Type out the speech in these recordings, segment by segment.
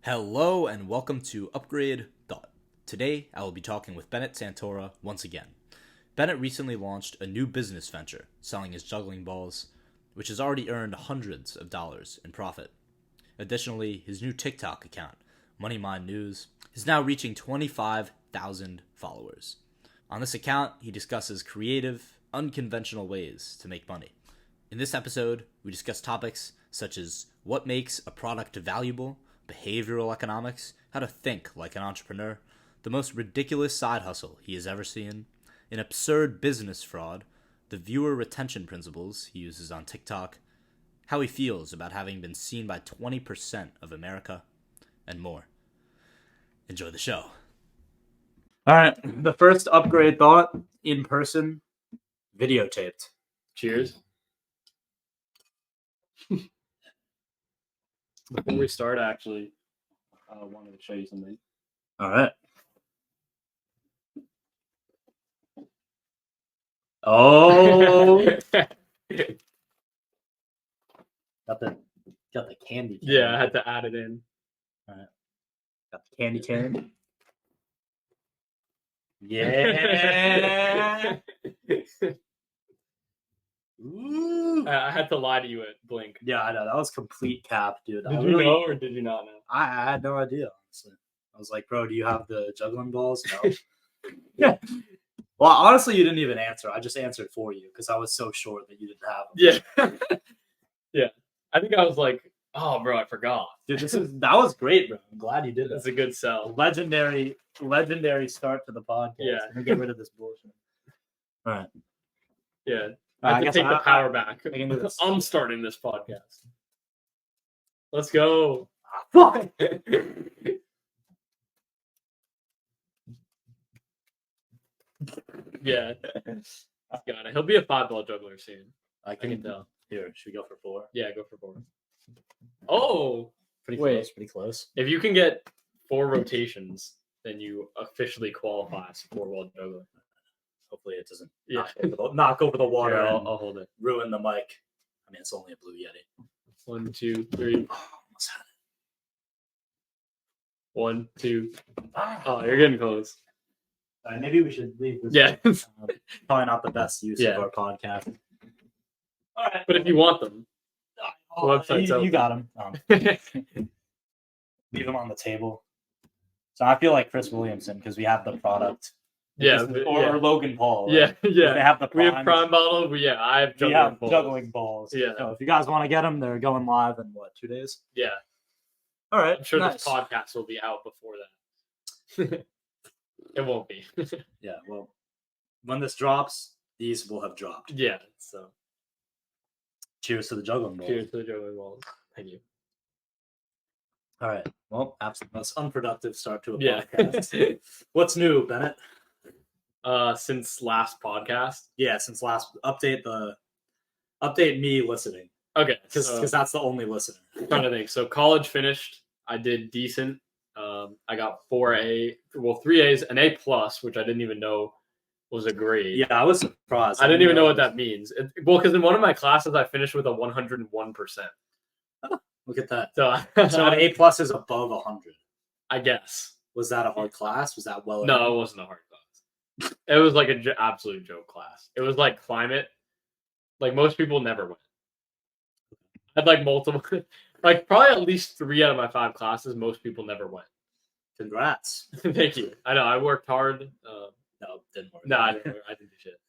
Hello and welcome to Upgrade Thought. Today I will be talking with Bennett Santora once again. Bennett recently launched a new business venture selling his juggling balls, which has already earned hundreds of dollars in profit. Additionally, his new TikTok account, Money Mind News, is now reaching 25,000 followers. On this account, he discusses creative, unconventional ways to make money. In this episode, we discuss topics such as what makes a product valuable, behavioral economics, how to think like an entrepreneur, the most ridiculous side hustle he has ever seen, an absurd business fraud, the viewer retention principles he uses on TikTok, how he feels about having been seen by 20% of America, and more. Enjoy the show. All right, the first upgrade thought, in person, videotaped. Cheers. Before we start, actually, I wanted to show you something. All right. Oh, got the candy cane. Yeah, I had to add it in. All right. Got the candy cane. Yeah. Ooh. I had to lie to you at Blink. Yeah, I know. That was complete cap, dude. Did you know or did you not know? I had no idea, honestly. I was like, bro, do you have the juggling balls? No. Yeah. Well, honestly, you didn't even answer. I just answered for you because I was so sure that you didn't have them. Yeah. Yeah. I think I was like, oh, bro, I forgot. Dude, that was great, bro. I'm glad you did That's it. a good sell. Legendary start to the podcast. Yeah. Let me get rid of this bullshit. All right. Yeah. I have to take the power back. I can do this. I'm starting this podcast. Let's go. Fuck. Yeah. Got it. He'll be a $5 juggler soon. I can tell. Here, should we go for 4? Yeah, go for 4. Oh, Pretty Wait. close. Pretty close. if you can get 4 rotations, then you officially qualify as a 4-ball juggler. Hopefully it doesn't Yeah. knock over the water Here, and I'll hold it. ruin the mic. I mean, it's only a Blue Yeti. 1, 2, 3. Oh, almost had 1, 2. it. Oh, you're getting close. All right, maybe we should leave this. Yeah. Probably not the best use Yeah. of our podcast. All right. But if you want them, Oh, website's you open. got him. Leave them on the table. So I feel like Chris Williamson because we have the product. yeah, Or Logan Paul. yeah, right? They yeah. have the We have primes. prime bottle. I have We juggling have balls. juggling balls. Yeah. So if you guys want to get them, they're going live in 2 days? Yeah, All right. I'm sure nice. this podcast will be out before that. It won't be. Yeah. Well, when this drops, these will have dropped. Yeah. So Cheers to the juggling balls. cheers to the juggling balls. Thank you. All right. Well, absolutely most unproductive start to a Yeah. podcast. What's new, Bennett? Since last podcast. Yeah, since last update me listening Okay. because that's the only listener. Trying to think. So college finished. I did decent. I got 3 A's, an A+, which I didn't even know was a grade. Yeah, I was surprised. I didn't even know what that means. Because in one of my classes, I finished with a 101%. Look at that. So, So an A+ is above 100. I guess. Was that a hard class? Was that well? No, it wasn't a hard class. It was like an absolute joke class. It was like climate. Like most people never went. I had like multiple, like probably at least 3 out of my 5 classes, most people never went. Congrats. Thank you. I know I worked hard. No, didn't work. No, I didn't do shit.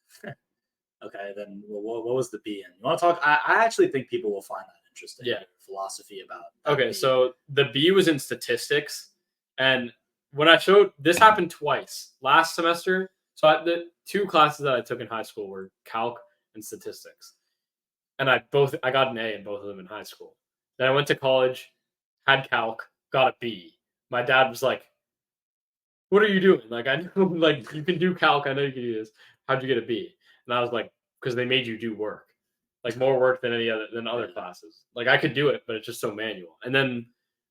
Okay, then what was the B in? You want to talk? I actually think people will find that interesting. Yeah. Philosophy about. Okay, B. so the B was in statistics, and when I showed this happened twice last semester. So the 2 classes that I took in high school were calc and statistics, and I got an A in both of them in high school. Then I went to college, had calc, got a B. My dad was like, "What are you doing? Like I know, like you can do calc. I know you can do this. How'd you get a B?" And I was like, "Because they made you do work." Like more work than other classes. Like I could do it, but it's just so manual. And then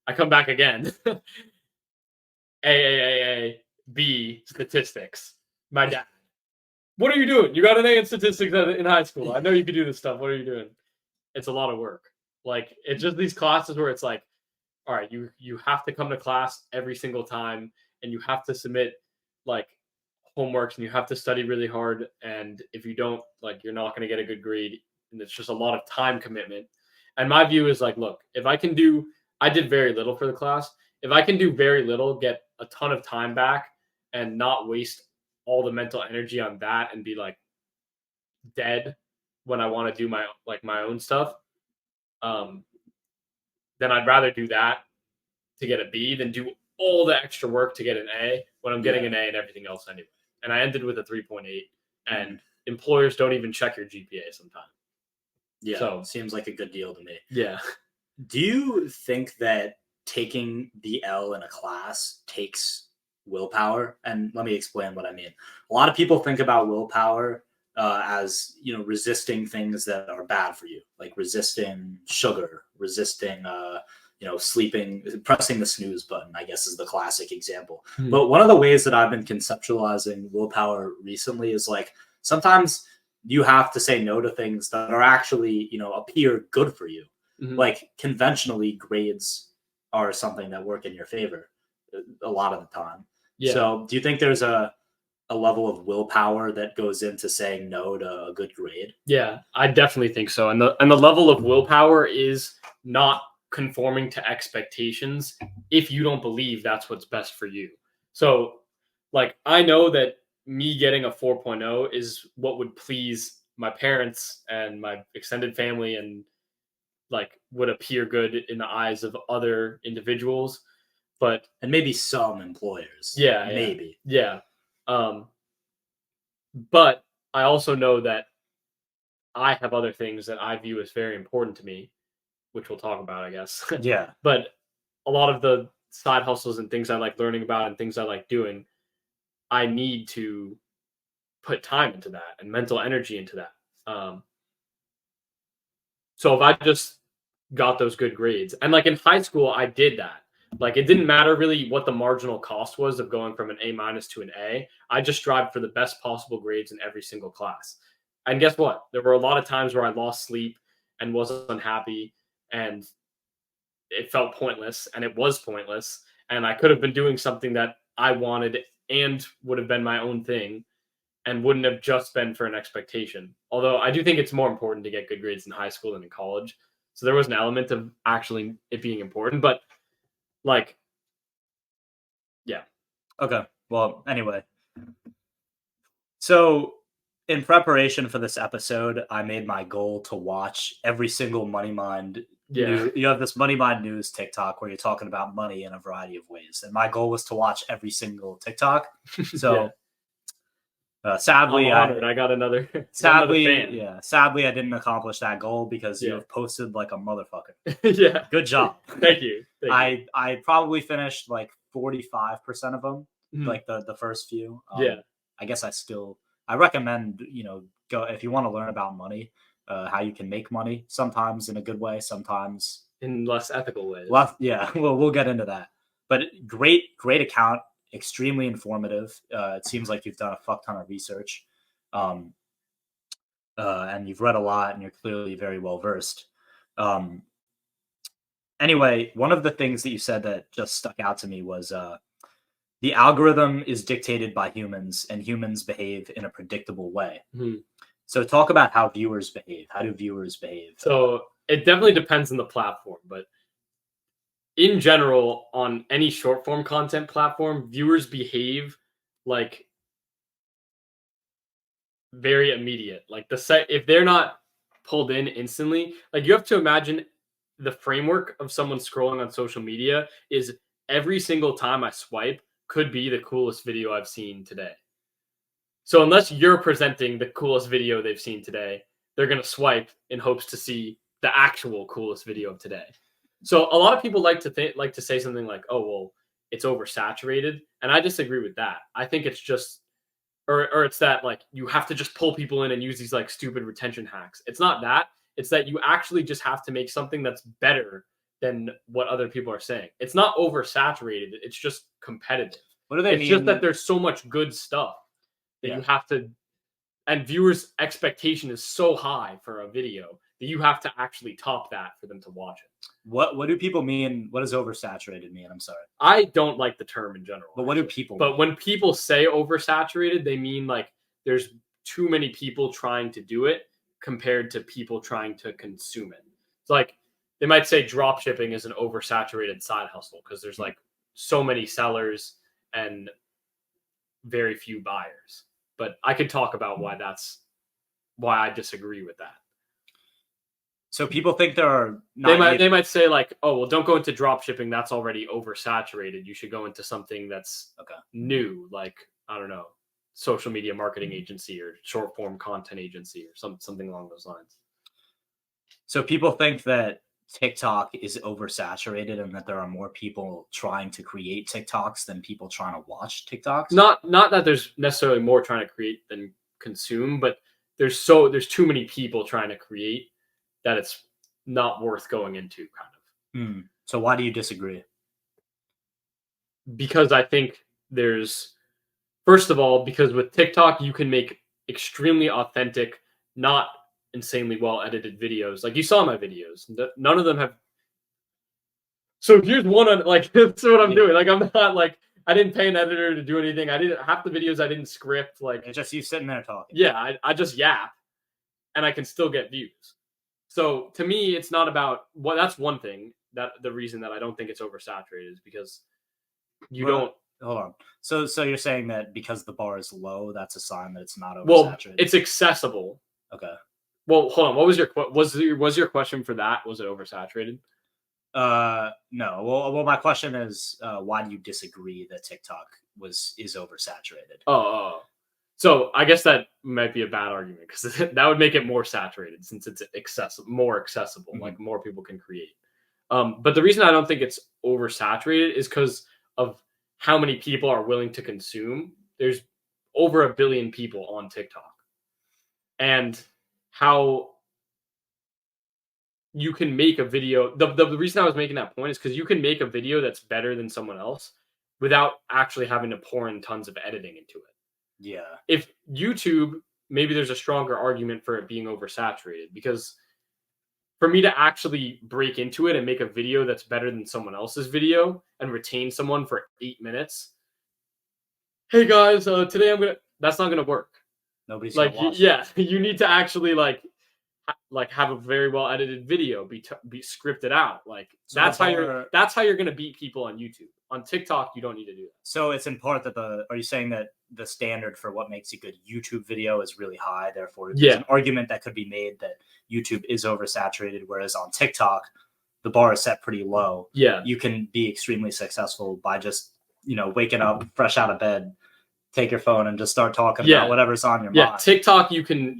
I come back again. A, B, statistics. My dad. What are you doing? You got an A in statistics in high school. I know you could do this stuff. What are you doing? It's a lot of work. Like it's just these classes where it's like all right, you have to come to class every single time, and you have to submit like homeworks, and you have to study really hard, and if you don't, like, you're not going to get a good grade, and it's just a lot of time commitment. And my view is like, look, if I did very little for the class. If I can do very little, get a ton of time back, and not waste all the mental energy on that, and be like dead when I want to do my own stuff, um, then I'd rather do that to get a B than do all the extra work to get an A when I'm getting an A and everything else anyway. And I ended with a 3.8, and employers don't even check your GPA sometimes. Yeah, so seems like a good deal to me. Yeah. Do you think that taking the L in a class takes willpower? And let me explain what I mean. A lot of people think about willpower as, resisting things that are bad for you, like resisting sugar, resisting, sleeping, pressing the snooze button, I guess, is the classic example. Mm-hmm. But one of the ways that I've been conceptualizing willpower recently is like, sometimes you have to say no to things that are actually, appear good for you. Mm-hmm. Like conventionally, grades are something that work in your favor a lot of the time. Yeah. So do you think there's a level of willpower that goes into saying no to a good grade? Yeah, I definitely think so. And the level of willpower is not conforming to expectations if you don't believe that's what's best for you. So, like, I know that me getting a 4.0 is what would please my parents and my extended family, and like would appear good in the eyes of other individuals, and maybe some employers. Yeah, maybe. Yeah. But I also know that I have other things that I view as very important to me, which we'll talk about, I guess. Yeah. But a lot of the side hustles and things I like learning about and things I like doing, I need to put time into that and mental energy into that. So if I just got those good grades, and like in high school, I did that. Like, it didn't matter really what the marginal cost was of going from an A- to an A. I just strived for the best possible grades in every single class. And guess what? There were a lot of times where I lost sleep and was unhappy, and it felt pointless, and it was pointless. And I could have been doing something that I wanted and would have been my own thing, and wouldn't have just been for an expectation. Although I do think it's more important to get good grades in high school than in college. So there was an element of actually it being important, but like, yeah. Okay. Well, anyway. So in preparation for this episode, I made my goal to watch every single Money Mind. Yeah. You have this Money Mind News TikTok where you're talking about money in a variety of ways. And my goal was to watch every single TikTok. So sadly, I got another. Sadly, fan. Yeah. Sadly, I didn't accomplish that goal because you have posted like a motherfucker. Yeah. Good job. Thank you. I probably finished like 45% of them, like the first few. I guess I recommend, go if you want to learn about money, how you can make money, sometimes in a good way, sometimes in less ethical ways. Yeah. Well, we'll get into that. But great account. Extremely informative. It seems like you've done a fuck ton of research, and you've read a lot, and you're clearly very well versed. Anyway, one of the things that you said that just stuck out to me was the algorithm is dictated by humans, and humans behave in a predictable way. Mm-hmm. So talk about how viewers behave. How do viewers behave? So it definitely depends on the platform, but in general, on any short form content platform, viewers behave like very immediate. Like if they're not pulled in instantly, like you have to imagine the framework of someone scrolling on social media is every single time I swipe could be the coolest video I've seen today. So unless you're presenting the coolest video they've seen today, they're going to swipe in hopes to see the actual coolest video of today. So a lot of people like to say something like, "Oh, well, it's oversaturated," and I disagree with that. I think it's just, or it's that like you have to just pull people in and use these like stupid retention hacks. It's not that. It's that you actually just have to make something that's better than what other people are saying. It's not oversaturated. It's just competitive. What do they mean? It's just that there's so much good stuff that you have to, and viewers' expectation is so high for a video that you have to actually top that for them to watch it. What do people mean? What does oversaturated mean? I'm sorry. I don't like the term in general. But what do people But mean? when people say oversaturated, they mean like there's too many people trying to do it compared to people trying to consume it. It's like they might say drop shipping is an oversaturated side hustle because there's like so many sellers and very few buyers. But I could talk about why I disagree with that. So people think there are not they might say like, oh, well, don't go into drop shipping. That's already oversaturated. You should go into something that's new, like, I don't know, social media marketing agency or short form content agency or something along those lines. So people think that TikTok is oversaturated and that there are more people trying to create TikToks than people trying to watch TikToks? Not that there's necessarily more trying to create than consume, but there's too many people trying to create that it's not worth going into, kind of. So why do you disagree? Because I think first of all, because with TikTok, you can make extremely authentic, not insanely well edited videos. Like you saw my videos. None of them have. So here's one, like, that's what I'm doing. Like, I'm not like, I didn't pay an editor to do anything. Half the videos I didn't script. Like, it's just you sitting there talking. Yeah, I just yap and I can still get views. So to me, it's not about that's one thing that the reason that I don't think it's oversaturated is because don't. Hold on. So you're saying that because the bar is low, that's a sign that it's not oversaturated? Well, it's accessible. Okay. Well, hold on. What was your question for that? Was it oversaturated? No. Well, my question is, why do you disagree that TikTok is oversaturated? Oh. So I guess that might be a bad argument because that would make it more saturated since it's more accessible, like more people can create. But the reason I don't think it's oversaturated is because of how many people are willing to consume. There's over 1 billion people on TikTok, and how you can make a video. The reason I was making that point is because you can make a video that's better than someone else without actually having to pour in tons of editing into it. Yeah. If YouTube, maybe there's a stronger argument for it being oversaturated, because for me to actually break into it and make a video that's better than someone else's video and retain someone for 8 minutes. Hey guys, today that's not gonna work. Nobody's like, gonna watch it. You need to actually like have a very well edited video, be scripted out. Like, so that's how you're gonna beat people on YouTube. On TikTok, you don't need to do that. So it's in part that are you saying that the standard for what makes a good YouTube video is really high? Therefore, there's an argument that could be made that YouTube is oversaturated, whereas on TikTok, the bar is set pretty low. Yeah. You can be extremely successful by just, waking up fresh out of bed, take your phone and just start talking about whatever's on your mind. Yeah, TikTok, you can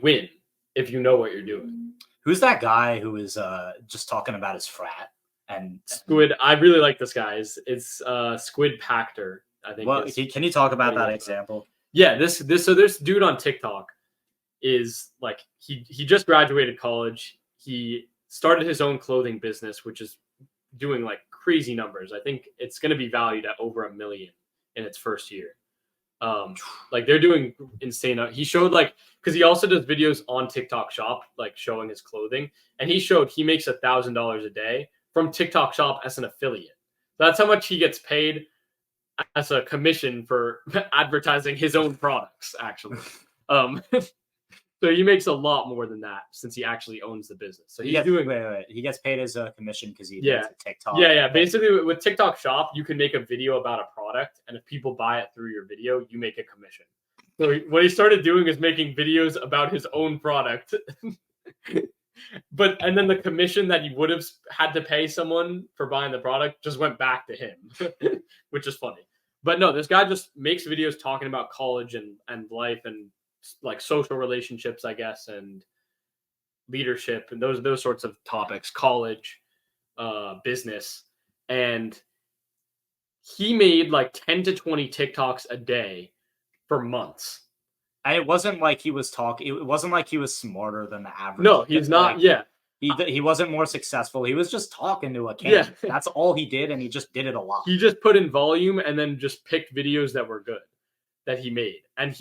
win if you know what you're doing. Who's that guy who is just talking about his frat? And Squid, I really like this guy. It's Squid Pactor, I think. Well, can you talk about that example? Yeah, this dude on TikTok is like he just graduated college. He started his own clothing business, which is doing like crazy numbers. I think it's going to be valued at over $1 million in its first year. Like they're doing insane. He showed because he also does videos on TikTok Shop, like showing his clothing, and he showed he makes $1,000 a day from TikTok Shop as an affiliate. That's how much he gets paid as a commission for advertising his own products, actually. So he makes a lot more than that since he actually owns the business. So he gets paid as a commission because he does TikTok. Yeah. Basically, with TikTok Shop, you can make a video about a product, and if people buy it through your video, you make a commission. So what he started doing is making videos about his own product. And then the commission that he would have had to pay someone for buying the product just went back to him, which is funny. But no, this guy just makes videos talking about college and life and like social relationships, I guess, and leadership and those sorts of topics, college, business. And he made like 10 to 20 TikToks a day for months. And it wasn't like he was talking. It wasn't like he was smarter than the average. No, he's not. He wasn't more successful. He was just talking to a camera. Yeah. That's all he did, and he just did it a lot. He just put in volume and then just picked videos that were good that he made. And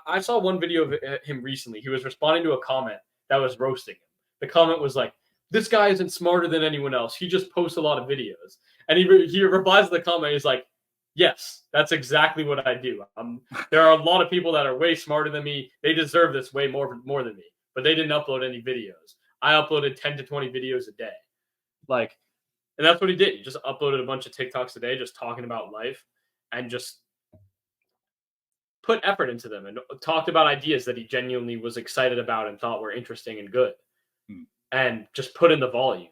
I saw one video of him recently. He was responding to a comment that was roasting him. The comment was like, "This guy isn't smarter than anyone else. He just posts a lot of videos." And he replies to the comment. He's like, "Yes, that's exactly what I do. There are a lot of people that are way smarter than me. They deserve this way more than me, but they didn't upload any videos. I uploaded 10 to 20 videos a day." Like, and that's what he did. He just uploaded a bunch of TikToks a day, just talking about life and just put effort into them and talked about ideas that he genuinely was excited about and thought were interesting and good, and just put in the volume.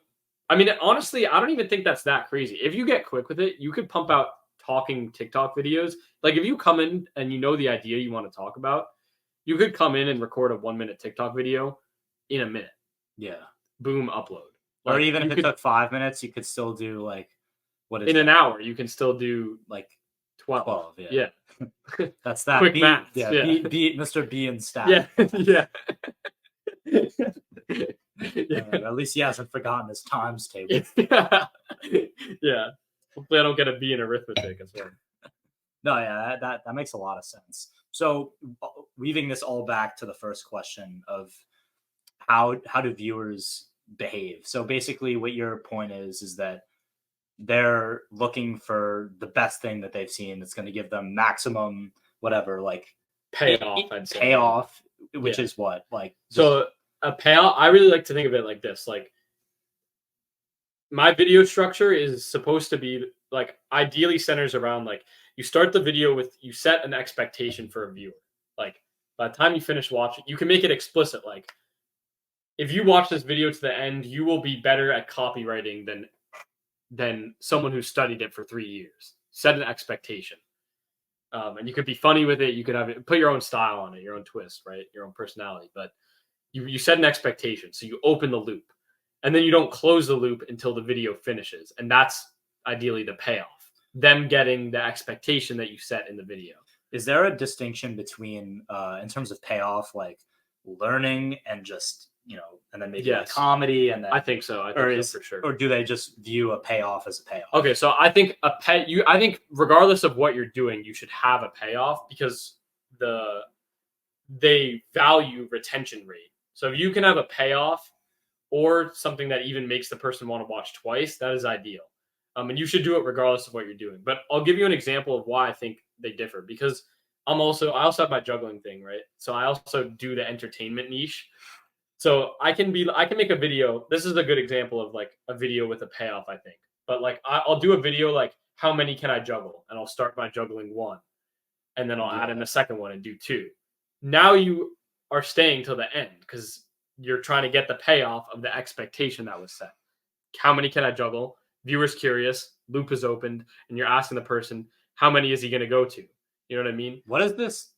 I mean, honestly, I don't even think that's that crazy. If you get quick with it, you could pump out talking TikTok videos. Like, if you come in and you know the idea you want to talk about, you could come in and record a 1-minute TikTok video in a minute. Yeah. Boom, upload. Or even if it took 5 minutes, you could still do like, what is in an hour, you can still do like 12. Yeah. That's that. Quick math. Yeah. Beat Mr. B and staff. Yeah. Yeah. At least he hasn't forgotten his times table. Yeah. Hopefully I don't get a B in arithmetic as well. No, yeah, that makes a lot of sense. So weaving this all back to the first question of how do viewers behave? So basically what your point is that they're looking for the best thing that they've seen that's going to give them maximum whatever, like payoff, I'd say. Payoff, which is what? Like, so a payoff, I really like to think of it like this. Like, my video structure is supposed to be like ideally centers around like you start the video with, you set an expectation for a viewer. Like, by the time you finish watching, you can make it explicit. Like, if you watch this video to the end, you will be better at copywriting than someone who studied it for 3 years. Set an expectation. And you could be funny with it. You could have it, put your own style on it, your own twist, right? Your own personality. But you set an expectation. So you open the loop. And then you don't close the loop until the video finishes. And that's ideally the payoff. Them getting the expectation that you set in the video. Is there a distinction between, in terms of payoff, like learning and just, and then maybe like comedy, and then I think so. I think so for sure. Or do they just view a payoff as a payoff? Okay, so I think I think regardless of what you're doing, you should have a payoff because they value retention rate. So if you can have a payoff or something that even makes the person want to watch twice, that is ideal. And you should do it regardless of what you're doing. But I'll give you an example of why I think they differ, because I also have my juggling thing, right? So I also do the entertainment niche. So I can make a video. This is a good example of like a video with a payoff, I think. But like I'll do a video like, how many can I juggle? And I'll start by juggling 1. And then I'll add in a second one and do 2. Now you are staying till the end because you're trying to get the payoff of the expectation that was set. How many can I juggle? Viewer's curious, loop is opened, and you're asking the person, how many is he going to go to? You know what I mean? What is this?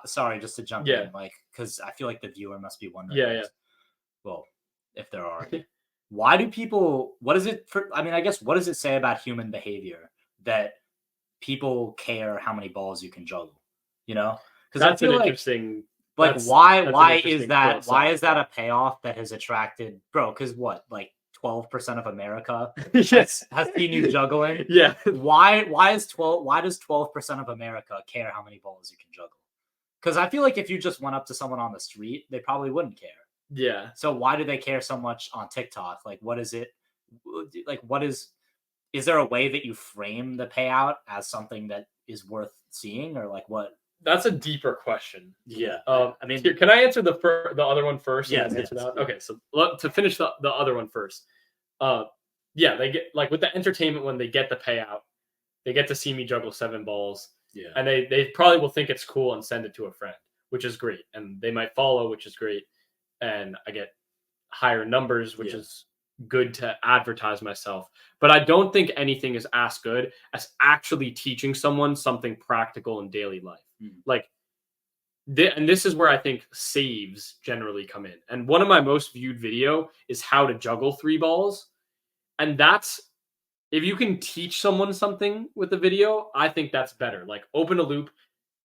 Sorry, just to jump in, like, because I feel like the viewer must be wondering. Yeah. Well, if there are, why do people? What is it for? I mean, I guess what does it say about human behavior that people care how many balls you can juggle? Because that's an interesting. Like, why is that? Why is that a payoff that has attracted, bro? Because what, like 12% of America has seen you juggling? Yeah. Why does 12% of America care how many balls you can juggle? Because I feel like if you just went up to someone on the street, they probably wouldn't care. Yeah. So why do they care so much on TikTok? Like, what is it? Like, is there a way that you frame the payout as something that is worth seeing, or like what? That's a deeper question. Yeah. I mean, can I answer the other one first? Yeah. Okay. So to finish the other one first. They get, like, with the entertainment one, they get the payout. They get to see me juggle 7 balls. Yeah. And they probably will think it's cool and send it to a friend, which is great. And they might follow, which is great. And I get higher numbers, which is good to advertise myself. But I don't think anything is as good as actually teaching someone something practical in daily life. Like, and this is where I think saves generally come in. And one of my most viewed video is how to juggle 3 balls. And that's, if you can teach someone something with the video, I think that's better. Like, open a loop.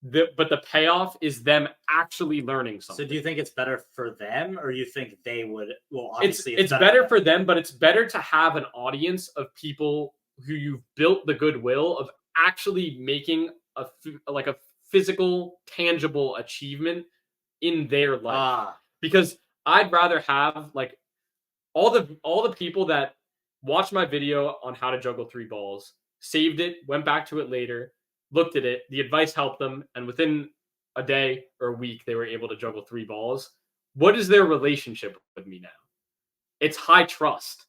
But the payoff is them actually learning something. So do you think it's better for them, or you think they would? Well, obviously it's better for them, but it's better to have an audience of people who you've built the goodwill of actually making a physical, tangible achievement in their life. Because I'd rather have like all the people that watched my video on how to juggle 3 balls, saved it, went back to it later, looked at it, the advice helped them, and within a day or a week they were able to juggle 3 balls. What is their relationship with me now? It's high trust.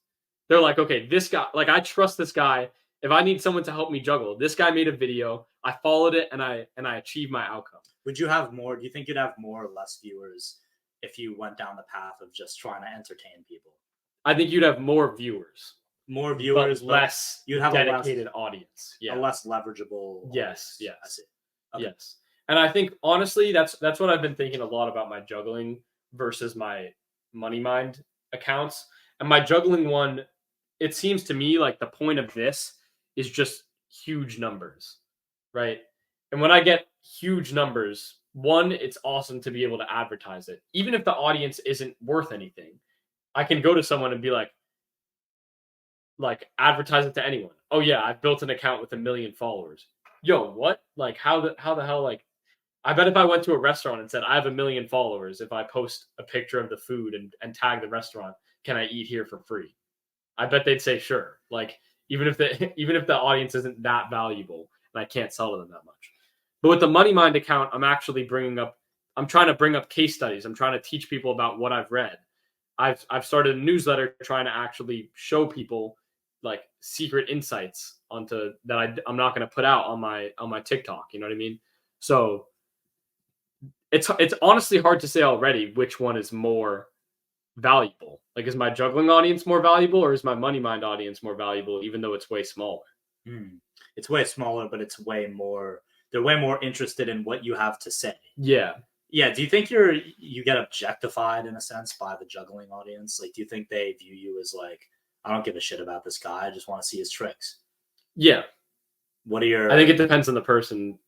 They're like, okay, this guy, like I trust this guy. If I need someone to help me juggle, this guy made a video, I followed it, and I achieved my outcome. Would you have more? Do you think you'd have more or less viewers if you went down the path of just trying to entertain people? I think you'd have more viewers. More viewers, but less you'd have dedicated audience. Yeah. A less leverageable Yes, audience. yes. I see. Okay. Yes. And I think honestly that's what I've been thinking a lot about my juggling versus my money mind accounts. And my juggling one, it seems to me like the point of this is just huge numbers, right? And when I get huge numbers, one, it's awesome to be able to advertise it. Even if the audience isn't worth anything, I can go to someone and be like advertise it to anyone. Oh yeah, I've built an account with 1 million followers. Yo, what? Like how the hell, like I bet if I went to a restaurant and said I have 1 million followers, if I post a picture of the food and tag the restaurant, can I eat here for free? I bet they'd say sure. Like even if the audience isn't that valuable and I can't sell to them that much. But with the Money Mind account, I'm trying to bring up case studies. I'm trying to teach people about what I've read. I've started a newsletter trying to actually show people like secret insights onto that I'm not going to put out on my TikTok. You know what I mean? So it's honestly hard to say already which one is more valuable. Like, is my juggling audience more valuable or is my Money Mind audience more valuable, even though it's way smaller? It's way smaller, but it's way more. They're way more interested in what you have to say. Yeah. Yeah. Do you think you get objectified in a sense by the juggling audience? Like, do you think they view you as like, I don't give a shit about this guy, I just want to see his tricks? Yeah. What are your? I think it depends on the person.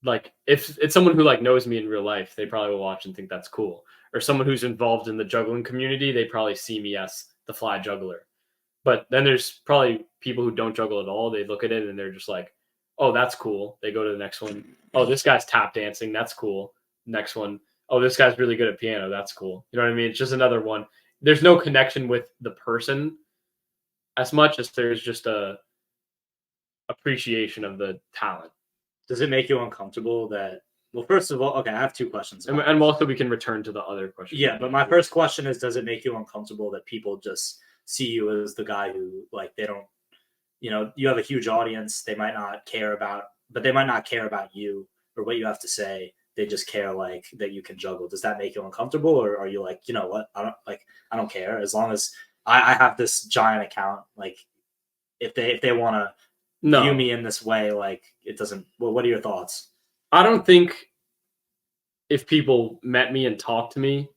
Like, if it's someone who like knows me in real life, they probably will watch and think that's cool. Or someone who's involved in the juggling community, they probably see me as the fly juggler. But then there's probably people who don't juggle at all. They look at it and they're just like, oh, that's cool. They go to the next one. Oh, this guy's tap dancing. That's cool. Next one. Oh, this guy's really good at piano. That's cool. You know what I mean? It's just another one. There's no connection with the person as much as there's just a appreciation of the talent. Does it make you uncomfortable that? Well, first of all, okay, I have 2 questions. And also we can return to the other question. Yeah, but my first question is, does it make you uncomfortable that people just see you as the guy who, like, they don't, you have a huge audience, they might not care about you or what you have to say. They just care like that you can juggle. Does that make you uncomfortable, or are you like, you know what? I don't care as long as I have this giant account. Like, if they want to view me in this way, like, it doesn't. Well, what are your thoughts? I don't think if people met me and talked to me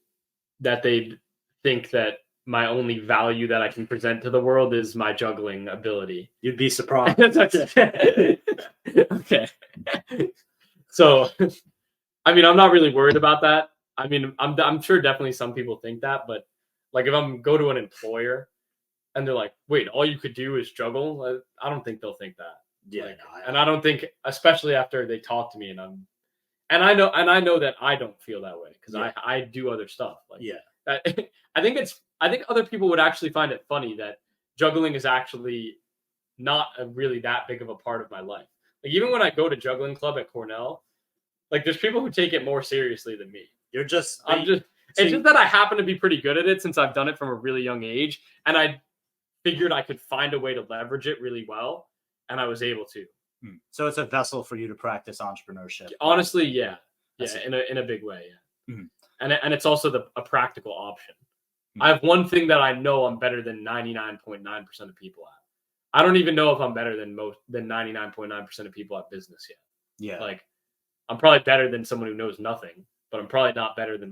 that they'd think that my only value that I can present to the world is my juggling ability. You'd be surprised. Okay. So, I mean, I'm not really worried about that. I mean, I'm sure definitely some people think that, but like if I'm go to an employer and they're like, wait, all you could do is juggle, I don't think they'll think that. Yeah, like, and I don't think, especially after they talk to me, and I know that I don't feel that way because I do other stuff. Like, yeah, I think other people would actually find it funny that juggling is actually not really that big of a part of my life. Like, even when I go to juggling club at Cornell, like there's people who take it more seriously than me. It's just that I happen to be pretty good at it since I've done it from a really young age, and I figured I could find a way to leverage it really well. And I was able to. So it's a vessel for you to practice entrepreneurship. Honestly, yeah, in a big way, yeah. Mm-hmm. And it's also a practical option. Mm-hmm. I have one thing that I know I'm better than 99.9% of people at. I don't even know if I'm better than 99.9% of people at business yet. Yeah, like I'm probably better than someone who knows nothing, but I'm probably not better than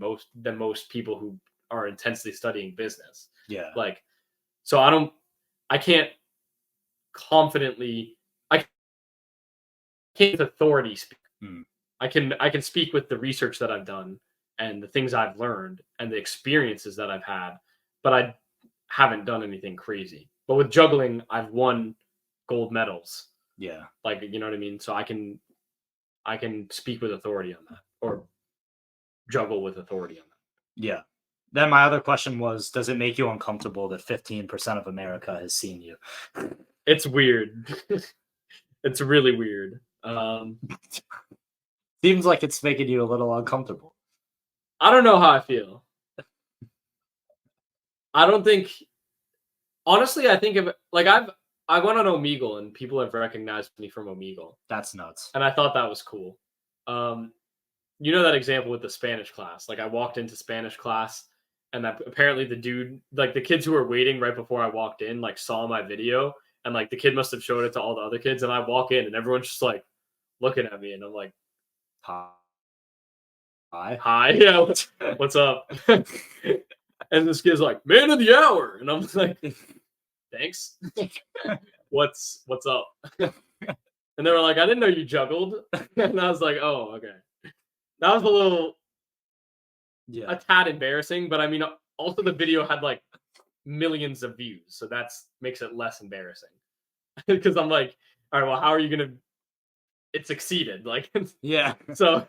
most people who are intensely studying business. Yeah, like so I can't confidently, I can't with authority speak. I can speak with the research that I've done and the things I've learned and the experiences that I've had, but I haven't done anything crazy. But with juggling, I've won gold medals. Yeah, like, you know what I mean. So I can speak with authority on that, or juggle with authority on that. Yeah. Then my other question was, does it make you uncomfortable that 15% of America has seen you? It's weird. It's really weird. Seems like it's making you a little uncomfortable. I don't know how I feel. I don't think. Honestly, I think if like I went on Omegle and people have recognized me from Omegle, That's nuts. and I thought that was cool. You know that example with the Spanish class? Like I walked into Spanish class, and that apparently the dude, like the kids who were waiting right before I walked in, like saw my video, and like the kid must have showed it to all the other kids, and I walk in and everyone's just like looking at me, and I'm like, Hi. "Hi, yeah, what's up?" And this kid's like, "Man of the hour," and I'm like, "Thanks." what's up? And they were like, "I didn't know you juggled," and I was like, "Oh, okay." That was a tad embarrassing, but I mean, also the video had like millions of views, so that's makes it less embarrassing. Because I'm like, all right, well, how are you gonna? It succeeded, like, Yeah. so,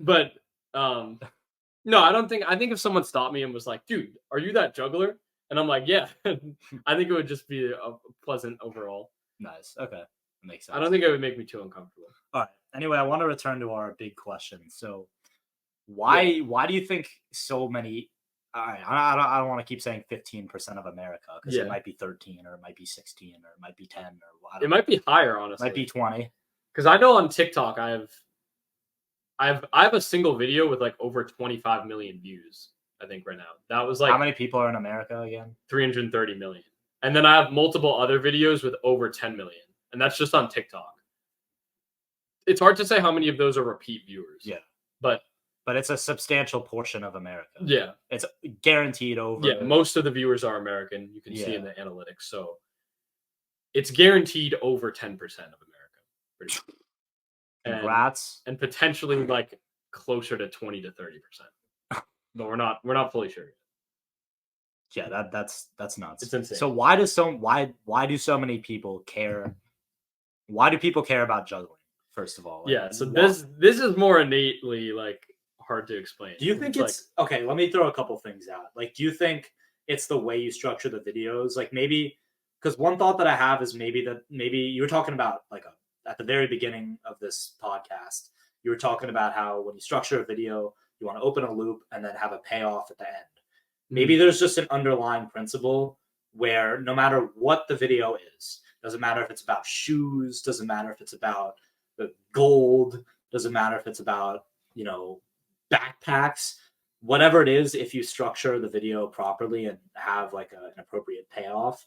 but no, I don't think. I think if someone stopped me and was like, "Dude, are you that juggler?" and I'm like, "Yeah," I think it would just be a pleasant overall. Nice. Okay. That makes sense. I don't think it would make me too uncomfortable. All right. Anyway, I want to return to our big question. So, why do you think so many? All right, I don't want to keep saying 15% of America because it might be 13 or it might be 16 or it might be 10 or it might be higher, honestly. Might be 20. Because I know on TikTok I have a single video with like over 25 million views. I think right now that was like how many people are in America again? 330 million, and then I have multiple other videos with over 10 million, and that's just on TikTok. It's hard to say how many of those are repeat viewers. Yeah, but it's a substantial portion of America. Yeah, it's guaranteed over. Yeah, most of the viewers are American. You can see in the analytics, so it's guaranteed over 10% of America. Pretty much. Congrats, and potentially like closer to 20 to 30%, but we're not fully sure. Yeah, that's nuts. It's insane. So why do so many people care? Why do people care about juggling? First of all, like, so this is more innately like hard to explain. Do you think it's okay? Let me throw a couple things out. Like, do you think it's the way you structure the videos? Like, maybe because one thought that I have is maybe you were talking about like at the very beginning of this podcast, you were talking about how when you structure a video, you want to open a loop and then have a payoff at the end. Maybe there's just an underlying principle where no matter what the video is, doesn't matter if it's about shoes, doesn't matter if it's about the gold, doesn't matter if it's about, backpacks, whatever it is, if you structure the video properly and have like an appropriate payoff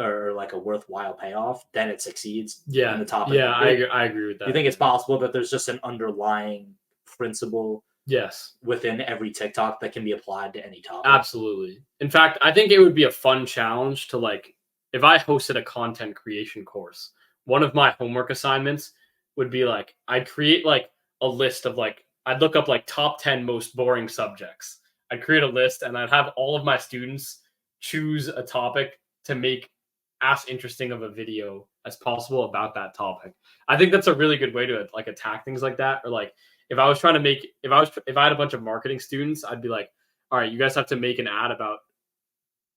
or like a worthwhile payoff, then it succeeds. Yeah. In the topic. Yeah, I agree with that. Do you think it's possible that there's just an underlying principle? Yes. Within every TikTok that can be applied to any topic? Absolutely. In fact, I think it would be a fun challenge to like, if I hosted a content creation course, one of my homework assignments would be like, I'd create like a list of like, I'd look up like top 10 most boring subjects. I'd create a list and I'd have all of my students choose a topic to make as interesting of a video as possible about that topic. I think that's a really good way to like attack things like that. Or like, if I had a bunch of marketing students, I'd be like, all right, you guys have to make an ad about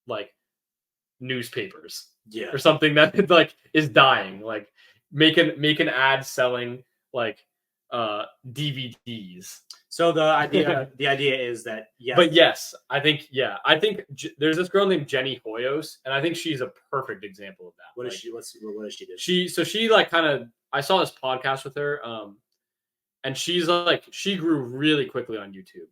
like newspapers, or something that like is dying. Like make an ad selling like DVDs. So the idea is that But yes, I think there's this girl named Jenny Hoyos, and I think she's a perfect example of that. What does she do? She like kind of, I saw this podcast with her, and she's like, she grew really quickly on YouTube,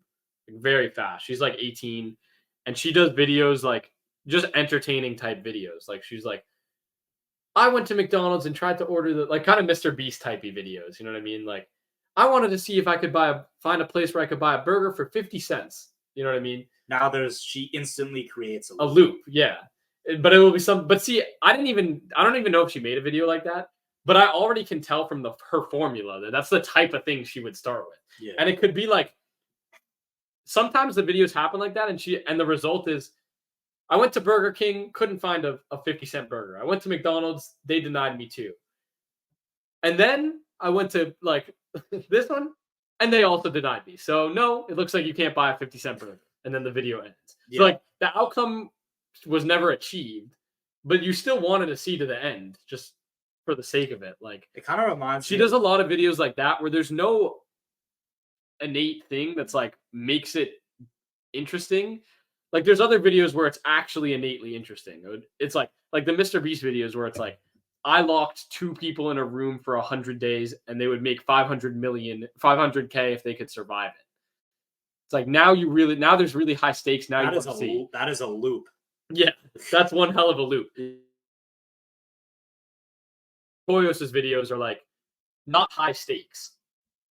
like very fast. She's like 18, and she does videos like just entertaining type videos. Like she's like, I went to McDonald's and tried to order the like kind of Mr. Beast typey videos. You know what I mean? Like, I wanted to see if I could find a place where I could buy a burger for 50 cents. You know what I mean? Now she instantly creates a loop. Yeah. But it will be but see, I don't even know if she made a video like that, but I already can tell from her formula that that's the type of thing she would start with. Yeah. And it could be like, sometimes the videos happen like that. And the result is, I went to Burger King, couldn't find a 50-cent burger. I went to McDonald's, they denied me too. And then I went to like this one, and they also denied me. So no, it looks like you can't buy a 50-cent burger. and then the video ends. Yeah. So like the outcome was never achieved, but you still wanted to see to the end just for the sake of it. Like It kind of reminds she me. does a lot of videos like that where there's no innate thing that's like makes it interesting. Like there's other videos where it's actually innately interesting. It's like the Mr. Beast videos where it's like, I locked 2 people in a room for 100 days and they would make 500K if they could survive it. It's like now there's really high stakes. Now that you is want to see. that is a loop. Yeah, that's one hell of a loop. Koyos's videos are like not high stakes.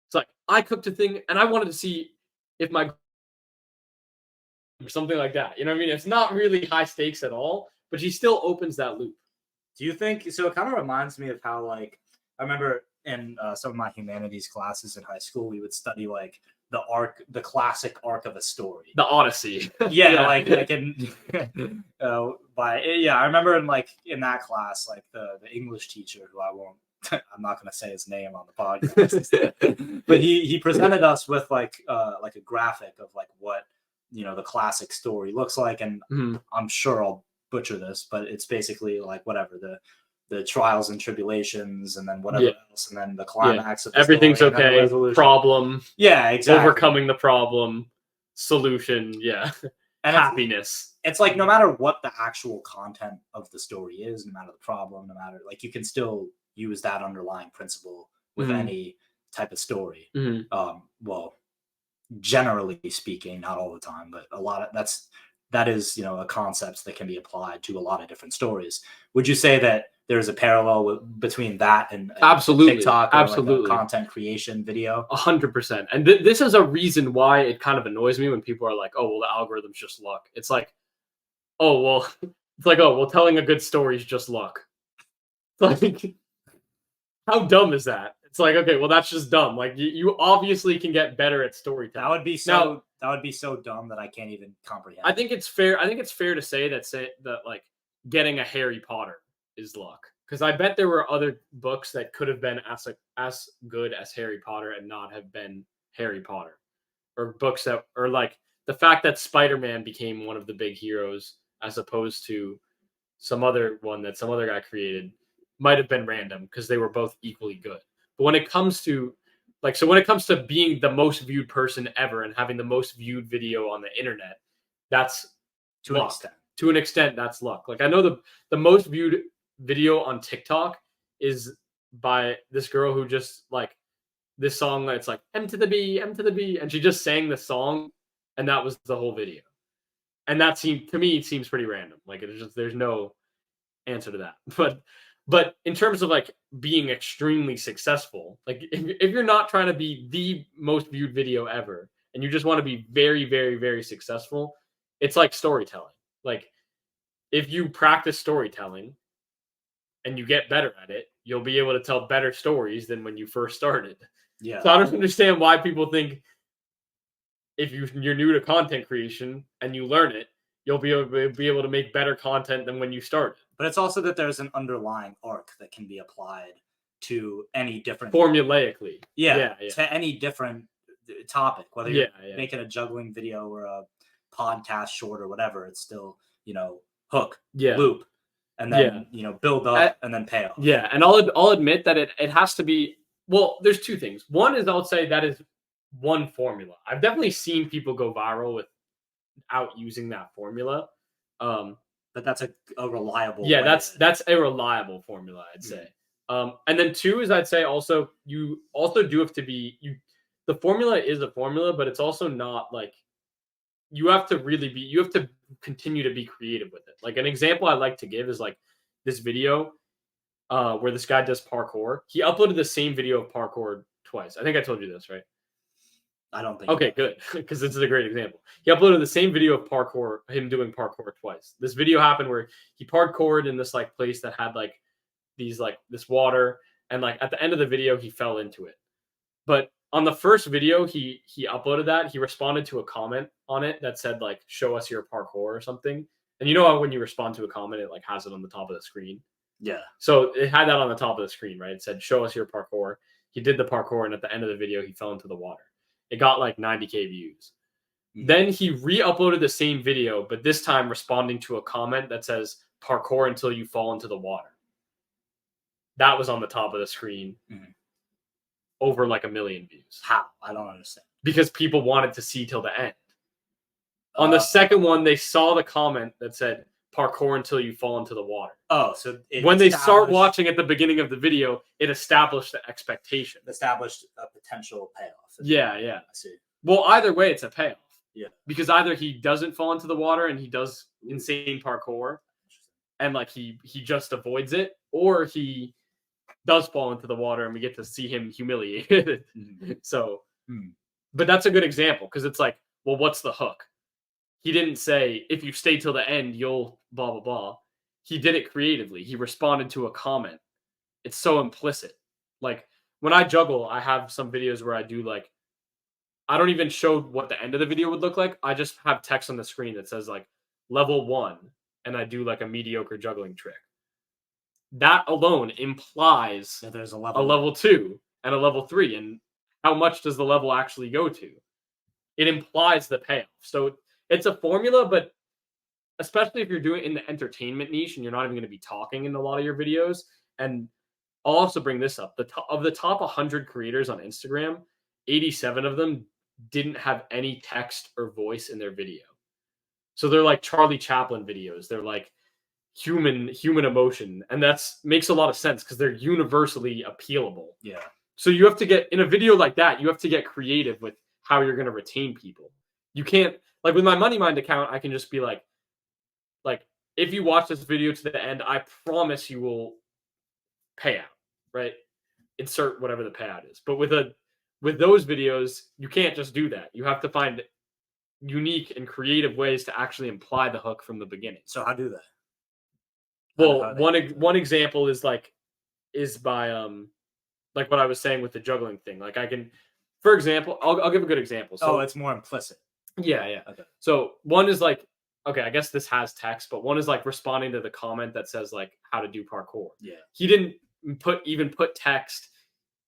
It's like I cooked a thing and I wanted to see if my or something like that. You know what I mean? It's not really high stakes at all, but she still opens that loop. Do you think so? It kind of reminds me of how, like, I remember in some of my humanities classes in high school, we would study like the classic arc of a story, The Odyssey. yeah, like in I remember in that class, like the English teacher, who I'm not going to say his name on the podcast, but he presented us with like a graphic of like what the classic story looks like, and I'm sure I'll butcher this, but it's basically like whatever the trials and tribulations, and then whatever else, and then the climax of the everything's story, okay. Problem. Yeah, exactly. Overcoming the problem. Solution. Yeah. And happiness. It's like no matter what the actual content of the story is, no matter the problem, no matter like you can still use that underlying principle with any type of story. Well, generally speaking, not all the time, but a lot of that is a concept that can be applied to a lot of different stories. Would you say that there's a parallel between that and absolutely TikTok, or absolutely like content creation video? 100%. And this is a reason why it kind of annoys me when people are like, "Oh, well, the algorithm's just luck." It's like, "Oh, well," it's like, "Oh, well, telling a good story is just luck." Like, how dumb is that? It's like, okay, well, that's just dumb. Like, you obviously can get better at storytelling. That would be so dumb that I can't even comprehend. I think it's fair to say that like getting a Harry Potter is luck, because I bet there were other books that could have been as good as Harry Potter and not have been Harry Potter, or books that, or like the fact that Spider-Man became one of the big heroes as opposed to some other one that some other guy created might have been random because they were both equally good. But when it comes to being the most viewed person ever and having the most viewed video on the internet, that's to luck. To an extent, that's luck. Like I know the most viewed video on TikTok is by this girl who just like this song. It's like M to the B, and she just sang the song, and that was the whole video. And that seems pretty random. Like it's just there's no answer to that. But in terms of like being extremely successful, like if you're not trying to be the most viewed video ever and you just want to be very, very, very successful, it's like storytelling. Like if you practice storytelling and you get better at it, you'll be able to tell better stories than when you first started. Yeah. So I don't understand why people think if you're new to content creation and you learn it, you'll be able to make better content than when you started. But it's also that there's an underlying arc that can be applied to any different formulaically. Yeah. To any different topic, whether you're making a juggling video or a podcast short or whatever, it's still, hook, loop, and then, build up and then pay off. Yeah. And I'll admit that it has to be, well, there's two things. One is I'll say that is one formula. I've definitely seen people go viral without using that formula. But that's a reliable. Yeah, that's a reliable formula, I'd say. And then two is I'd say also you also do have to be the formula is a formula, but it's also not like you have to continue to be creative with it. Like an example I like to give is like this video where this guy does parkour. He uploaded the same video of parkour twice. I think I told you this, right? I don't think. Okay, good, because this is a great example. He uploaded the same video of parkour, him doing parkour twice. This video happened where he parkoured in this like place that had like these like this water, and like at the end of the video he fell into it. But on the first video he uploaded that, he responded to a comment on it that said like show us your parkour or something. And you know how when you respond to a comment it like has it on the top of the screen? Yeah. So it had that on the top of the screen, right? It said show us your parkour. He did the parkour, and at the end of the video he fell into the water. It got like 90K views. Then he re-uploaded the same video, but this time responding to a comment that says parkour until you fall into the water. That was on the top of the screen. Over like 1 million views. How? I don't understand. Because people wanted to see till the end. On the second one, they saw the comment that said parkour until you fall into the water. Oh, so when they start watching at the beginning of the video, it established the expectation. Established a potential payoff. Yeah. I see. Well, either way, it's a payoff. Yeah. Because either he doesn't fall into the water and he does insane parkour and like he just avoids it, or he does fall into the water and we get to see him humiliated. So, but that's a good example because it's like, well, what's the hook? He didn't say, if you stay till the end, you'll blah, blah, blah. He did it creatively. He responded to a comment. It's so implicit. Like when I juggle, I have some videos where I do like, I don't even show what the end of the video would look like. I just have text on the screen that says like level 1 and I do like a mediocre juggling trick. That alone implies that there's a level 2 and a level 3. And how much does the level actually go to? It implies the payoff. So it's a formula, but especially if you're doing it in the entertainment niche and you're not even going to be talking in a lot of your videos. And I'll also bring this up. Of the top 100 creators on Instagram, 87 of them didn't have any text or voice in their video. So they're like Charlie Chaplin videos. They're like human emotion. And that's makes a lot of sense because they're universally appealable. Yeah. So you have to get in a video like that, you have to get creative with how you're going to retain people. You can't, like with my Money Mind account, I can just be like, if you watch this video to the end, I promise you will pay out, right? Insert whatever the payout is. But with those videos, you can't just do that. You have to find unique and creative ways to actually imply the hook from the beginning. So how do that? Well, one example is by like what I was saying with the juggling thing. Like I can, for example, I'll give a good example. So it's more implicit. Yeah. Okay. So one is like, okay, I guess this has text, but one is like responding to the comment that says like how to do parkour. Yeah. He didn't put text.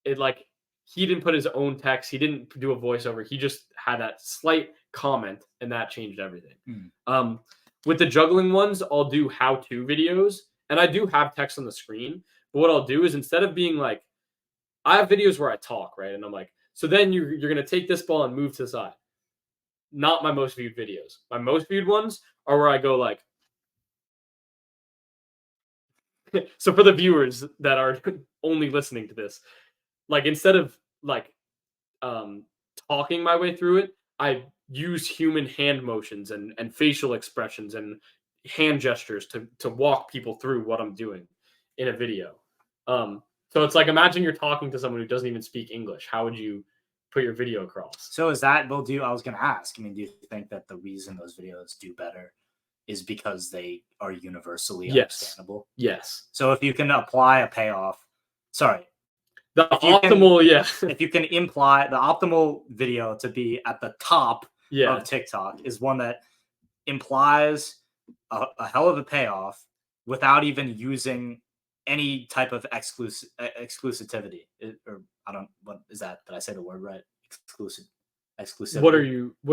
He didn't put his own text. He didn't do a voiceover. He just had that slight comment and that changed everything. With the juggling ones, I'll do how-to videos and I do have text on the screen, but what I'll do is instead of being like, I have videos where I talk, right? And I'm like, so then you're going to take this ball and move to the side. Not my most viewed videos. My most viewed ones are where I go like, so for the viewers that are only listening to this, like instead of like talking my way through it, I use human hand motions and facial expressions and hand gestures to walk people through what I'm doing in a video. So it's like, imagine you're talking to someone who doesn't even speak English. How would you put your video across? So is that, I was going to ask, I mean, do you think that the reason those videos do better is because they are universally understandable? Yes. So if you can apply a payoff, if you can imply the optimal video to be at the top of TikTok is one that implies a hell of a payoff without even using any type of exclusivity. What is that? Did I say the word right? Exclusivity. What are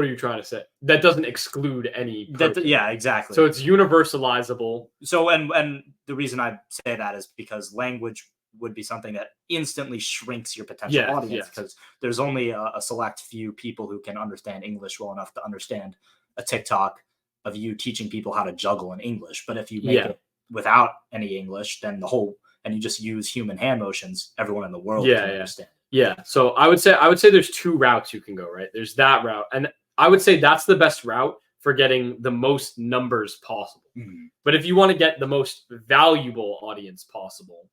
you trying to say? That doesn't exclude any. Yeah, exactly. So it's universalizable. So and the reason I say that is because language would be something that instantly shrinks your potential audience because there's only a select few people who can understand English well enough to understand a TikTok of you teaching people how to juggle in English. But if you make it without any English, then and you just use human hand motions, everyone in the world can understand. Yeah. So I would say there's two routes you can go, right? There's that route. And I would say that's the best route for getting the most numbers possible. Mm-hmm. But if you want to get the most valuable audience possible,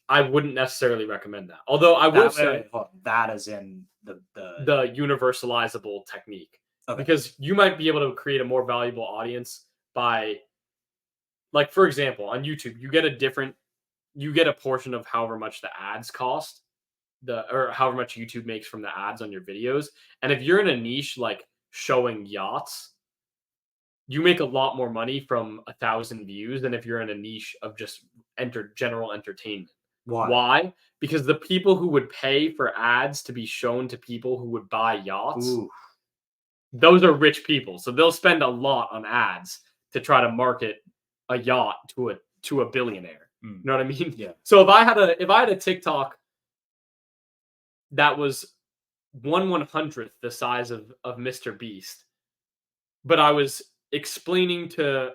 I wouldn't necessarily recommend that. Although I will say that is in the universalizable technique. Okay. Because you might be able to create a more valuable audience by, like, for example, on YouTube, you get a portion of however much the ads cost, or however much YouTube makes from the ads on your videos. And if you're in a niche like showing yachts, you make a lot more money from 1,000 views than if you're in a niche of just general entertainment. Why? Because the people who would pay for ads to be shown to people who would buy yachts, those are rich people. So they'll spend a lot on ads to try to market a yacht to a billionaire. You know what I mean? Yeah. So if I had a TikTok that was 1/100th the size of Mr. Beast, but I was explaining to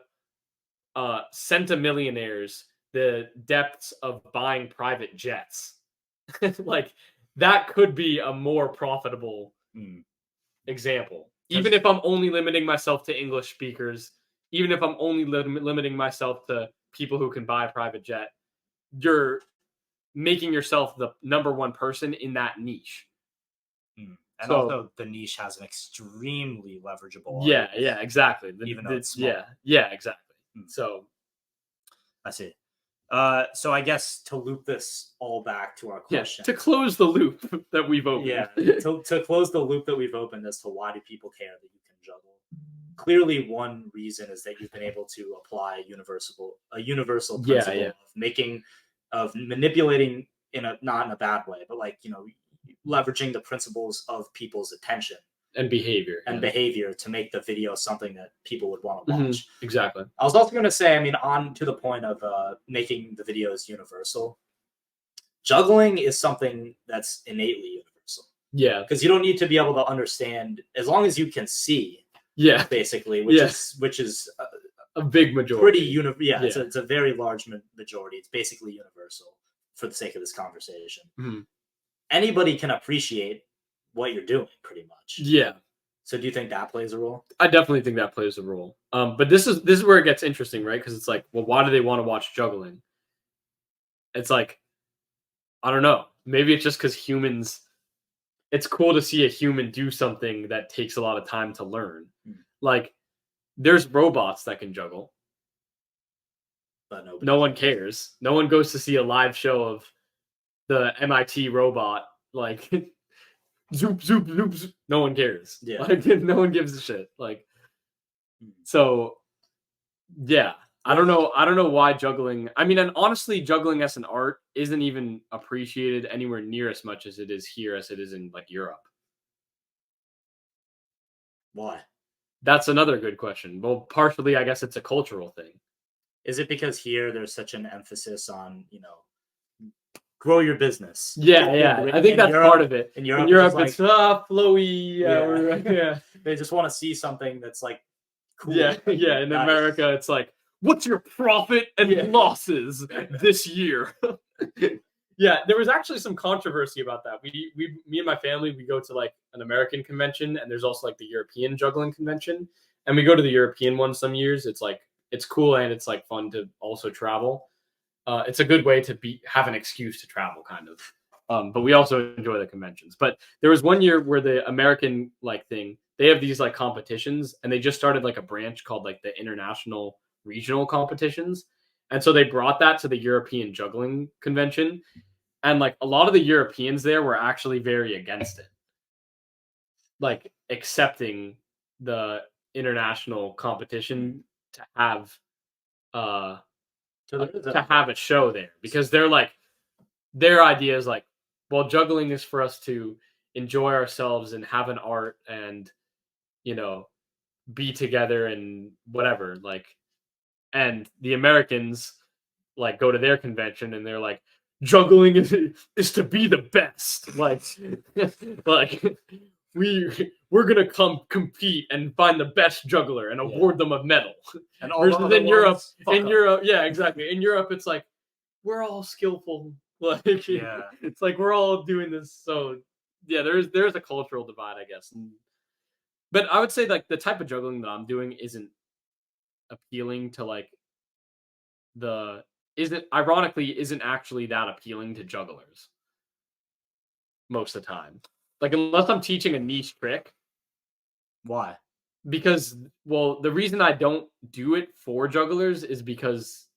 centimillionaires the depths of buying private jets, like that could be a more profitable example. Even if I'm only limiting myself to English speakers, even if I'm only limiting myself to people who can buy a private jet, you're making yourself the number one person in that niche. And also the niche has an extremely leverageable audience. Yeah, exactly. Even though it's small. Yeah, exactly. So I see. So I guess to loop this all back to our question. To close the loop that we've opened. Yeah, to close the loop that we've opened as to why do people care that you can juggle. Clearly one reason is that you've been able to apply a universal principle of manipulating not in a bad way, but like, leveraging the principles of people's attention and behavior to make the video something that people would want to watch. Exactly. I was also going to say, on to the point of making the videos universal, juggling is something that's innately universal. Yeah. Because you don't need to be able to understand, as long as you can see. Yeah. Basically, which is a big majority. It's a very large majority. It's basically universal for the sake of this conversation. Anybody can appreciate what you're doing, pretty much. Yeah. So do you think that plays a role? I definitely think that plays a role. But this is where it gets interesting, right? Because it's like, well, why do they want to watch juggling? It's like, I don't know. Maybe it's just because humans. It's cool to see a human do something that takes a lot of time to learn. Like, there's robots that can juggle, but no one cares. No one goes to see a live show of the MIT robot, like zoop, zoop, zoop, zoop. No one cares. Yeah. Like, no one gives a shit. Like, so yeah. I don't know why juggling. And honestly, juggling as an art isn't even appreciated anywhere near as much as it is here as it is in like Europe. Why? That's another good question. Well, partially, I guess it's a cultural thing. Is it because here there's such an emphasis on, grow your business? Yeah. I think that's part of it. In Europe it's flowy. Yeah. They just want to see something that's like cool. Yeah. In America, it's like, what's your profit and losses this year? Yeah, there was actually some controversy about that. Me and my family, we go to like an American convention, and there's also like the European juggling convention. And we go to the European one some years. It's like, it's cool and it's like fun to also travel. It's a good way to have an excuse to travel, kind of. But we also enjoy the conventions. But there was one year where the American like thing, they have these like competitions, and they just started like a branch called like the International Regional Competitions. And so they brought that to the European Juggling Convention. And like a lot of the Europeans there were actually very against it. Like accepting the international competition to have a show there, because they're like, their idea is like, well, juggling is for us to enjoy ourselves and have an art and, be together and whatever. Like, and the Americans like go to their convention and they're like, juggling is to be the best. Like we're gonna come compete and find the best juggler and award them a medal. And versus in Europe, yeah, exactly. In Europe, it's like we're all skillful. Like, it's like we're all doing this. So yeah, there's a cultural divide, I guess. But I would say like the type of juggling that I'm doing isn't appealing to like isn't actually that appealing to jugglers most of the time. Like, unless I'm teaching a niche trick. Why? Because, well, the reason I don't do it for jugglers is because,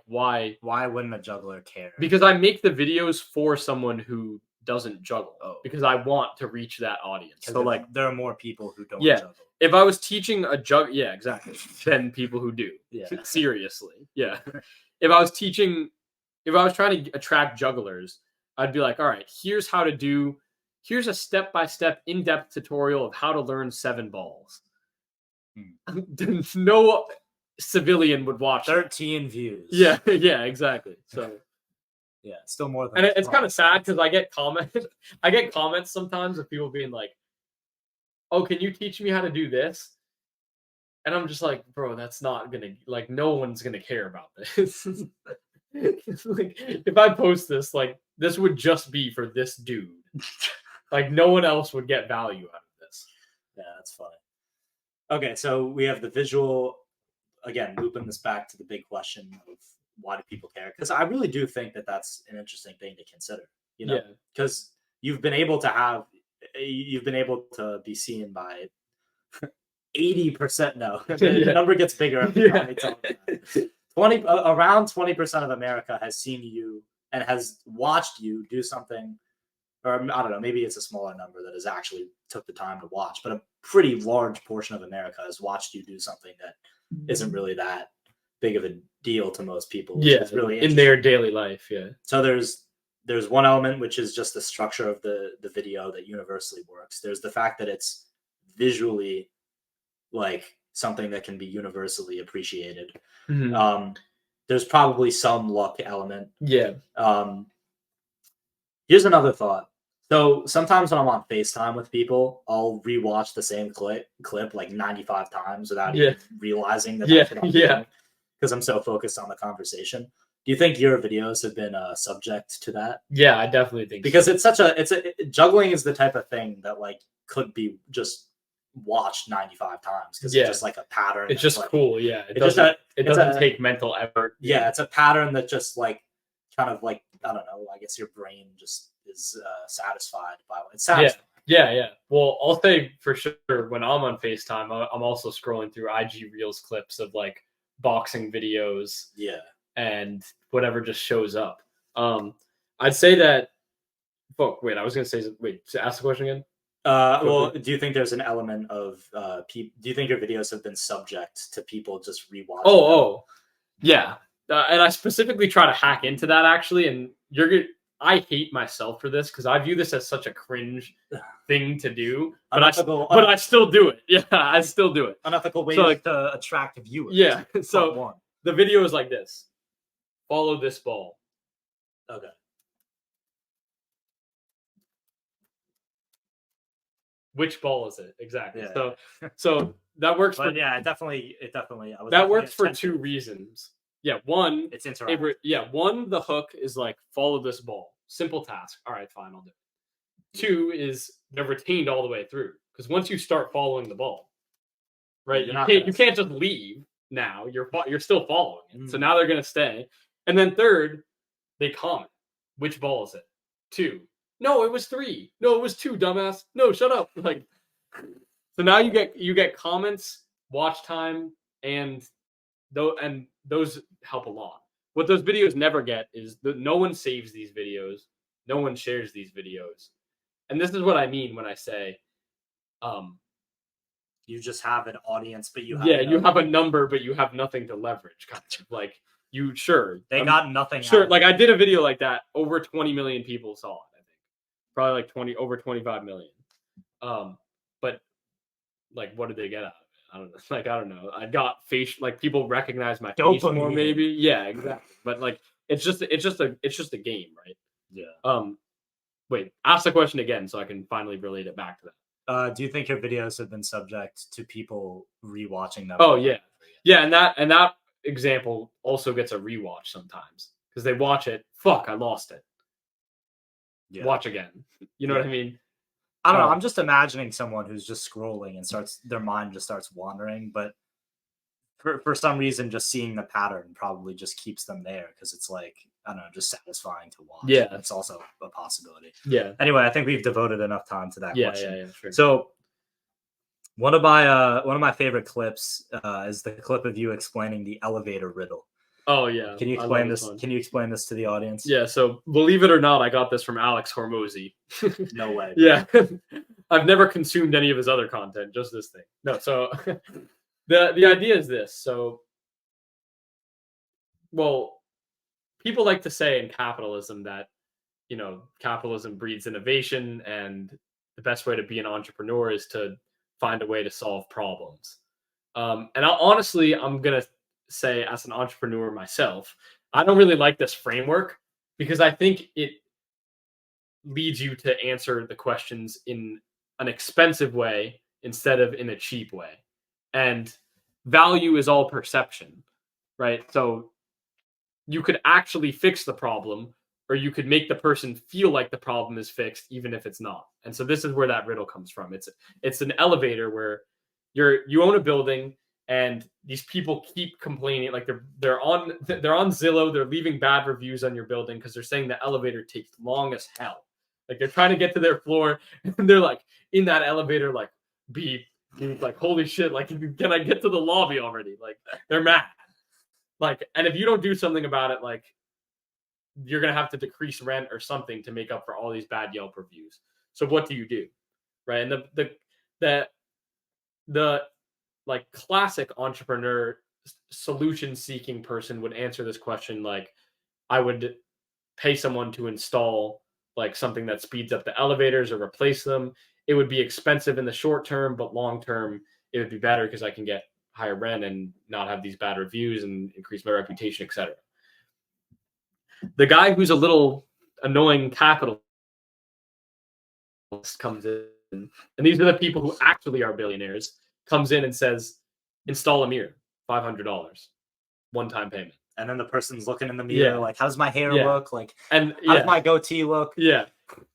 why? Why wouldn't a juggler care? Because I make the videos for someone who doesn't juggle. Because I want to reach that audience. So, like, there are more people who don't juggle. If I was teaching a yeah, exactly, than people who do. Yeah. Seriously. Yeah. If I if I was trying to attract jugglers, I'd be like, all right, here's a step-by-step in-depth tutorial of how to learn 7 balls. No civilian would watch 13 views. Yeah, exactly. So yeah, still more than. And it's kind of sad because I get comments sometimes of people being like, "Oh, can you teach me how to do this?" And I'm just like, bro, that's not gonna, like, no one's gonna care about this. Like, if I post this, like, this would just be for this dude. Like, no one else would get value out of this. Yeah, that's funny. Okay, so we have the visual. Again, looping this back to the big question of why do people care? Because I really do think that that's an interesting thing to consider. You know, because you've been able to be seen by 80%. No, the number gets bigger. Around 20% of America has seen you and has watched you do something, or I don't know, maybe it's a smaller number that has actually took the time to watch, but a pretty large portion of America has watched you do something that isn't really that big of a deal to most people. It's really in their daily life. Yeah. So there's one element, which is just the structure of the video that universally works. There's the fact that it's visually like something that can be universally appreciated. There's probably some luck element. Yeah. Here's another thought. So sometimes when I'm on FaceTime with people, I'll rewatch the same clip like 95 times without even realizing that that's what I'm doing, because I'm so focused on the conversation. Do you think your videos have been subject to that? Yeah, I definitely think because so. Juggling is the type of thing that like could be just watched 95 times because it's just like a pattern. It's just like, cool. Yeah. It doesn't take mental effort. Yeah. It's a pattern that just like kind of like, I don't know, I guess your brain just is satisfied by it. It's satisfying. Yeah. Well, I'll say for sure when I'm on FaceTime, I'm also scrolling through IG Reels clips of like boxing videos. Yeah. And whatever just shows up. I'd say that. Wait, I was gonna say. Wait, to ask the question again. Well, do you think there's an element of do you think your videos have been subject to people just rewatching? Oh, yeah. And I specifically try to hack into that actually. And I hate myself for this because I view this as such a cringe thing to do, but I still do it. Yeah, I still do it. Unethical way to attract viewers. Yeah. So the video is like this. Follow this ball. Okay. Which ball is it exactly? Yeah. So that works. But it definitely. That works for 2 reasons. Yeah, one, it's interactive. One, the hook is like follow this ball. Simple task. All right, fine, I'll do it. 2 is they're retained all the way through because once you start following the ball, right? You can't just leave. Now you're still following it. So now they're gonna stay. And then 3rd, they comment. Which ball is it? 2. No, it was 3. No, it was 2, dumbass. No, shut up. Like, so now you get comments, watch time, and those help a lot. What those videos never get is that no one saves these videos, no one shares these videos, and this is what I mean when I say, you just have an audience, but you have a number, but you have nothing to leverage. Like. They got nothing. Sure, like I did a video like that. Over 20 million people saw it. I think probably like over 25 million. But like, what did they get out of it? I don't know. I got like people recognize my face more, maybe. Yeah, exactly. But like, it's just a game, right? Yeah. Wait, ask the question again so I can finally relate it back to that. Do you think your videos have been subject to people rewatching them? Oh yeah, and that example also gets a rewatch sometimes because they watch it. Fuck, I lost it. Yeah. Watch again. You know what I mean? I don't know. I'm just imagining someone who's just scrolling and their mind just starts wandering, but for some reason, just seeing the pattern probably just keeps them there because it's like, I don't know, just satisfying to watch. Yeah, it's also a possibility. Yeah. Anyway, I think we've devoted enough time to that question. Yeah, sure. So. One of my favorite clips is the clip of you explaining the elevator riddle. Oh yeah. Can you explain this? Can you explain this to the audience? Yeah. So believe it or not, I got this from Alex Hormozy. No way. Yeah. I've never consumed any of his other content, just this thing. No. So the idea is this. So, well, people like to say in capitalism that, you know, capitalism breeds innovation, and the best way to be an entrepreneur is to find a way to solve problems. And honestly, I'm going to say, as an entrepreneur myself, I don't really like this framework because I think it leads you to answer the questions in an expensive way instead of in a cheap way. And value is all perception, right? So you could actually fix the problem, or you could make the person feel like the problem is fixed, even if it's not. And so this is where that riddle comes from. It's an elevator where you own a building, and these people keep complaining, like they're on Zillow, they're leaving bad reviews on your building because they're saying the elevator takes long as hell. Like they're trying to get to their floor, and they're like in that elevator, like beep, like holy shit, like can I get to the lobby already? Like they're mad. Like, and if you don't do something about it, like you're gonna have to decrease rent or something to make up for all these bad Yelp reviews. So what do you do, right? And the like classic entrepreneur solution seeking person would answer this question like, I would pay someone to install like something that speeds up the elevators or replace them. It would be expensive in the short term, but long term it would be better because I can get higher rent and not have these bad reviews and increase my reputation, etc. The guy who's a little annoying capitalist comes in, and these are the people who actually are billionaires, comes in and says, install a mirror, $500, one-time payment. And then the person's looking in the mirror, like, how's my hair look? Like, and how does my goatee look? Yeah.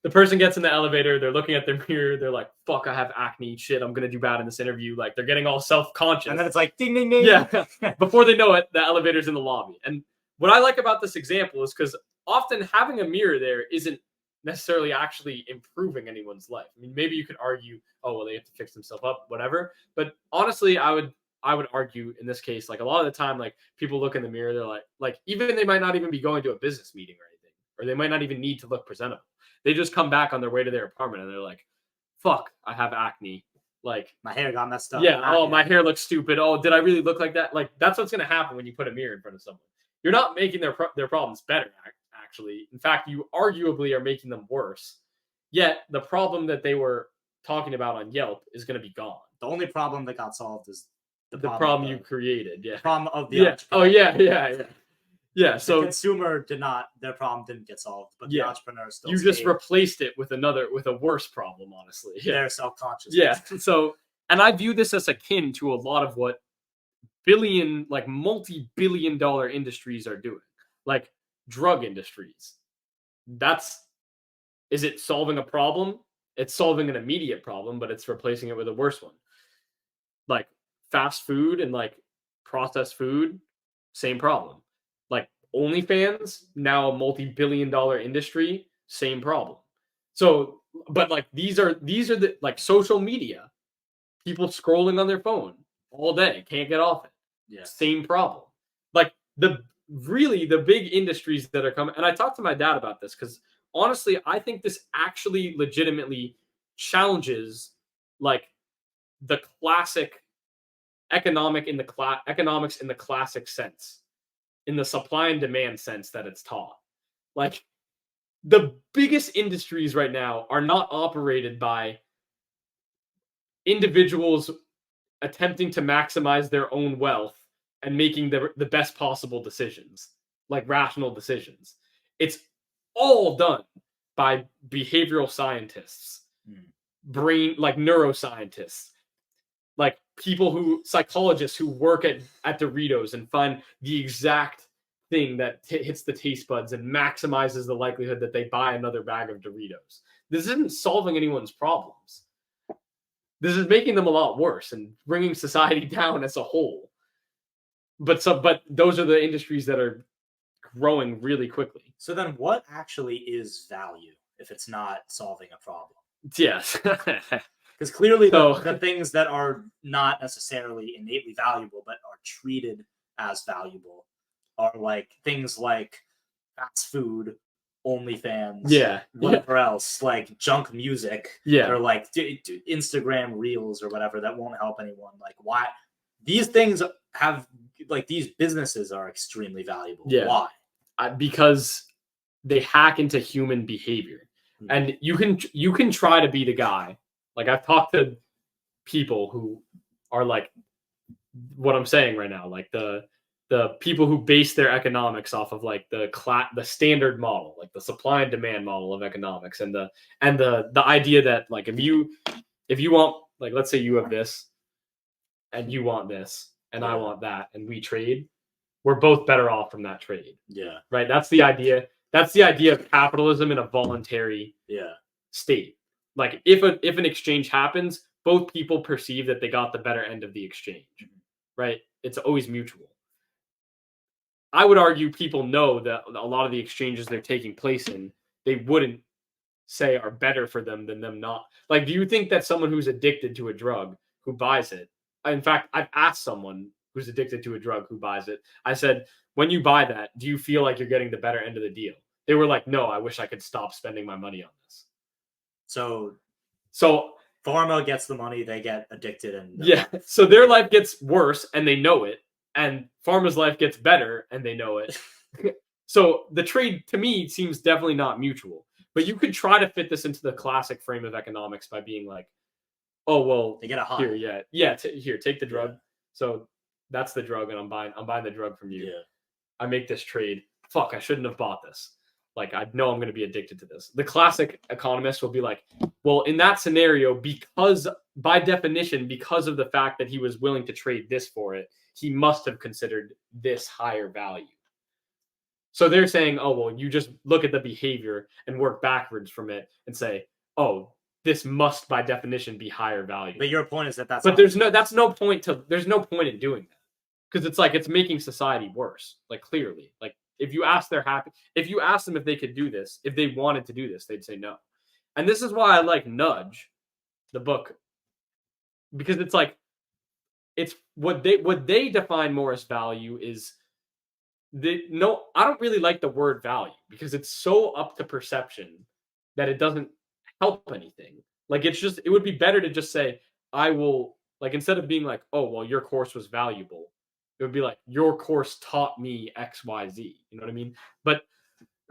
The person gets in the elevator, they're looking at their mirror, they're like, fuck, I have acne, shit, I'm going to do bad in this interview. Like, they're getting all self-conscious. And then it's like, ding, ding, ding. Yeah. Before they know it, the elevator's in the lobby. And what I like about this example is because often having a mirror there isn't necessarily actually improving anyone's life. I mean, maybe you could argue, oh, well, they have to fix themselves up, whatever. But honestly, I would argue in this case, like a lot of the time, like people look in the mirror, they're like even they might not even be going to a business meeting or anything, or they might not even need to look presentable. They just come back on their way to their apartment and they're like, fuck, I have acne. Like my hair got messed up. Yeah. Oh, my hair looks stupid. Oh, did I really look like that? Like that's what's going to happen when you put a mirror in front of someone. You're not making their problems better, actually. In fact, you arguably are making them worse. Yet the problem that they were talking about on Yelp is going to be gone. The only problem that got solved is the problem you created. Yeah. Problem of the entrepreneur. Oh yeah. Yeah. So the consumer their problem didn't get solved, but the entrepreneur still. You just replaced it with a worse problem, honestly. Yeah. They're self-conscious. Yeah. So, and I view this as akin to a lot of what multi-billion-dollar industries are doing, like drug industries. Is it solving a problem? It's solving an immediate problem, but it's replacing it with a worse one. Like fast food and like processed food, same problem. Like OnlyFans, now a multi-billion-dollar industry, same problem. So, but like these are the like social media, people scrolling on their phone all day, can't get off it. Yeah. Same problem. Like the big industries that are coming. And I talked to my dad about this because honestly, I think this actually legitimately challenges like the classic economics in the classic sense, in the supply and demand sense that it's taught. Like the biggest industries right now are not operated by individuals attempting to maximize their own wealth and making the best possible decisions, like rational decisions. It's all done by behavioral scientists, like neuroscientists, like psychologists who work at Doritos and find the exact thing that hits the taste buds and maximizes the likelihood that they buy another bag of Doritos. This isn't solving anyone's problems. This is making them a lot worse and bringing society down as a whole. But those are the industries that are growing really quickly. So then what actually is value if it's not solving a problem? Yes. Because clearly the things that are not necessarily innately valuable but are treated as valuable are like things like fast food, OnlyFans, whatever else, like junk music, or like Instagram reels or whatever that won't help anyone. Like why these things have like these businesses are extremely valuable. Why? because they hack into human behavior. And you can try to be the guy. Like, I've talked to people who are like what I'm saying right now, like the people who base their economics off of like the standard model, like the supply and demand model of economics, and the idea that like if you want, like, let's say you have this and you want this and I want that and we trade, we're both better off from that trade. Yeah. Right. That's the idea. That's the idea of capitalism in a voluntary state. Like if an exchange happens, both people perceive that they got the better end of the exchange. Right. It's always mutual. I would argue people know that a lot of the exchanges they're taking place in, they wouldn't say are better for them than them not. Like, do you think that someone who's addicted to a drug who buys it? In fact, I've asked someone who's addicted to a drug who buys it. I said, when you buy that, do you feel like you're getting the better end of the deal? They were like, no, I wish I could stop spending my money on this. So pharma gets the money, they get addicted, and so their life gets worse and they know it, and pharma's life gets better and they know it. So the trade to me seems definitely not mutual. But you could try to fit this into the classic frame of economics by being like, oh well, they get a high. Here, take the drug. So that's the drug, and I'm buying the drug from you. I make this trade. Fuck, I shouldn't have bought this. Like, I know I'm going to be addicted to this. The classic economist will be like, well, in that scenario, because by definition, because of the fact that he was willing to trade this for it, he must have considered this higher value. So they're saying, oh, well, you just look at the behavior and work backwards from it and say, oh, this must by definition be higher value. But your point is that there's no point in doing that. Because it's like, it's making society worse. Like, clearly, like, if you ask them if they could do this, if they wanted to do this, they'd say no. And this is why I like Nudge, the book, because it's like, it's what they define more as value is I don't really like the word value because it's so up to perception that it doesn't help anything. Like, it would be better to just say, I will, like, instead of being like, oh, well, your course was valuable, it would be like, your course taught me X, Y, Z. You know what I mean?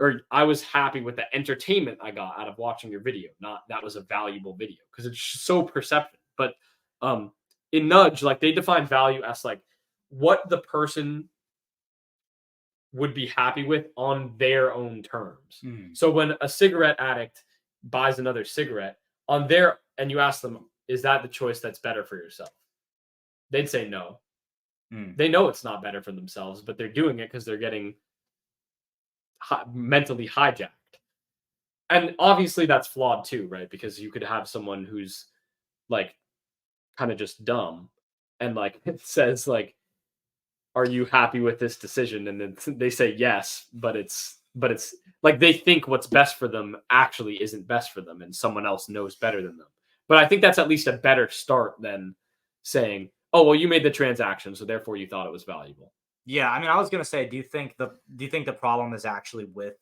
Or I was happy with the entertainment I got out of watching your video. Not that was a valuable video, because it's so perception. But in Nudge, like, they define value as like what the person would be happy with on their own terms. So when a cigarette addict buys another cigarette and you ask them, is that the choice that's better for yourself? They'd say no. They know it's not better for themselves, but they're doing it because they're getting mentally hijacked. And obviously that's flawed too, right? Because you could have someone who's like kind of just dumb and like it says like, are you happy with this decision? And then they say yes, but it's like they think what's best for them actually isn't best for them, and someone else knows better than them. But I think that's at least a better start than saying, oh, well, you made the transaction, so therefore you thought it was valuable. Yeah, I mean, I was gonna say, do you think the problem is actually with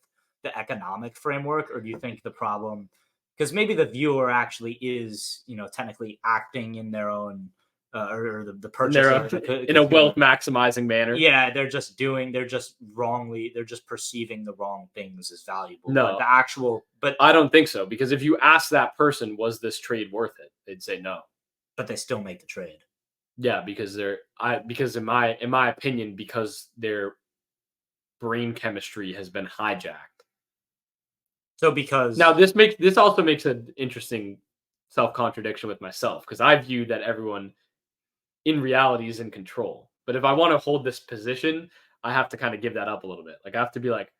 the economic framework, or do you think the problem, because maybe the viewer actually is, technically acting in their own or the purchaser in a wealth maximizing manner? Yeah, they're just perceiving the wrong things as valuable. No, but I don't think so, because if you ask that person, was this trade worth it? They'd say no. But they still make the trade. Yeah, because in my opinion, because their brain chemistry has been hijacked. So because now this also makes an interesting self-contradiction with myself, because I view that everyone in reality is in control. But if I want to hold this position, I have to kind of give that up a little bit. Like, I have to be like,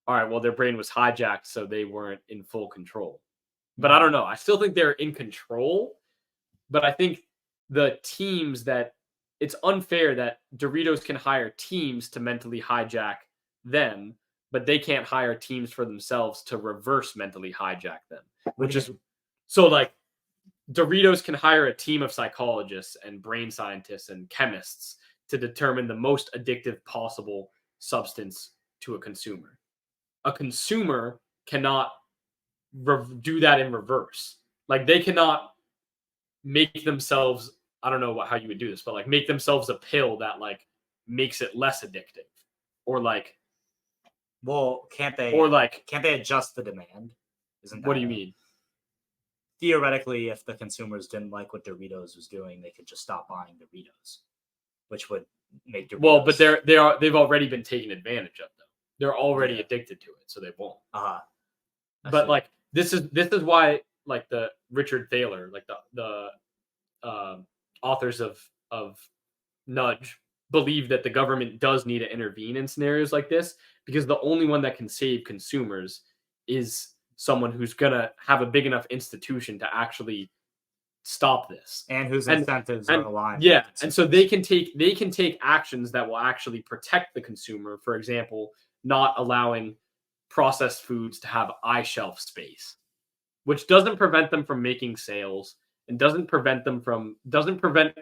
all right, well, their brain was hijacked, so they weren't in full control. But I don't know. I still think they're in control, but I think the teams that it's unfair that Doritos can hire teams to mentally hijack them, but they can't hire teams for themselves to reverse mentally hijack them. Which is so like Doritos can hire a team of psychologists and brain scientists and chemists to determine the most addictive possible substance to a consumer. A consumer cannot do that in reverse. Like, they cannot make themselves, I don't know how you would do this, but like make themselves a pill that like makes it less addictive, or like Well, can't they? Or like, can't they adjust the demand? Isn't that what do you mean? Theoretically, if the consumers didn't like what Doritos was doing, they could just stop buying Doritos, which would make Doritos. Well, but they've already been taken advantage of though. They're already addicted to it, so they won't. But like this is why like the Richard Thaler, like the authors of Nudge, believe that the government does need to intervene in scenarios like this, because the only one that can save consumers is someone who's gonna have a big enough institution to actually stop this, and whose incentives are aligned. Yeah, and so they can take actions that will actually protect the consumer. For example, not allowing processed foods to have iShelf space, which doesn't prevent them from making sales and doesn't prevent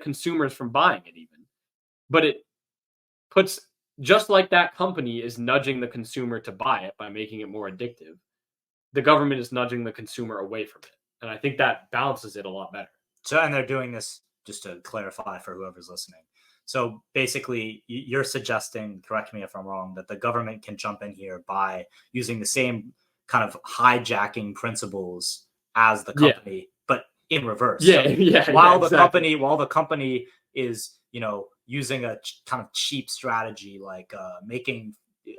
consumers from buying it even. But it puts, just like that company is nudging the consumer to buy it by making it more addictive, the government is nudging the consumer away from it. And I think that balances it a lot better. So, and they're doing this, just to clarify for whoever's listening. So basically, you're suggesting, correct me if I'm wrong, that the government can jump in here by using the same kind of hijacking principles as the company, but in reverse. While the company is, using a kind of cheap strategy, like making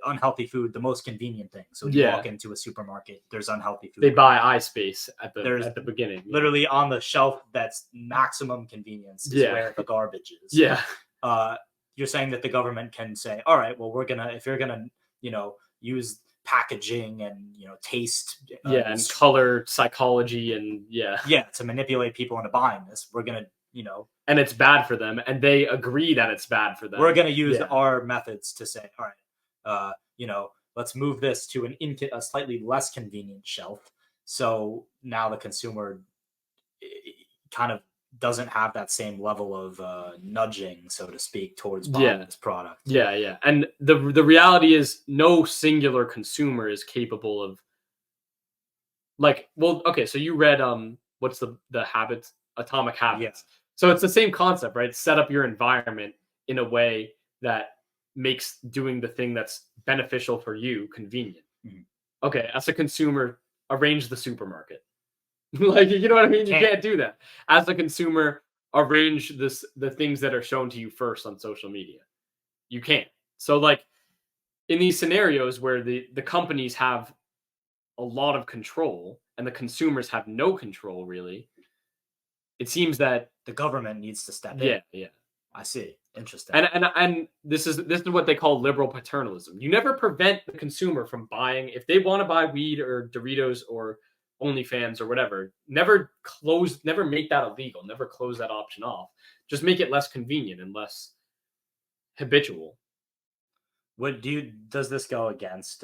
unhealthy food the most convenient thing. So you walk into a supermarket, there's unhealthy food. They buy iSpace at the beginning. Literally on the shelf that's maximum convenience is where the garbage is. You're saying that the government can say, all right, well, if you're gonna, use packaging and, taste. And color psychology and to manipulate people into buying this, we're gonna, and it's bad for them, and they agree that it's bad for them. We're gonna use our methods to say, all right, let's move this to a slightly less convenient shelf. So now the consumer kind of doesn't have that same level of nudging, so to speak, towards buying this product. And the reality is, no singular consumer is capable of, like, well, okay, so you read what's the habits, Atomic Habits. So it's the same concept, right? Set up your environment in a way that makes doing the thing that's beneficial for you convenient. Okay, as a consumer, arrange the supermarket. Like, you know what I mean? You can't do that. As a consumer, arrange the things that are shown to you first on social media. You can't. So like in these scenarios where the companies have a lot of control and the consumers have no control, really, it seems that the government needs to step in. Yeah. I see. Interesting. And this is what they call liberal paternalism. You never prevent the consumer from buying. If they want to buy weed or Doritos or OnlyFans or whatever, never make that illegal. Never close that option off. Just make it less convenient and less habitual. Does this go against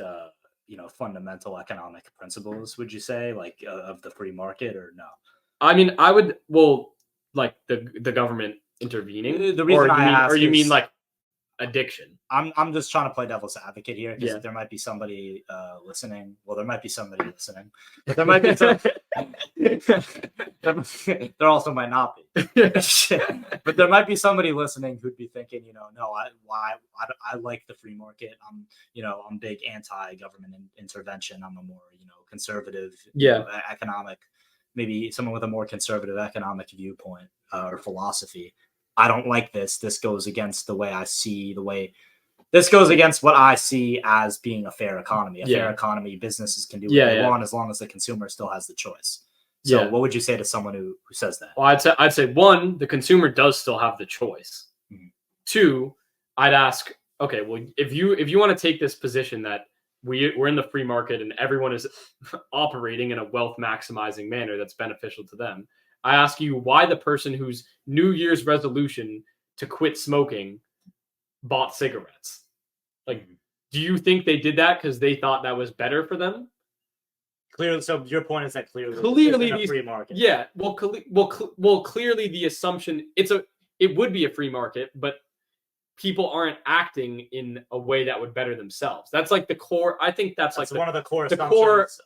fundamental economic principles, would you say, like of the free market, or no? I mean, I would, like the government intervening. The reason you mean like addiction? I'm just trying to play devil's advocate here, because there might be somebody listening. Well, there might be somebody listening, but there might be there also might not be. But there might be somebody listening who'd be thinking, no, I like the free market. I'm big anti-government intervention. I'm a more conservative economic, maybe someone with a more conservative economic viewpoint or philosophy. I don't like this. This goes against this goes against what I see as being a fair economy. A fair economy, businesses can do what they want as long as the consumer still has the choice. So what would you say to someone who says that? Well, I'd say one, the consumer does still have the choice. Two, I'd ask, okay, well, if you want to take this position that we're in the free market and everyone is operating in a wealth maximizing manner that's beneficial to them, I ask you why the person whose New Year's resolution to quit smoking bought cigarettes. Like, do you think they did that because they thought that was better for them? Clearly, so your point is that clearly the free market. Yeah, well, clearly the assumption it would be a free market, but people aren't acting in a way that would better themselves. That's like the core. I think that's like one of the core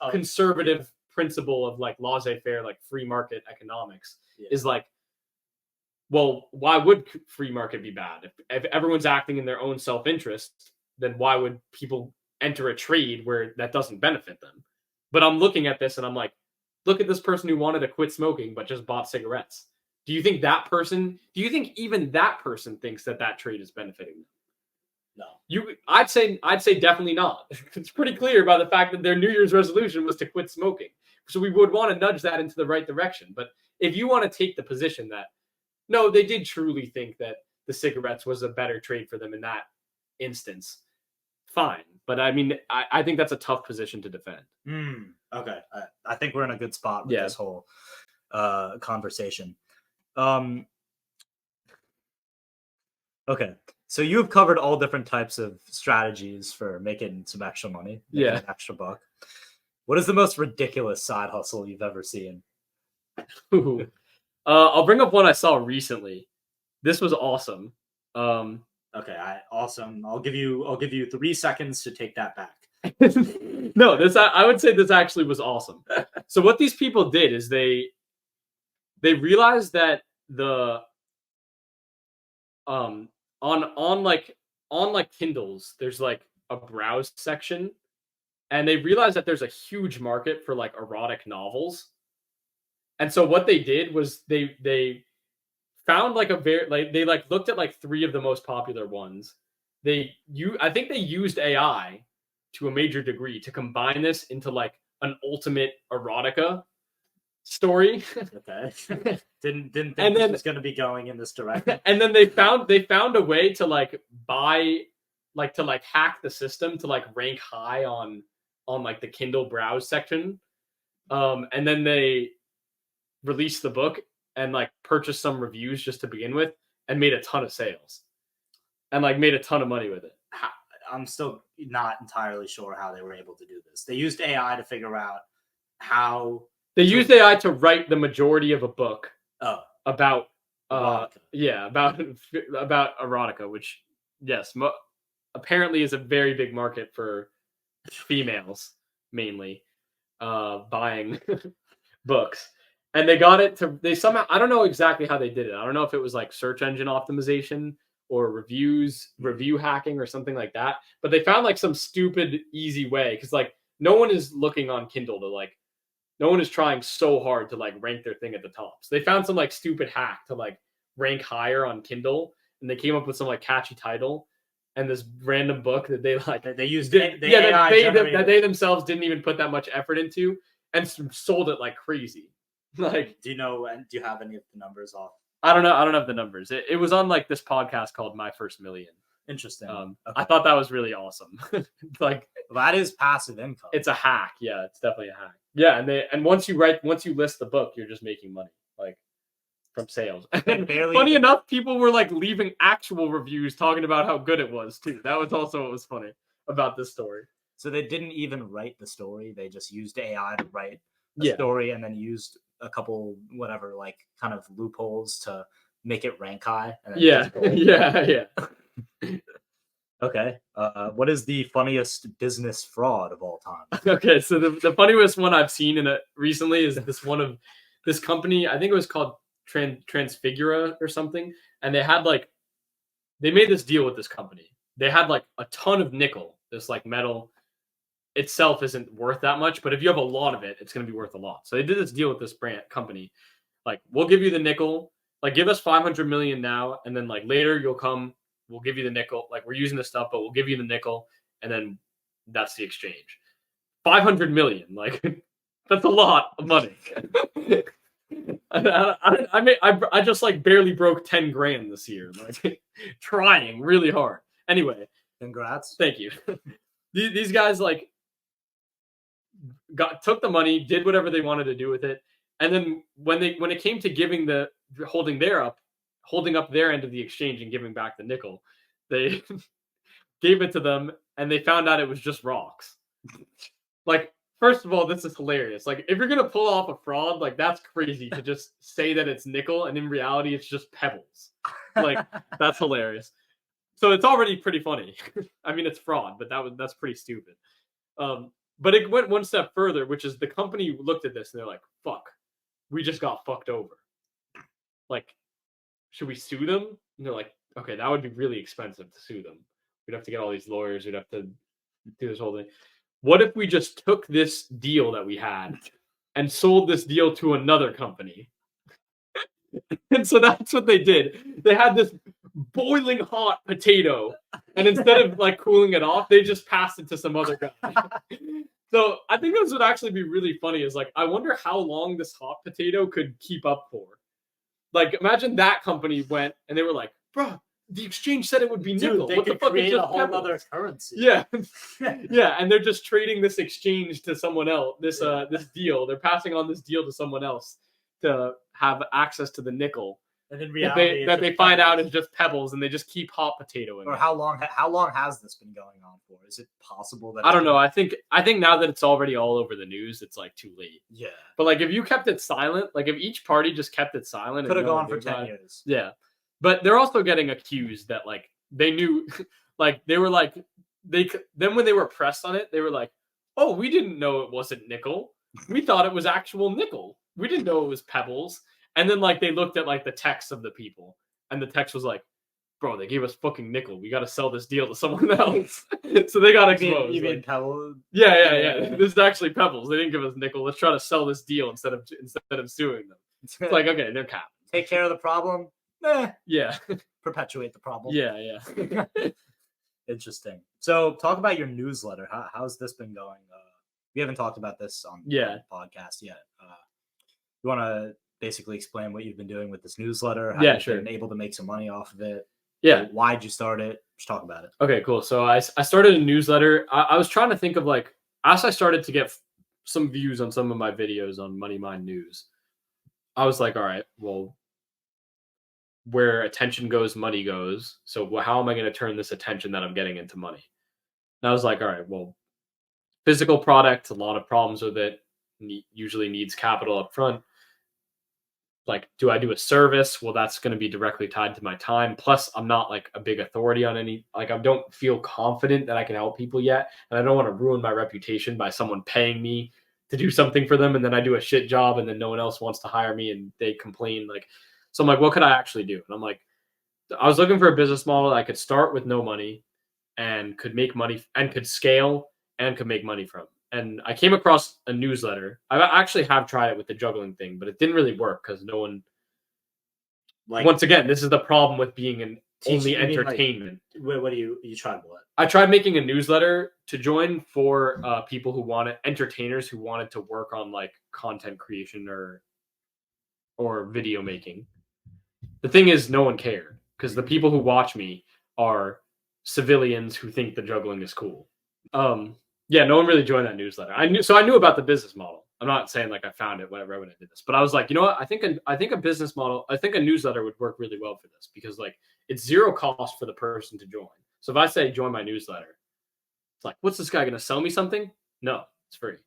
conservative principle of like laissez-faire, like free market economics is like, well, why would free market be bad? If everyone's acting in their own self-interest, then why would people enter a trade where that doesn't benefit them. But I'm looking at this and I'm like, look at this person who wanted to quit smoking but just bought cigarettes. Do you think even that person thinks that trade is benefiting them? No. I'd say definitely not. It's pretty clear by the fact that their New Year's resolution was to quit smoking. So we would want to nudge that into the right direction. But if you want to take the position that no, they did truly think that the cigarettes was a better trade for them in that instance, fine. But I mean, I think that's a tough position to defend. Okay. I think we're in a good spot with this whole conversation. Okay. So you've covered all different types of strategies for making some extra money, an extra buck. What is the most ridiculous side hustle you've ever seen? I'll bring up one I saw recently. This was awesome. Okay, awesome. I'll give you 3 seconds to take that back. No, I would say this actually was awesome. So what these people did is they realized that the on Kindles, there's like a browse section, and they realized that there's a huge market for like erotic novels. And so what they did was they found like they looked at like 3 of the most popular ones. I think they used AI to a major degree to combine this into like an ultimate erotica story. Okay. Didn't think this was going to be going in this direction. And then they found a way to like hack the system to like rank high on like the Kindle browse section. And then they released the book and like purchased some reviews just to begin with and made a ton of sales and like made a ton of money with it. I'm still not entirely sure how they were able to do this. They used AI to figure out how they used AI to write the majority of a book about erotica. about erotica, which apparently is a very big market for females mainly buying books. And they got it to somehow, I don't know exactly how they did it. I don't know if it was like search engine optimization or review hacking or something like that. But they found like some stupid easy way, because like no one is looking on Kindle to like, no one is trying so hard to like rank their thing at the top. So they found some like stupid hack to like rank higher on Kindle, and they came up with some like catchy title and this random book that they like they used that they themselves didn't even put that much effort into, and sold it like crazy. Like, do you have any of the numbers off? I don't know. I don't have the numbers. It was on like this podcast called My First Million. Interesting. Okay. I thought that was really awesome. Like, that is passive income. It's a hack. Yeah, it's definitely a hack. Yeah, and once you list the book, you're just making money like from sales. And funny enough, people were like leaving actual reviews talking about how good it was too. That was also what was funny about this story. So they didn't even write the story; they just used AI to write the story, and then used a couple like kind of loopholes to make it rank high. And yeah. Okay. What is the funniest business fraud of all time? Okay, so the funniest one I've seen recently is this company. I think it was called Transfigura or something, and they made this deal with this company. They had like a ton of nickel. This like metal itself isn't worth that much, but if you have a lot of it, it's going to be worth a lot. So they did this deal with this company. Like, we'll give you the nickel, like give us 500 million now, and then like later you'll come, we'll give you the nickel. Like, we're using this stuff, but we'll give you the nickel, and then that's the exchange. 500 million, like that's a lot of money. I just like barely broke 10 grand this year, like trying really hard. Anyway, congrats. Thank you. These guys like took the money, did whatever they wanted to do with it, and then when it came to holding up their end of the exchange and giving back the nickel, they gave it to them, and they found out it was just rocks. Like, first of all, this is hilarious. Like, if you're gonna pull off a fraud, like that's crazy to just say that it's nickel, and in reality, it's just pebbles. Like, that's hilarious. So it's already pretty funny. I mean, it's fraud, but that's pretty stupid. But it went one step further, which is the company looked at this and they're like, "Fuck, we just got fucked over. Like, should we sue them?" And they're like, "Okay, that would be really expensive to sue them. We'd have to get all these lawyers. We'd have to do this whole thing. What if we just took this deal that we had and sold this deal to another company? And so that's what they did. They had this boiling hot potato, and instead of like cooling it off, they just passed it to some other guy. So I think this would actually be really funny. Is like, I wonder how long this hot potato could keep up for. Like, imagine that company went and they were like, "Bro, the exchange said it would be nickel. They what could the fuck? create It's a just whole pebbles." other currency. Yeah, yeah, and they're just trading this exchange to someone else. This deal, they're passing on this deal to someone else to have access to the nickel. And in reality, that they find out is just pebbles, and they just keep hot potatoing. Or how long has this been going on for? Is it possible that I don't know. I think now that it's already all over the news, it's like too late. Yeah. But like if you kept it silent, like if each party just kept it silent, could have gone for 10 years. Yeah. But they're also getting accused that like they knew, like they were like then when they were pressed on it, they were like, "Oh, we didn't know it wasn't nickel. We thought it was actual nickel. We didn't know it was pebbles." And then like they looked at like the text of the people, and the text was like, "Bro, they gave us fucking nickel. We got to sell this deal to someone else." So they got exposed. You mean pebbles? Yeah. This is actually pebbles. They didn't give us nickel. Let's try to sell this deal instead of suing them. It's like, okay, they're capped. Take care of the problem. Yeah. Perpetuate the problem. Yeah. Interesting. So talk about your newsletter. How's this been going? We haven't talked about this on the podcast yet. You want to basically explain what you've been doing with this newsletter? How you've been able to make some money off of it? Yeah. Why'd you start it? Just talk about it. Okay, cool. So I started a newsletter. I was trying to think of like, as I started to get some views on some of my videos on Money Mind News, I was like, all right, well, where attention goes, money goes. So how am I going to turn this attention that I'm getting into money? And I was like, all right, well, physical product, a lot of problems with it, usually needs capital up front. Like, do I do a service? Well, that's going to be directly tied to my time. Plus, I'm not like a big authority on any, like I don't feel confident that I can help people yet. And I don't want to ruin my reputation by someone paying me to do something for them. And then I do a shit job and then no one else wants to hire me and they complain. Like, so I'm like, what could I actually do? And I'm like, I was looking for a business model that I could start with no money and could make money and could scale and could make money from. And I came across a newsletter. I actually have tried it with the juggling thing, but it didn't really work because no one. Like, once again, this is the problem with being an only entertainment. Like, what do you tried what? I tried making a newsletter to join for people who wanted entertainers who wanted to work on like content creation or video making. The thing is, no one cared because the people who watch me are civilians who think the juggling is cool. Yeah, no one really joined that newsletter. I knew about the business model. I'm not saying like I found it when I did this, but I was like, you know what? I think a business model, I think a newsletter would work really well for this because like it's zero cost for the person to join. So if I say join my newsletter, it's like, what's this guy going to sell me something? No, it's free.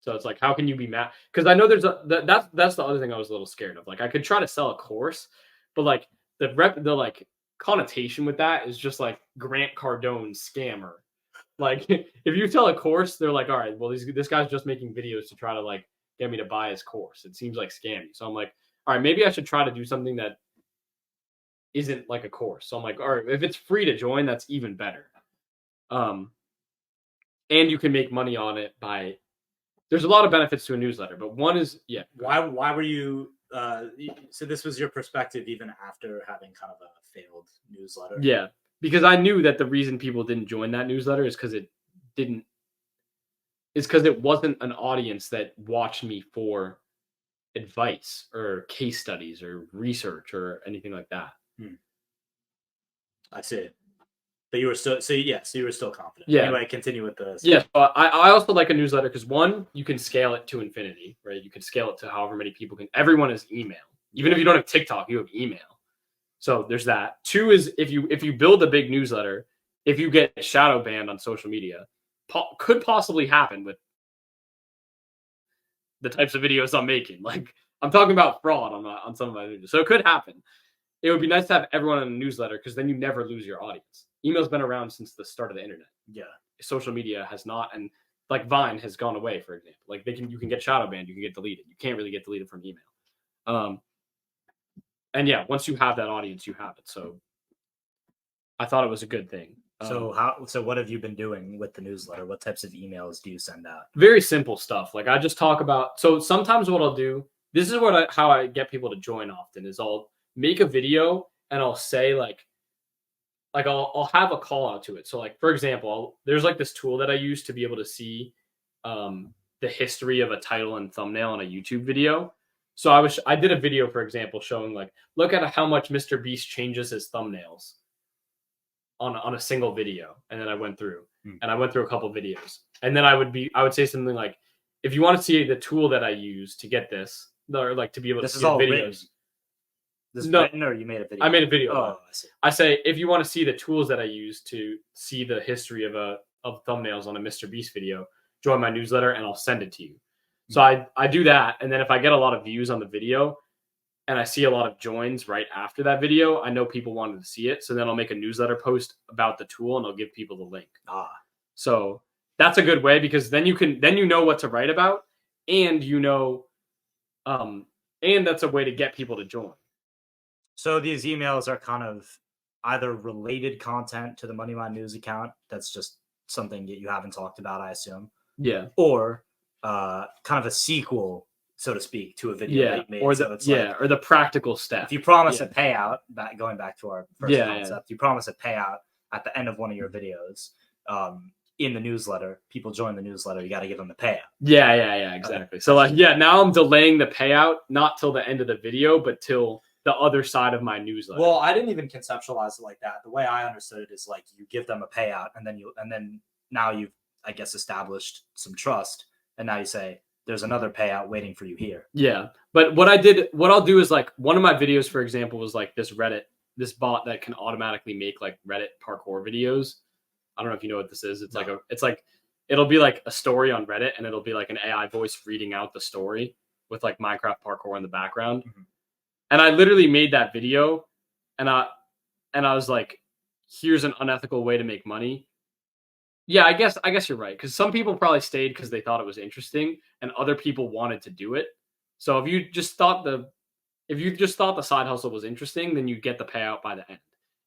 So it's like, how can you be mad? Because I know there's that's the other thing I was a little scared of. Like I could try to sell a course, but like the like connotation with that is just like Grant Cardone scammer. Like if you tell a course, they're like, all right, well, this guy's just making videos to try to like get me to buy his course. It seems like scammy. So I'm like, all right, maybe I should try to do something that isn't like a course. So I'm like, all right, if it's free to join, that's even better. And you can make money on it by. There's a lot of benefits to a newsletter, but one is Why were you? So this was your perspective even after having kind of a failed newsletter. Yeah. Because I knew that the reason people didn't join that newsletter is because it wasn't an audience that watched me for advice or case studies or research or anything like that. I see. But you were still you were still confident. Yeah. Anyway, continue with this. Yeah. So I also like a newsletter because one, you can scale it to infinity, right? You can scale it to however many people can. Everyone has email. Even if you don't have TikTok, you have email. So there's that. Two is if you build a big newsletter, if you get shadow banned on social media, could possibly happen with the types of videos I'm making. Like I'm talking about fraud on some of my videos. So it could happen. It would be nice to have everyone on a newsletter because then you never lose your audience. Email's been around since the start of the internet. Yeah. Social media has not, and like Vine has gone away, for example. Like you can get shadow banned, you can get deleted. You can't really get deleted from email. And yeah, once you have that audience, you have it. So I thought it was a good thing. So what have you been doing with the newsletter? What types of emails do you send out? Very simple stuff. Like I just talk about. So sometimes what I'll do. This is how I get people to join often. Is I'll make a video and I'll say like I'll have a call out to it. So like for example, there's like this tool that I use to be able to see the history of a title and thumbnail on a YouTube video. So I did a video, for example, showing like, look at how much Mr. Beast changes his thumbnails on a single video. And then I went through and I went through a couple videos. And then I would say something like, if you want to see the tool that I use to get this, or like to be able to see the videos. Written. This is written, or you made a video? I made a video. Oh, I see. I say, if you want to see the tools that I use to see the history of thumbnails on a Mr. Beast video, join my newsletter and I'll send it to you. So I do that. And then if I get a lot of views on the video and I see a lot of joins right after that video, I know people wanted to see it. So then I'll make a newsletter post about the tool and I'll give people the link. So that's a good way, because then you know what to write about, and and that's a way to get people to join. So these emails are kind of either related content to the MoneyMind news account. That's just something that you haven't talked about, I assume. Yeah. Or kind of a sequel, so to speak, to a video that you made. Or the practical step. If you promise a payout, going back to our first concept, you promise a payout at the end of one of your videos. In the newsletter, people join the newsletter, you got to give them the payout. Yeah, exactly. Okay. So now I'm delaying the payout, not till the end of the video, but till the other side of my newsletter. Well, I didn't even conceptualize it like that. The way I understood it is like you give them a payout, and then now you've, I guess, established some trust, and now you say there's another payout waiting for you here. Yeah, but what I'll do is, like, one of my videos, for example, was like this bot that can automatically make like Reddit parkour videos. I don't know if you know what this is. It's it'll be like a story on Reddit, and it'll be like an AI voice reading out the story with like Minecraft parkour in the background. Mm-hmm. And I literally made that video, and I was like, here's an unethical way to make money. Yeah, I guess you're right, because some people probably stayed because they thought it was interesting, and other people wanted to do it. So if you just thought the side hustle was interesting, then you get the payout by the end.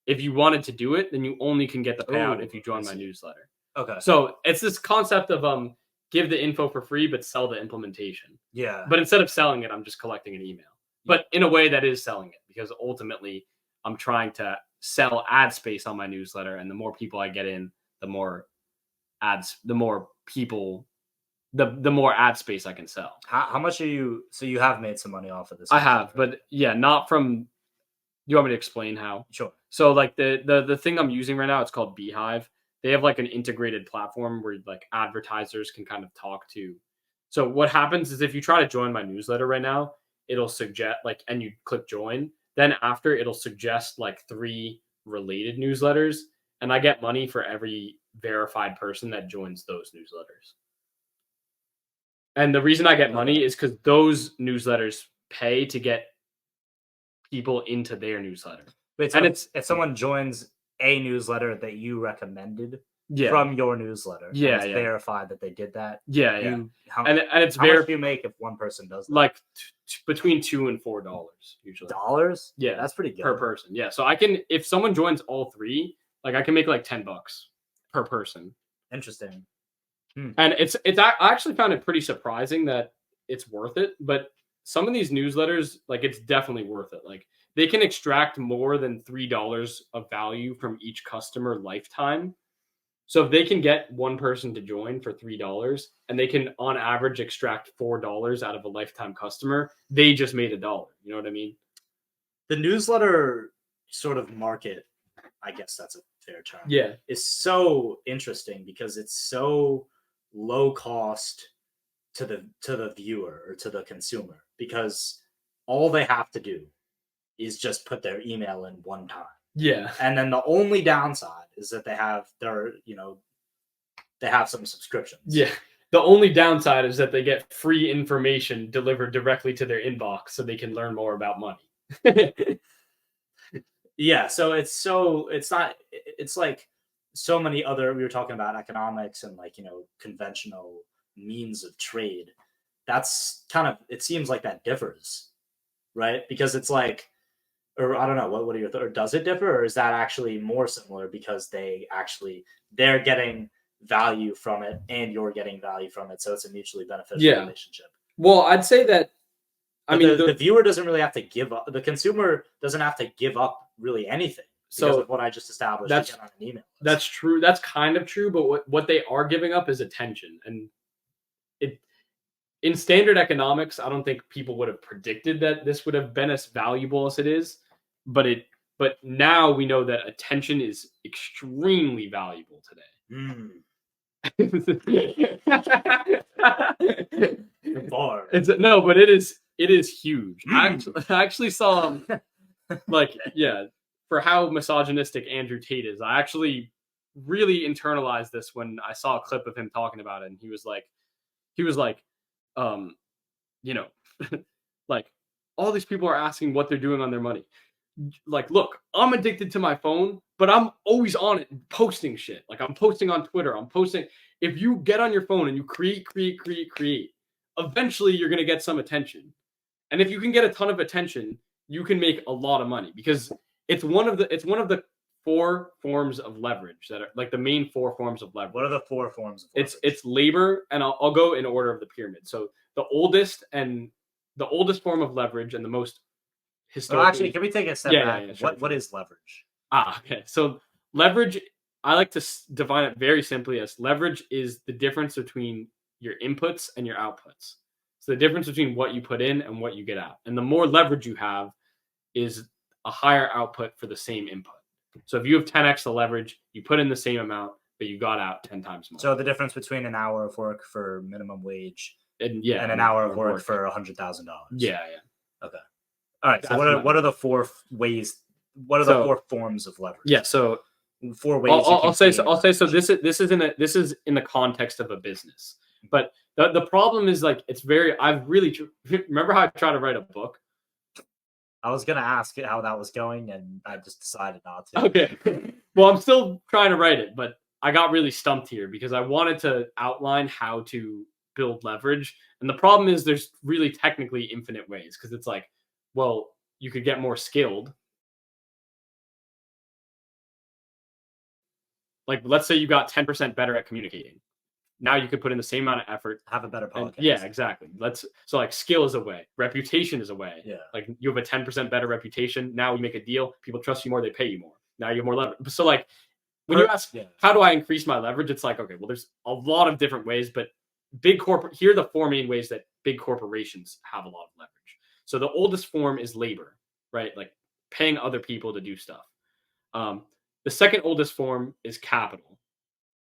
If you wanted to do it, then you only can get the payout if you join my newsletter. Okay. So it's this concept of give the info for free, but sell the implementation. Yeah. But instead of selling it, I'm just collecting an email. But in a way that is selling it, because ultimately I'm trying to sell ad space on my newsletter, and the more people I get in, the more ads, the more people, the more ad space I can sell. How much are you? So you have made some money off of this? I have, right? But yeah, not from. You want me to explain how? Sure. So like the thing I'm using right now, it's called Beehive. They have like an integrated platform where like advertisers can kind of talk to. So what happens is, if you try to join my newsletter right now, it'll suggest and you click join. Then after, it'll suggest like 3 related newsletters, and I get money for every verified person that joins those newsletters. And the reason I get money is because those newsletters pay to get people into their newsletter. Wait, so if someone joins a newsletter that you recommended from your newsletter, it's verified that they did that. And it's how much do you make if one person does that? Like between $2 and $4 usually. Dollars? Yeah, that's pretty good per person. Yeah, so I can, if someone joins all 3, like I can make like $10 per person. Interesting. And I actually found it pretty surprising that it's worth it. But some of these newsletters, like, it's definitely worth it. Like, they can extract more than $3 of value from each customer lifetime. So if they can get one person to join for $3, and they can on average extract $4 out of a lifetime customer, they just made $1. You know what I mean? The newsletter sort of market, I guess that's a fair term. Yeah, is so interesting because it's so low cost to the viewer or to the consumer, because all they have to do is just put their email in one time. Yeah. And then the only downside is that they have some subscriptions. Yeah. The only downside is that they get free information delivered directly to their inbox so they can learn more about money. Yeah. So it's like so many other, we were talking about economics and conventional means of trade. That's kind of, it seems like that differs, right? Because it's like, Or I don't know, what are your or does it differ, or is that actually more similar because they're getting value from it and you're getting value from it, so it's a mutually beneficial relationship? Well, I'd say that the viewer doesn't really have to give up. The consumer doesn't have to give up really anything because of what I just established. That's to get on an email list. That's true. That's kind of true. But what they are giving up is attention. And in standard economics, I don't think people would have predicted that this would have been as valuable as it is. But now we know that attention is extremely valuable today. Bar. No, but it is huge. I actually saw for how misogynistic Andrew Tate is. I actually really internalized this when I saw a clip of him talking about it, and he was like, like all these people are asking what they're doing on their money. Like, look, I'm addicted to my phone, but I'm always on it posting shit. Like, I'm posting on Twitter. I'm posting. If you get on your phone and you create, eventually you're going to get some attention. And if you can get a ton of attention, you can make a lot of money, because it's one of the 4 forms of leverage that are like the main 4 forms of leverage. What are the 4 forms of leverage? It's labor, and I'll go in order of the pyramid. So the oldest form of leverage and the most historically. Actually, can we take a step back? Yeah, sure. What is leverage? Okay. So leverage, I like to define it very simply as leverage is the difference between your inputs and your outputs. So the difference between what you put in and what you get out. And the more leverage you have is a higher output for the same input. So if you have 10x the leverage, you put in the same amount, but you got out 10 times more. So the difference between an hour of work for minimum wage and an hour of work for $100,000. Yeah. Okay. All right. So what are the 4 ways? What are the 4 forms of leverage? Yeah. So 4 ways. I'll say so. This is in the context of a business, but the problem is remember how I tried to write a book. I was gonna ask how that was going, and I just decided not to. Okay. Well, I'm still trying to write it, but I got really stumped here because I wanted to outline how to build leverage, and the problem is there's really technically infinite ways, because it's like, well, you could get more skilled. Like, let's say you got 10% better at communicating. Now you could put in the same amount of effort. Have a better podcast. Yeah, exactly. So like skill is a way. Reputation is a way. Yeah. Like, you have a 10% better reputation. Now you make a deal. People trust you more. They pay you more. Now you have more leverage. So like, when you ask, how do I increase my leverage? It's like, okay, well, there's a lot of different ways, but here are the 4 main ways that big corporations have a lot of leverage. So the oldest form is labor, right? Like paying other people to do stuff. The second oldest form is capital.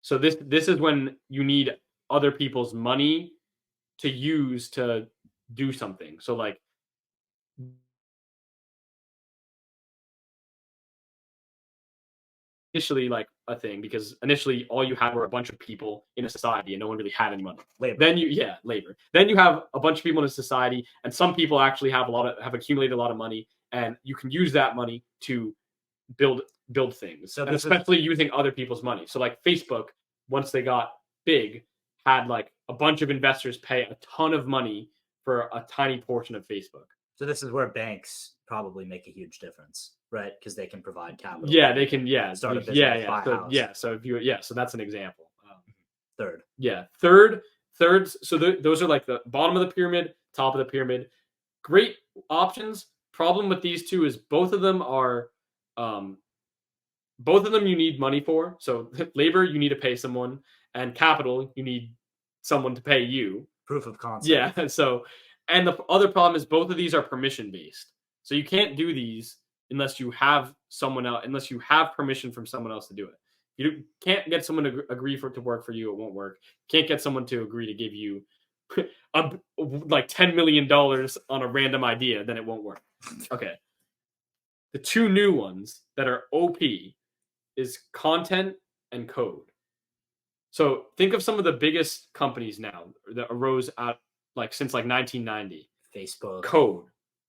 So this is when you need other people's money to use to do something. So like, initially like a thing, because initially all you had were a bunch of people in a society and no one really had any money. Labor. Labor. Then you have a bunch of people in a society, and some people actually have accumulated a lot of money, and you can use that money to build things. So especially using other people's money. So like Facebook, once they got big, had like a bunch of investors pay a ton of money for a tiny portion of Facebook. So this is where banks probably make a huge difference, right? Because they can provide capital. Yeah, they can. Yeah, start a business. So that's an example. Third. Yeah, third. So those are like the bottom of the pyramid, top of the pyramid. Great options. Problem with these 2 is both of them you need money for. So labor, you need to pay someone, and capital, you need someone to pay you. Proof of concept. Yeah. So, and the other problem is both of these are permission based. So you can't do these unless you have permission from someone else to do it. You can't get someone to agree to work for you. It won't work. Can't get someone to agree to give you like $10 million on a random idea. Then it won't work. Okay. The 2 new ones that are OP is content and code. So think of some of the biggest companies now that arose out since 1990. Facebook. Code.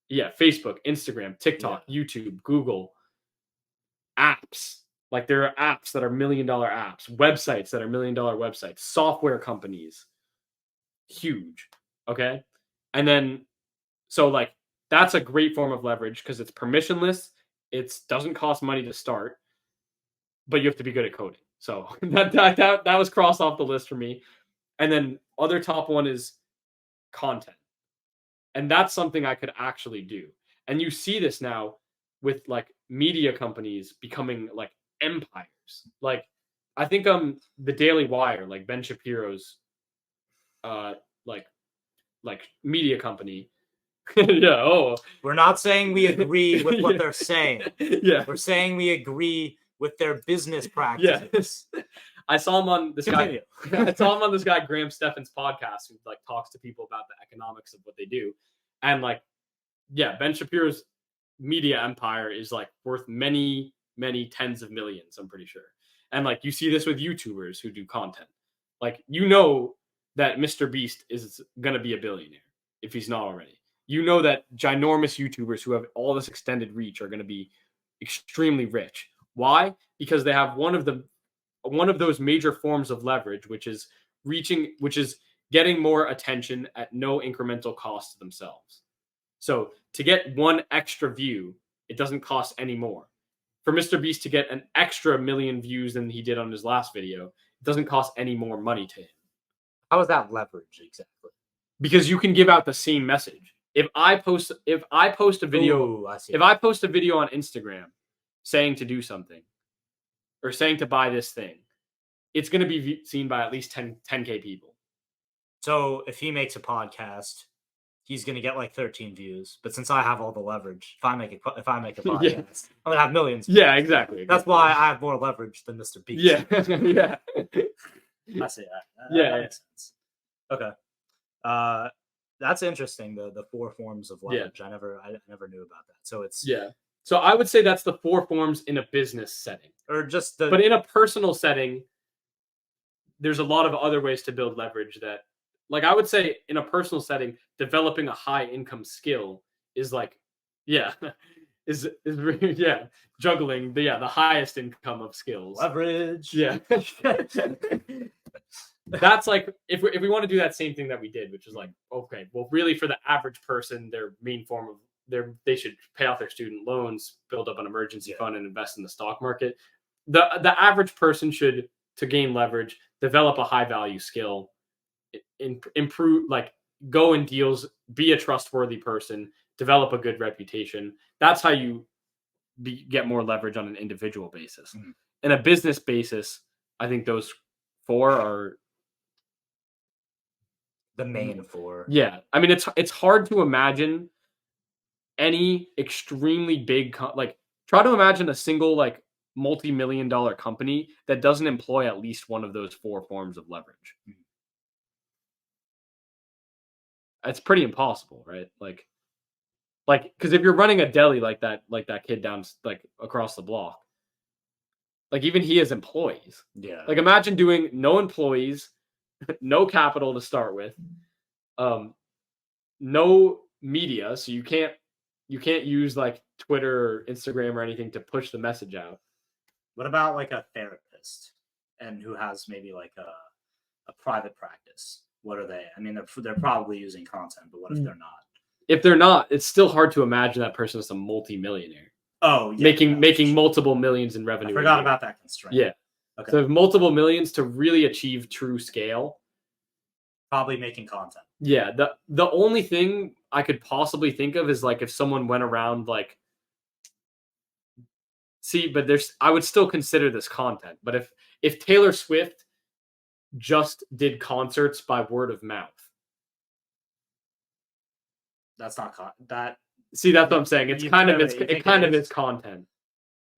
Yeah, Facebook, Instagram, TikTok, YouTube, Google. Apps. Like, there are apps that are $1 million apps, websites that are $1 million websites, software companies. Huge. Okay? And then, so like, that's a great form of leverage because it's permissionless. It doesn't cost money to start, but you have to be good at coding. So that was crossed off the list for me. And then other top one is content. And that's something I could actually do. And you see this now with like media companies becoming like empires. Like I think the Daily Wire, like Ben Shapiro's like media company. Yeah, oh. We're not saying we agree with what they're saying. Yeah. We're saying we agree with their business practices. Yeah. I saw him on this Continue. guy. I saw him on this guy Graham Stephan's podcast, who like talks to people about the economics of what they do, and like, yeah, Ben Shapiro's media empire is like worth many, many tens of millions. I'm pretty sure, and like you see this with YouTubers who do content. Like you know that Mr. Beast is gonna be a billionaire if he's not already. You know that ginormous YouTubers who have all this extended reach are gonna be extremely rich. Why? Because they have one of those major forms of leverage, which is getting more attention at no incremental cost to themselves. So to get one extra view, it doesn't cost any more. For Mr. Beast to get an extra million views than he did on his last video, it doesn't cost any more money to him. How is that leverage exactly? Because you can give out the same message. If I post a video, Ooh, I see. if I post a video on Instagram saying to do something or saying to buy this thing, it's going to be seen by at least 10K people. So if he makes a podcast, he's going to get like 13 views. But since I have all the leverage, if I make a podcast, Yeah. I'm going to have millions. Yeah, exactly. That's why I have more leverage than Mr. Beast. Yeah, yeah. I see that. Yeah, That makes sense. Okay. That's interesting. The 4 forms of leverage. I never knew about that. So it's Yeah. So I would say that's the 4 forms in a business setting. or just But in a personal setting, there's a lot of other ways to build leverage that, like I would say in a personal setting, developing a high income skill is like, yeah, is yeah, juggling the highest income of skills. leverage. Yeah. That's like if we want to do that same thing that we did, which is like, okay, well, really for the average person, their main form of they should pay off their student loans, build up an emergency fund, and invest in the stock market. The average person should, to gain leverage, develop a high value skill, improve, like go in deals, be a trustworthy person, develop a good reputation. That's how you get more leverage on an individual basis. Mhm. In a business basis, I think those 4 are The main 4. Yeah, I mean it's hard to imagine any extremely big like try to imagine a single like multi-million-dollar company that doesn't employ at least one of those 4 forms of leverage. It's pretty impossible, right? Like because if you're running a deli like that kid down like across the block, like even he has employees. Yeah. Like imagine doing no employees, no capital to start with, no media, so you can't use like Twitter or Instagram or anything to push the message out. What about like a therapist and who has maybe like a private practice? What are they? I mean, they're probably using content, but what if they're not? If they're not, it's still hard to imagine that person is a multi-millionaire. Oh, yeah, making multiple millions in revenue. I forgot about that constraint. Yeah. Okay. So if multiple millions to really achieve true scale. Probably making content. Yeah. The only thing I could possibly think of is like if someone went around like but I would still consider this content. But if Taylor Swift just did concerts by word of mouth. That's not that. See, that's what I'm saying. It's kind of its content.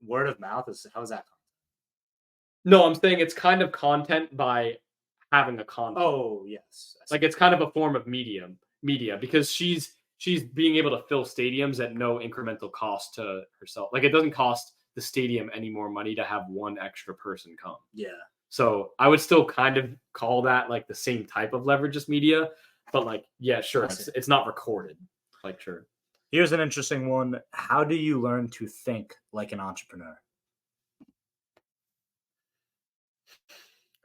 Word of mouth how is that content? No, I'm saying it's kind of content by having a content. Oh, yes. Like it's kind of a form of media because she's being able to fill stadiums at no incremental cost to herself. Like it doesn't cost the stadium any more money to have one extra person come. Yeah. So I would still kind of call that like the same type of leverage as media, but like, yeah, sure. It's not recorded. Like, sure. Here's an interesting one. How do you learn to think like an entrepreneur?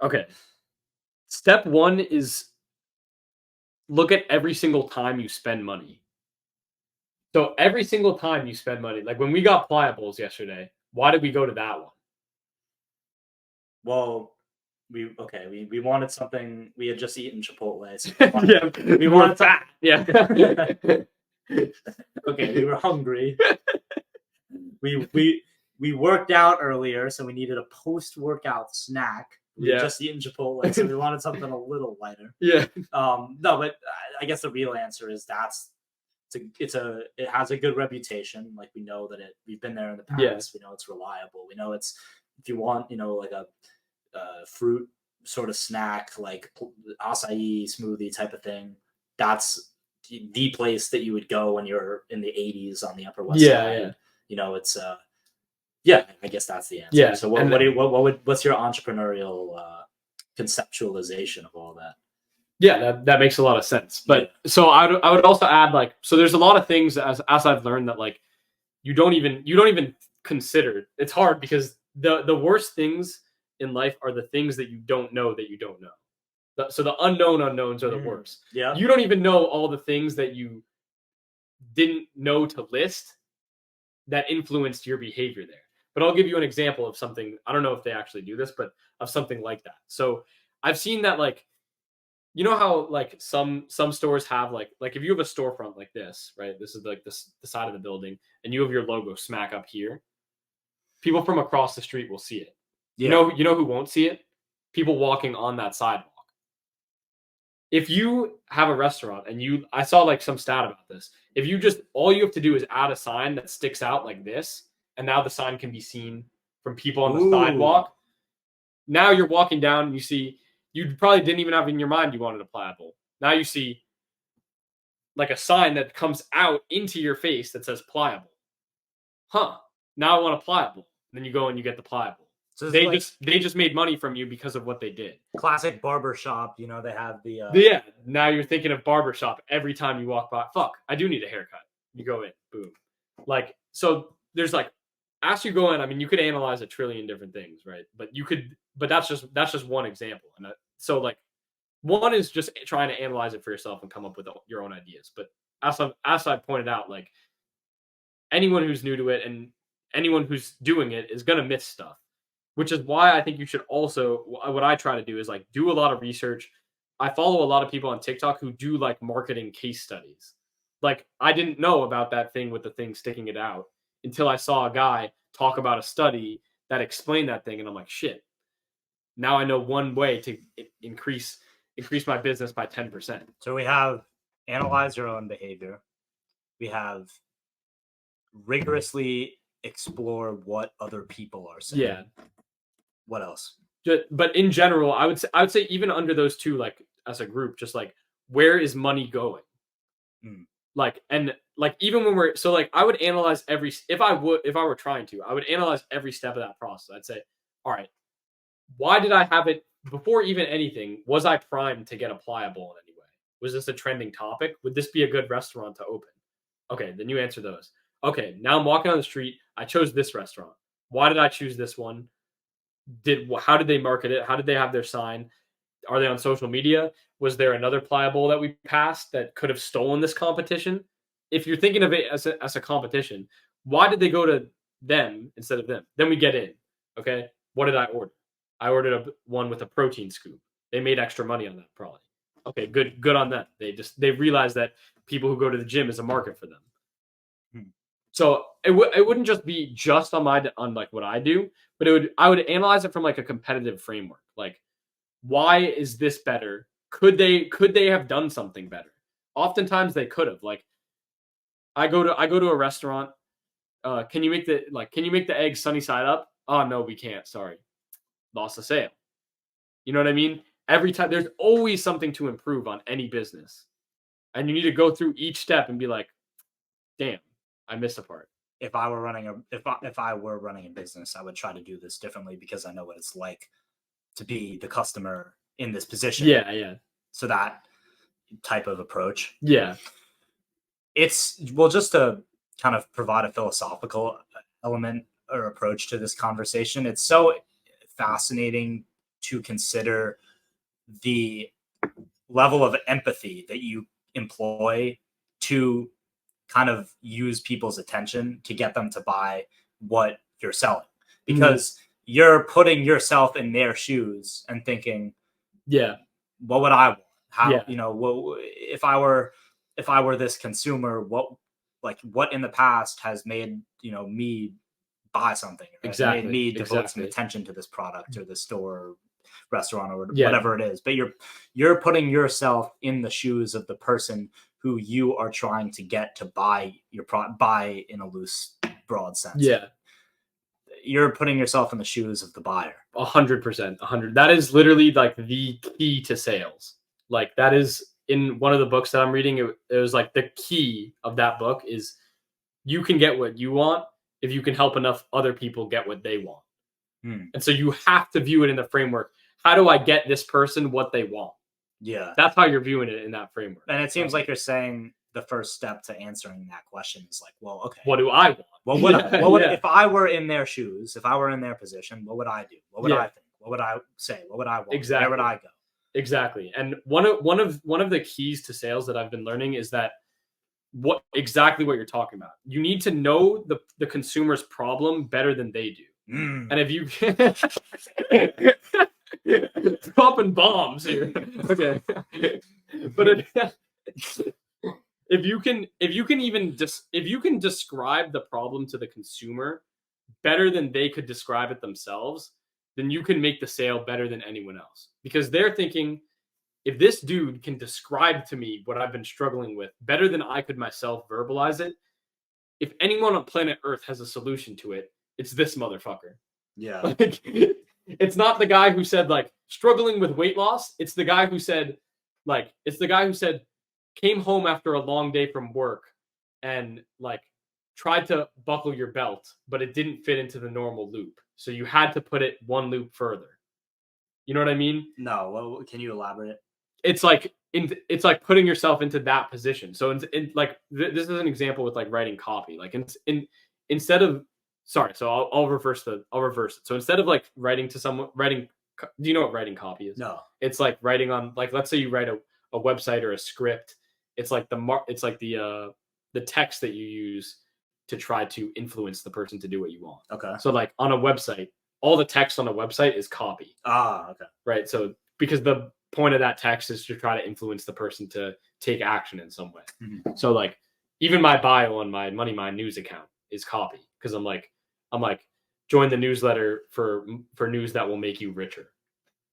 Okay. Step 1 is look at every single time you spend money. So every single time you spend money, like when we got pliables yesterday, why did we go to that one? Well, we wanted something. We had just eaten Chipotle. So We wanted fat. Yeah. Okay, we were hungry. We worked out earlier, so we needed a post-workout snack. We had just eaten Chipotle, so we wanted something a little lighter. Yeah. No, but I guess the real answer is it has a good reputation. Like, we know that we've been there in the past. Yeah. We know it's reliable. We know it's, if you want, like a fruit sort of snack, like acai smoothie type of thing, that's the place that you would go when you're in the 80s on the Upper West Side. It's I guess that's the answer. Yeah. So what's your entrepreneurial conceptualization of all that? Yeah, that makes a lot of sense. But so I would also add, like, so there's a lot of things as I've learned that, like, you don't even consider. It's hard because the worst things in life are the things that you don't know that you don't know. So the unknown unknowns are the worst. Yeah. You don't even know all the things that you didn't know to list that influenced your behavior there. But I'll give you an example of something. I don't know if they actually do this, but of something like that. So I've seen that, like, you know how, like, some stores have like if you have a storefront like this, right? This is like the side of the building, and you have your logo smack up here. People from across the street will see it. Yeah. You know who won't see it? People walking on that sidewalk. If you have a restaurant and I saw like some stat about this. If you all you have to do is add a sign that sticks out like this, and now the sign can be seen from people on the sidewalk. Now you're walking down and you see, you probably didn't even have in your mind you wanted a pliable. Now you see like a sign that comes out into your face that says pliable. Now I want a pliable. Then you go and you get the pliable. So they just made money from you because of what they did. Classic barbershop, they have the yeah. Now you're thinking of barbershop every time you walk by. Fuck, I do need a haircut. You go in, boom. Like, so there's like, as you go in, I mean, you could analyze a trillion different things, right? But that's just one example. And so like, one is just trying to analyze it for yourself and come up with your own ideas. But as I pointed out, like, anyone who's new to it and anyone who's doing it is going to miss stuff, which is why I think you should also, what I try to do is like do a lot of research. I follow a lot of people on TikTok who do like marketing case studies. Like, I didn't know about that thing with the thing sticking it out until I saw a guy talk about a study that explained that thing. And I'm like, shit, now I know one way to increase my business by 10%. So we have analyze your own behavior. We have rigorously explore what other people are saying. Yeah. What else? But in general, I would say even under those two, like as a group, just like, where is money going? Like, and like, even when we're, so like, I would analyze if I were trying to, I would analyze every step of that process. I'd say, all right, why did I have it before even anything? Was I primed to get a pliable in any way? Was this a trending topic? Would this be a good restaurant to open? Okay, then you answer those. Okay, now I'm walking on the street. I chose this restaurant. Why did I choose this one? How did they market it? How did they have their sign? Are they on social media? Was there another pliable that we passed that could have stolen this competition? If you're thinking of it as a competition, why did they go to them instead of them? Then we get in. Okay, what did I order? I ordered one with a protein scoop. They made extra money on that, probably. Okay, good on them. They realized that people who go to the gym is a market for them. So it wouldn't just be just on like what I do, but I would analyze it from like a competitive framework. Like, why is this better? Could they have done something better? Oftentimes they could have. Like, I go to a restaurant. Can you make the eggs sunny side up? Oh no, we can't. Sorry, lost the sale. You know what I mean? Every time, there's always something to improve on any business, and you need to go through each step and be like, damn, I missed a part. If I were running a business, I would try to do this differently because I know what it's like to be the customer in this position. Yeah. So that type of approach. Yeah. It's just to kind of provide a philosophical element or approach to this conversation. It's so fascinating to consider the level of empathy that you employ to kind of use people's attention to get them to buy what you're selling, because you're putting yourself in their shoes and thinking, what would I want? How, if I were this consumer, what in the past has made, me buy something, exactly, made me devote some attention to this product or the store or restaurant or whatever it is. But you're putting yourself in the shoes of the person who you are trying to get to buy your product, buy in a loose, broad sense. You're putting yourself in the shoes of the buyer. 100%. 100. That is literally like the key to sales. Like that is in one of the books that I'm reading. It was like the key of that book is you can get what you want if you can help enough other people get what they want. And so you have to view it in the framework. How do I get this person what they want? Yeah. That's how you're viewing it in that framework. And it seems like you're saying the first step to answering that question is like, well, okay, what do I want? What would if I were in their shoes, if I were in their position, what would I do? What would I think? What would I say? What would I want? Exactly. Where would I go? Exactly. And one of the keys to sales that I've been learning is that exactly what you're talking about. You need to know the consumer's problem better than they do. And if you dropping bombs here, okay, but if you can describe the problem to the consumer better than they could describe it themselves, then you can make the sale better than anyone else, because they're thinking, if this dude can describe to me what I've been struggling with better than I could myself verbalize it, if anyone on planet Earth has a solution to it, it's this motherfucker. Yeah. Like, it's not the guy who said like struggling with weight loss. It's the guy who said came home after a long day from work and like tried to buckle your belt, but it didn't fit into the normal loop. So you had to put it one loop further. You know what I mean? No. Well, can you elaborate? It's like putting yourself into that position. So this is an example with like writing copy. Like instead of, sorry, so I'll reverse it. So instead of like writing to someone, do you know what writing copy is? No. It's like writing on, like, let's say you write a website or a script. It's like the text that you use to try to influence the person to do what you want. Okay. So like on a website, all the text on a website is copy. Okay. Right. So because the point of that text is to try to influence the person to take action in some way. Mm-hmm. So like even my bio on my MoneyMind news account is copy, because I'm like join the newsletter for news that will make you richer,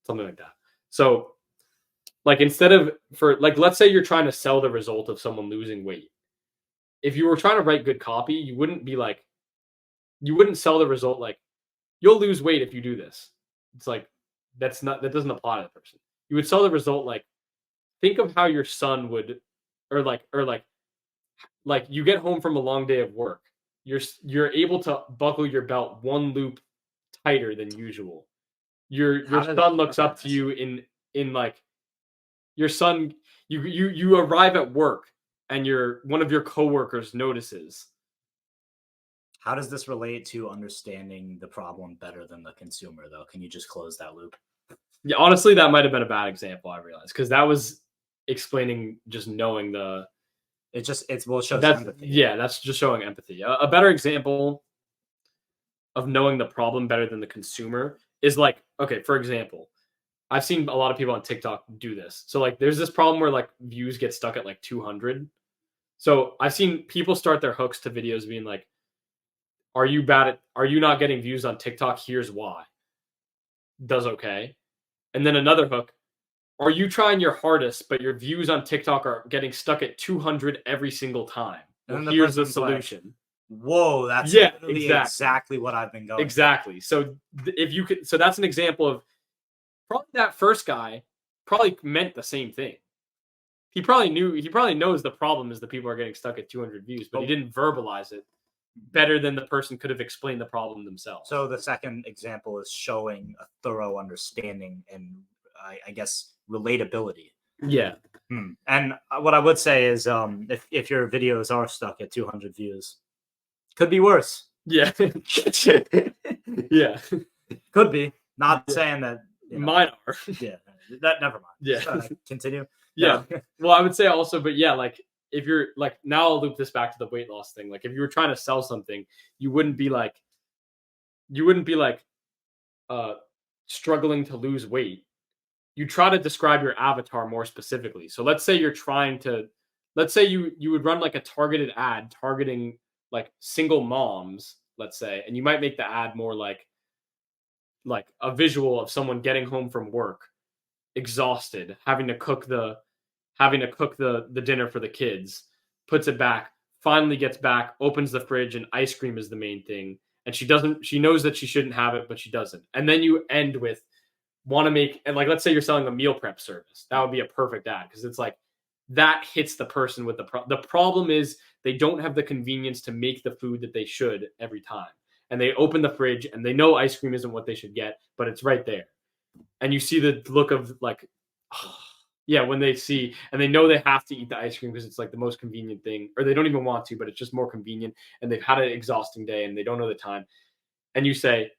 something like that. So like instead of let's say you're trying to sell the result of someone losing weight. If you were trying to write good copy, you wouldn't sell the result like you'll lose weight if you do this. It's like that doesn't apply to the person. You would sell the result like, think of how your son would, or you get home from a long day of work. You're able to buckle your belt one loop tighter than usual. Your son looks up to you in like your son. You arrive at work and one of your coworkers notices. How does this relate to understanding the problem better than the consumer, though? Can you just close that loop? Yeah, honestly, that might have been a bad example, I realized, because that was explaining just knowing it shows empathy. Yeah, that's just showing empathy. A better example of knowing the problem better than the consumer is like, okay, for example, I've seen a lot of people on TikTok do this. So like there's this problem where like views get stuck at like 200. So I've seen people start their hooks to videos being like, are you not getting views on TikTok? Here's why. Does okay. And then another hook, are you trying your hardest, but your views on TikTok are getting stuck at 200 every single time? Well, here's the solution. Like, whoa, that's exactly what I've been going. Exactly. So so that's an example of probably that first guy probably meant the same thing. He probably knows the problem is that people are getting stuck at 200 views, but he didn't verbalize it better than the person could have explained the problem themselves. So the second example is showing a thorough understanding and I guess relatability. Yeah. And what I would say is if your videos are stuck at 200 views, could be worse. Yeah. Yeah. Could be. Not saying that mine are. Yeah. That never mind. Yeah. Continue. Yeah. Well, I would say also, but yeah, like if you're like, now I'll loop this back to the weight loss thing. Like if you were trying to sell something, you wouldn't be like struggling to lose weight. You try to describe your avatar more specifically. So let's say you would run like a targeted ad targeting like single moms, let's say, and you might make the ad more like a visual of someone getting home from work, exhausted, having to cook the dinner for the kids, puts it back, finally gets back, opens the fridge, and ice cream is the main thing. And she knows that she shouldn't have it, but she doesn't. And then you end with and like, let's say you're selling a meal prep service. That would be a perfect ad because it's like that hits the person with the problem is they don't have the convenience to make the food that they should every time. And they open the fridge and they know ice cream isn't what they should get, but it's right there. And you see the look of like, yeah, when they see, and they know they have to eat the ice cream because it's like the most convenient thing, or they don't even want to, but it's just more convenient. And they've had an exhausting day and they don't know the time. And you say,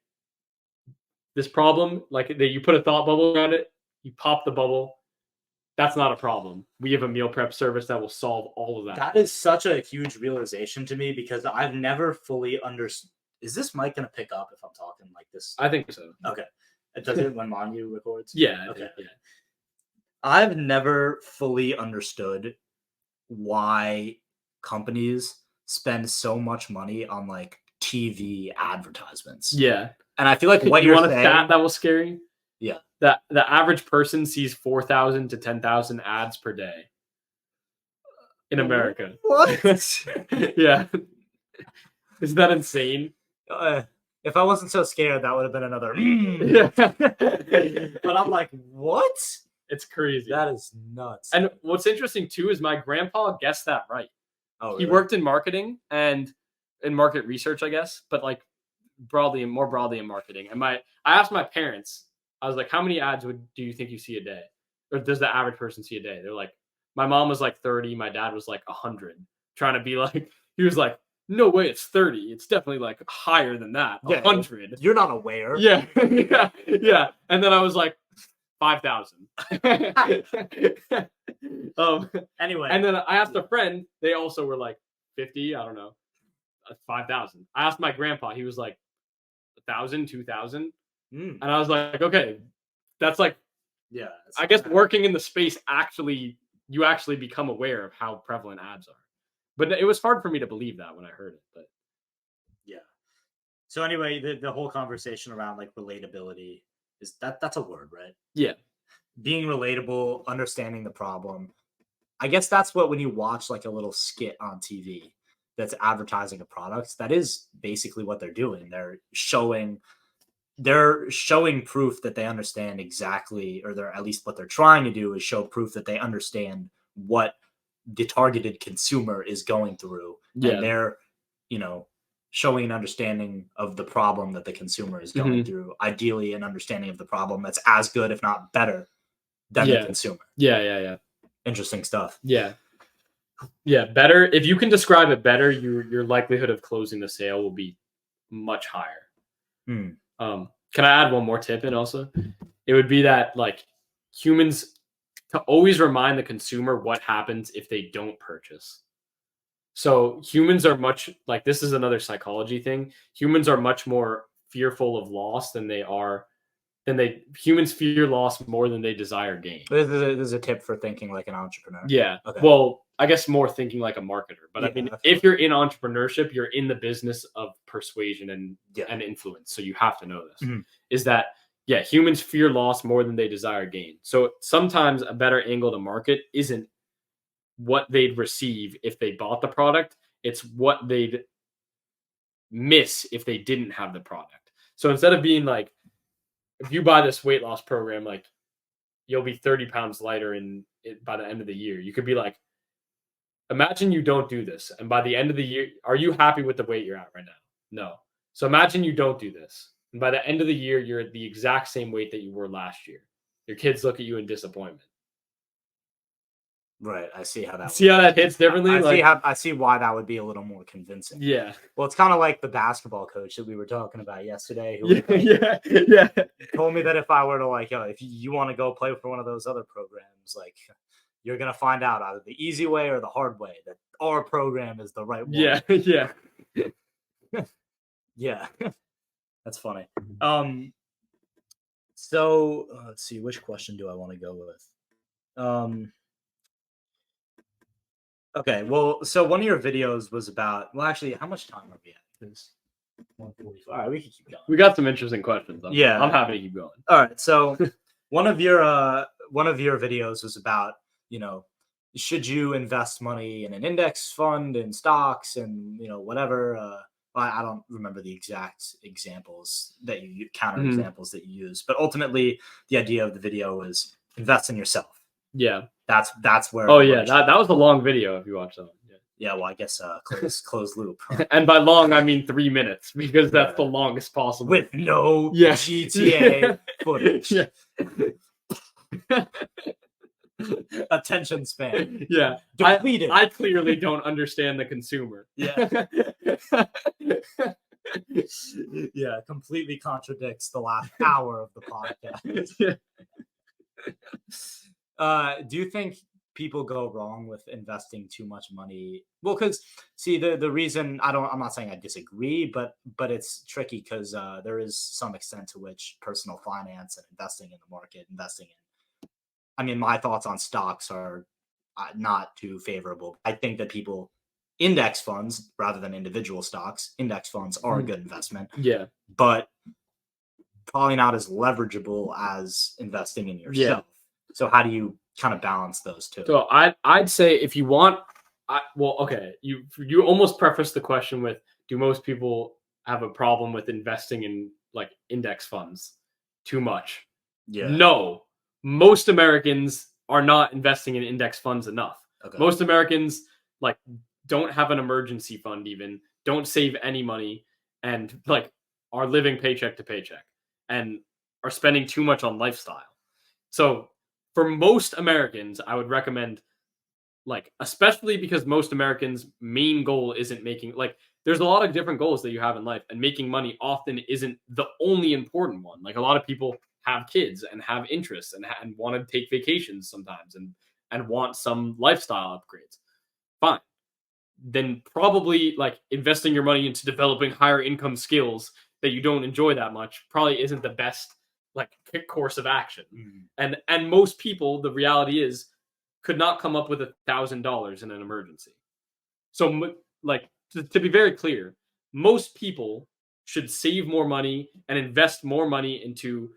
this problem, like you put a thought bubble around it, you pop the bubble. That's not a problem. We have a meal prep service that will solve all of that. That is such a huge realization to me because I've never fully understood. Is this mic going to pick up if I'm talking like this? I think so. Okay. Does it when Manu records? Yeah. Okay. Yeah. I've never fully understood why companies spend so much money on like TV advertisements. Yeah. And I feel like what you you're want saying, a stat that will scare you? Yeah. That the average person sees 4,000 to 10,000 ads per day in America. What? Yeah. Isn't that insane? If I wasn't so scared, that would have been another. Yeah. But I'm like, what? It's crazy. That is nuts. And what's interesting too is my grandpa guessed that right. Oh, He really? worked in marketing and in market research, I guess, but like more broadly in marketing. And I asked my parents, I was like, how many ads do you think you see a day? Or does the average person see a day? They're like, my mom was like 30. My dad was like 100, trying to be like, he was like, no way, it's 30. It's definitely like higher than that. 100. You're not aware. Yeah. Yeah. And then I was like, 5,000. Anyway. And then I asked a friend, they also were like 50, I don't know, 5,000. I asked my grandpa, he was like 1,000, 2,000. And I was like, okay, that's like, yeah, I guess working in the space you actually become aware of how prevalent ads are. But it was hard for me to believe that when I heard it. But yeah. So anyway, the whole conversation around like relatability is that's a word, right? Yeah. Being relatable, understanding the problem. I guess that's what when you watch like a little skit on TV that's advertising a product, that is basically what they're doing. They're showing proof that they understand exactly, or they're at least what they're trying to do is show proof that they understand what the targeted consumer is going through. Yeah. And they're, showing an understanding of the problem that the consumer is going through. Ideally, an understanding of the problem that's as good, if not better, than the consumer. Yeah. Interesting stuff. Yeah. Yeah. Better. If you can describe it better, your likelihood of closing the sale will be much higher. Can I add one more tip in also? It would be that like humans to always remind the consumer what happens if they don't purchase. So humans are much like, this is another psychology thing. Humans are much more fearful of loss humans fear loss more than they desire gain. This is a tip for thinking like an entrepreneur. Yeah. Okay. Well, I guess more thinking like a marketer, but Yeah, I mean, if you're in entrepreneurship, you're in the business of persuasion and influence. So you have to know this is that, humans fear loss more than they desire gain. So sometimes a better angle to market isn't what they'd receive if they bought the product. It's what they'd miss if they didn't have the product. So instead of being like, if you buy this weight loss program, like you'll be 30 pounds lighter by the end of the year. You could be like, imagine you don't do this. And by the end of the year, are you happy with the weight you're at right now? No. So imagine you don't do this. And by the end of the year, you're at the exact same weight that you were last year. Your kids look at you in disappointment. Right. I see how that hits differently. I see why that would be a little more convincing. Yeah. Well, it's kind of like the basketball coach that we were talking about yesterday. Who told me that if I were to if you want to go play for one of those other programs, like you're gonna find out either the easy way or the hard way that our program is the right one. Yeah. Yeah. That's funny. So let's see, which question do I want to go with? Okay, well, so one of your videos was about, well, actually, how much time are we at? It's 1:45. All right, we can keep going. We got some interesting questions. I'm happy to keep going. All right, so one of your videos was about, should you invest money in an index fund, in stocks, and whatever. I don't remember the exact examples that you counter examples that you use, but ultimately the idea of the video was invest in yourself. Yeah, that's where. Oh yeah, that was a long video if you watch that one. Yeah, well, I guess closed loop. And by long, I mean 3 minutes, because that's the longest possible. With no GTA footage. Yeah. Attention span. Yeah. Depleted. I clearly don't understand the consumer. Yeah. Yeah, completely contradicts the last hour of the podcast. Do you think people go wrong with investing too much money? Well, because see, the reason I'm not saying I disagree, but it's tricky because there is some extent to which personal finance and investing in the market, I mean, my thoughts on stocks are not too favorable. I think that index funds rather than individual stocks, index funds are a good investment. Yeah, but probably not as leverageable as investing in yourself. Yeah. So how do you kind of balance those two? So I'd say if you want, you almost preface the question with, do most people have a problem with investing in like index funds too much? Yeah. No, most Americans are not investing in index funds enough. Okay. Most Americans like don't have an emergency fund, even don't save any money, and like are living paycheck to paycheck and are spending too much on lifestyle. So for most Americans, I would recommend, like, especially because most Americans' main goal isn't making, like, there's a lot of different goals that you have in life, and making money often isn't the only important one. Like, a lot of people have kids and have interests and want to take vacations sometimes and want some lifestyle upgrades. Fine. Then probably like investing your money into developing higher income skills that you don't enjoy that much probably isn't the best like course of action. Mm. And most people, the reality is, could not come up with $1,000 in an emergency. So like to be very clear, most people should save more money and invest more money into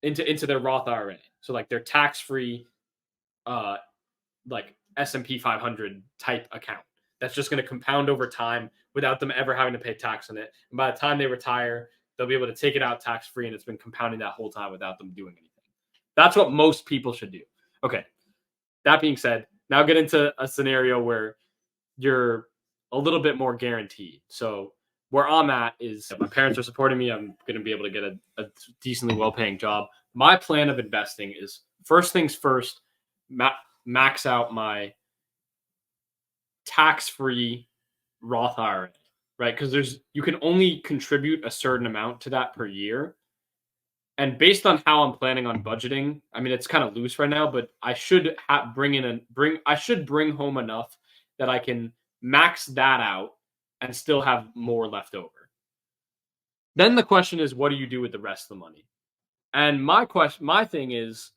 into their Roth IRA. So like their tax-free like S&P 500 type account that's just going to compound over time without them ever having to pay tax on it. And by the time they retire, they'll be able to take it out tax-free, and it's been compounding that whole time without them doing anything. That's what most people should do. Okay. That being said, now get into a scenario where you're a little bit more guaranteed. So where I'm at is my parents are supporting me. I'm going to be able to get a decently well-paying job. My plan of investing is, first things first, max out my tax-free Roth IRA, right? Because you can only contribute a certain amount to that per year. And based on how I'm planning on budgeting, I mean, it's kind of loose right now, but I should bring home enough that I can max that out and still have more left over. Then the question is, what do you do with the rest of the money? And my thing is,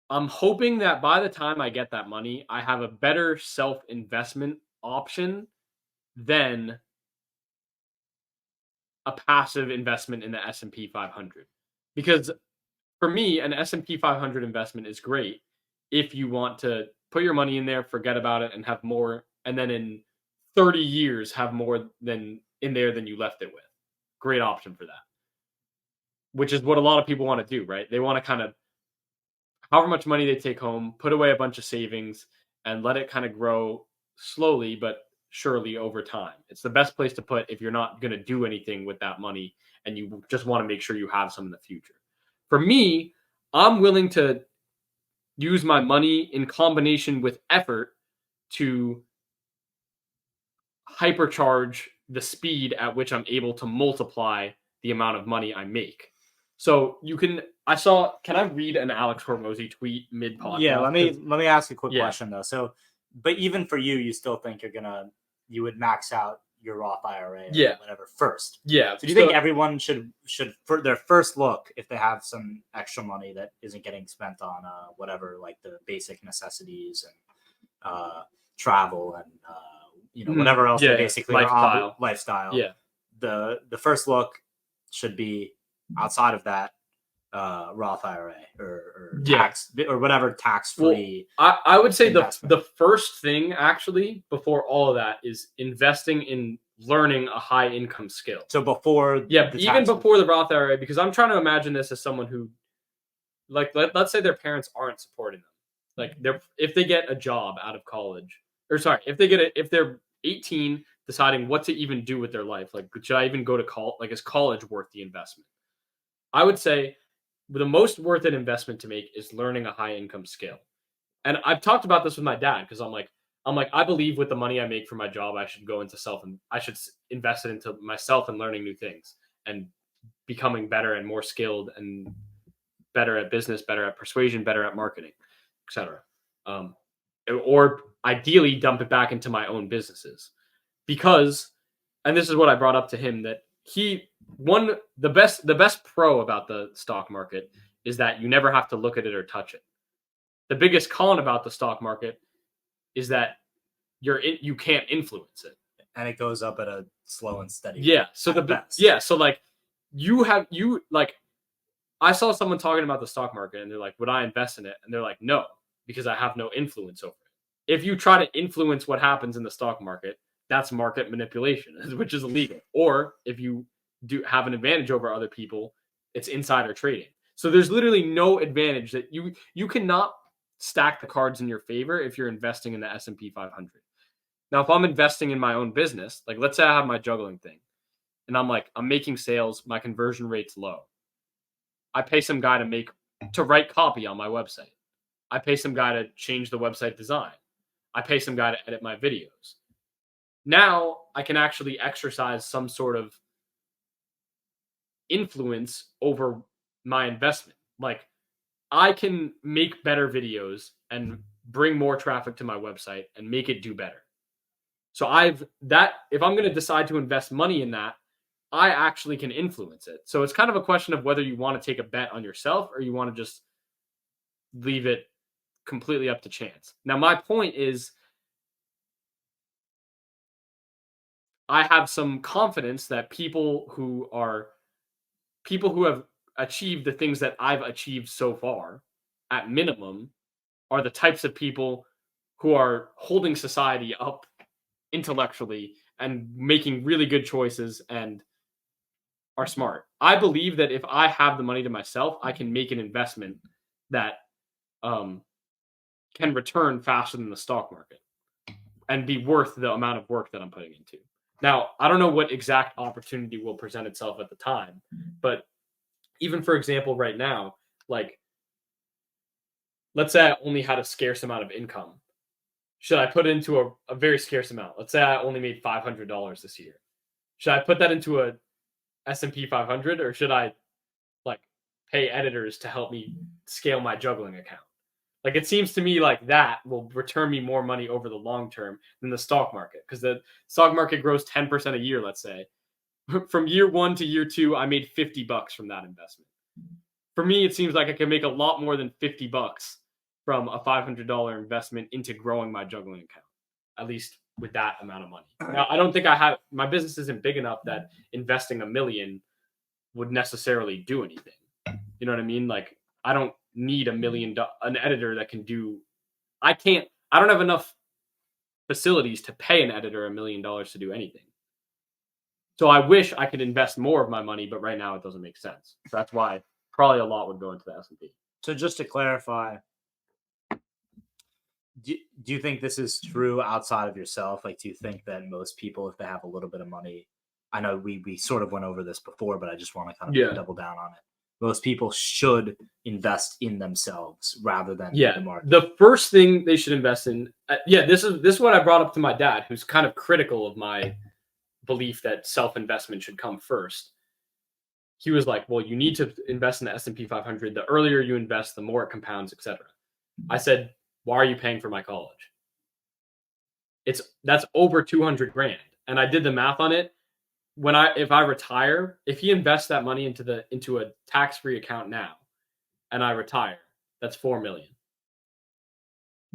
I'm hoping that by the time I get that money, I have a better self-investment option than a passive investment in the S&P 500. Because for me, an S&P 500 investment is great if you want to put your money in there, forget about it, and have more, and then in 30 years have more than in there than you left it with. Great option for that. Which is what a lot of people want to do, right? They want to kind of, however much money they take home, put away a bunch of savings and let it kind of grow slowly but surely over time. It's the best place to put if you're not going to do anything with that money and you just want to make sure you have some in the future. For me, I'm willing to use my money in combination with effort to hypercharge the speed at which I'm able to multiply the amount of money I make. So you can I saw. Can I read an Alex Hormozy tweet mid podcast? Yeah, let me ask a quick question though. So, but even for you, you still think you would max out your Roth IRA or whatever first. Yeah. So do you think everyone should for their first look, if they have some extra money that isn't getting spent on whatever, like the basic necessities and travel and whatever else they basically lifestyle. Yeah. The first look should be outside of that Roth IRA or tax or whatever tax-free. Well, I would say the first thing actually before all of that is investing in learning a high income skill. So before before the Roth IRA, because I'm trying to imagine this as someone who, like, let's say their parents aren't supporting them. Like, if they get a job out of college, if they're 18 deciding what to even do with their life, like, should I even go to college? Like, is college worth the investment? I would say the most worth it investment to make is learning a high income skill. And I've talked about this with my dad because I'm like, I believe with the money I make from my job, I should go into I should invest it into myself and learning new things and becoming better and more skilled and better at business, better at persuasion, better at marketing, etc. Or ideally dump it back into my own businesses because, and this is what I brought up to him, that the best pro about the stock market is that you never have to look at it or touch it. The biggest con about the stock market is that you can't influence it, and it goes up at a slow and steady. Yeah. So So like I saw someone talking about the stock market and they're like, would I invest in it? And they're like, no, because I have no influence over it. If you try to influence what happens in the stock market, that's market manipulation, which is illegal. Or if you do have an advantage over other people, it's insider trading. So there's literally no advantage that you cannot stack the cards in your favor if you're investing in the S&P 500. Now, if I'm investing in my own business, like let's say I have my juggling thing and I'm making sales, my conversion rate's low. I pay some guy to write copy on my website. I pay some guy to change the website design. I pay some guy to edit my videos. Now I can actually exercise some sort of influence over my investment. Like, I can make better videos and bring more traffic to my website and make it do better. So if I'm going to decide to invest money in that, I actually can influence it. So it's kind of a question of whether you want to take a bet on yourself or you want to just leave it completely up to chance. Now, my point is, I have some confidence that people who have achieved the things that I've achieved so far, at minimum, are the types of people who are holding society up intellectually and making really good choices and are smart. I believe that if I have the money to myself, I can make an investment that can return faster than the stock market and be worth the amount of work that I'm putting into. Now, I don't know what exact opportunity will present itself at the time, but even for example, right now, like, let's say I only had a scarce amount of income. Should I put it into a very scarce amount? Let's say I only made $500 this year. Should I put that into a S&P 500 or should I pay editors to help me scale my juggling account? Like, it seems to me like that will return me more money over the long term than the stock market, because the stock market grows 10% a year, let's say. From year 1 to year 2, I made $50 from that investment. For me, it seems like I can make a lot more than $50 from a $500 investment into growing my juggling account, at least with that amount of money. Now, I don't think my business isn't big enough that investing $1 million would necessarily do anything. You know what I mean? Like, I don't need $1 million, an editor that can do, I don't have enough facilities to pay an editor $1 million to do anything. So I wish I could invest more of my money, but right now it doesn't make sense. So that's why probably a lot would go into the S&P. So just to clarify, do you think this is true outside of yourself? Like, do you think that most people, if they have a little bit of money, I know we sort of went over this before, but I just want to kind of double down on it. Most people should invest in themselves rather than the market. The first thing they should invest in, this is what I brought up to my dad, who's kind of critical of my belief that self-investment should come first. he was like, well, you need to invest in the S&P 500. The earlier you invest, the more it compounds, etc. I said, why are you paying for my college? That's over 200 grand. And I did the math on it. If I retire, if he invests that money into a tax-free account now, and I retire, that's 4 million.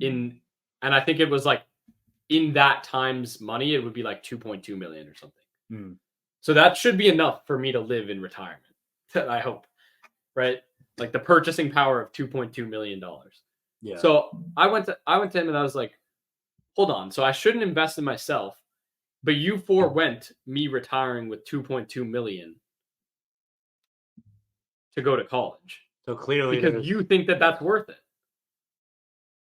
And I think it was like in that time's money, it would be like 2.2 million or something. So that should be enough for me to live in retirement. I hope, right? Like the purchasing power of $2.2 million. Yeah. So I went to him and I was like, hold on. So I shouldn't invest in myself, but you forewent me retiring with 2.2 million to go to college. So clearly, because you think that that's worth it.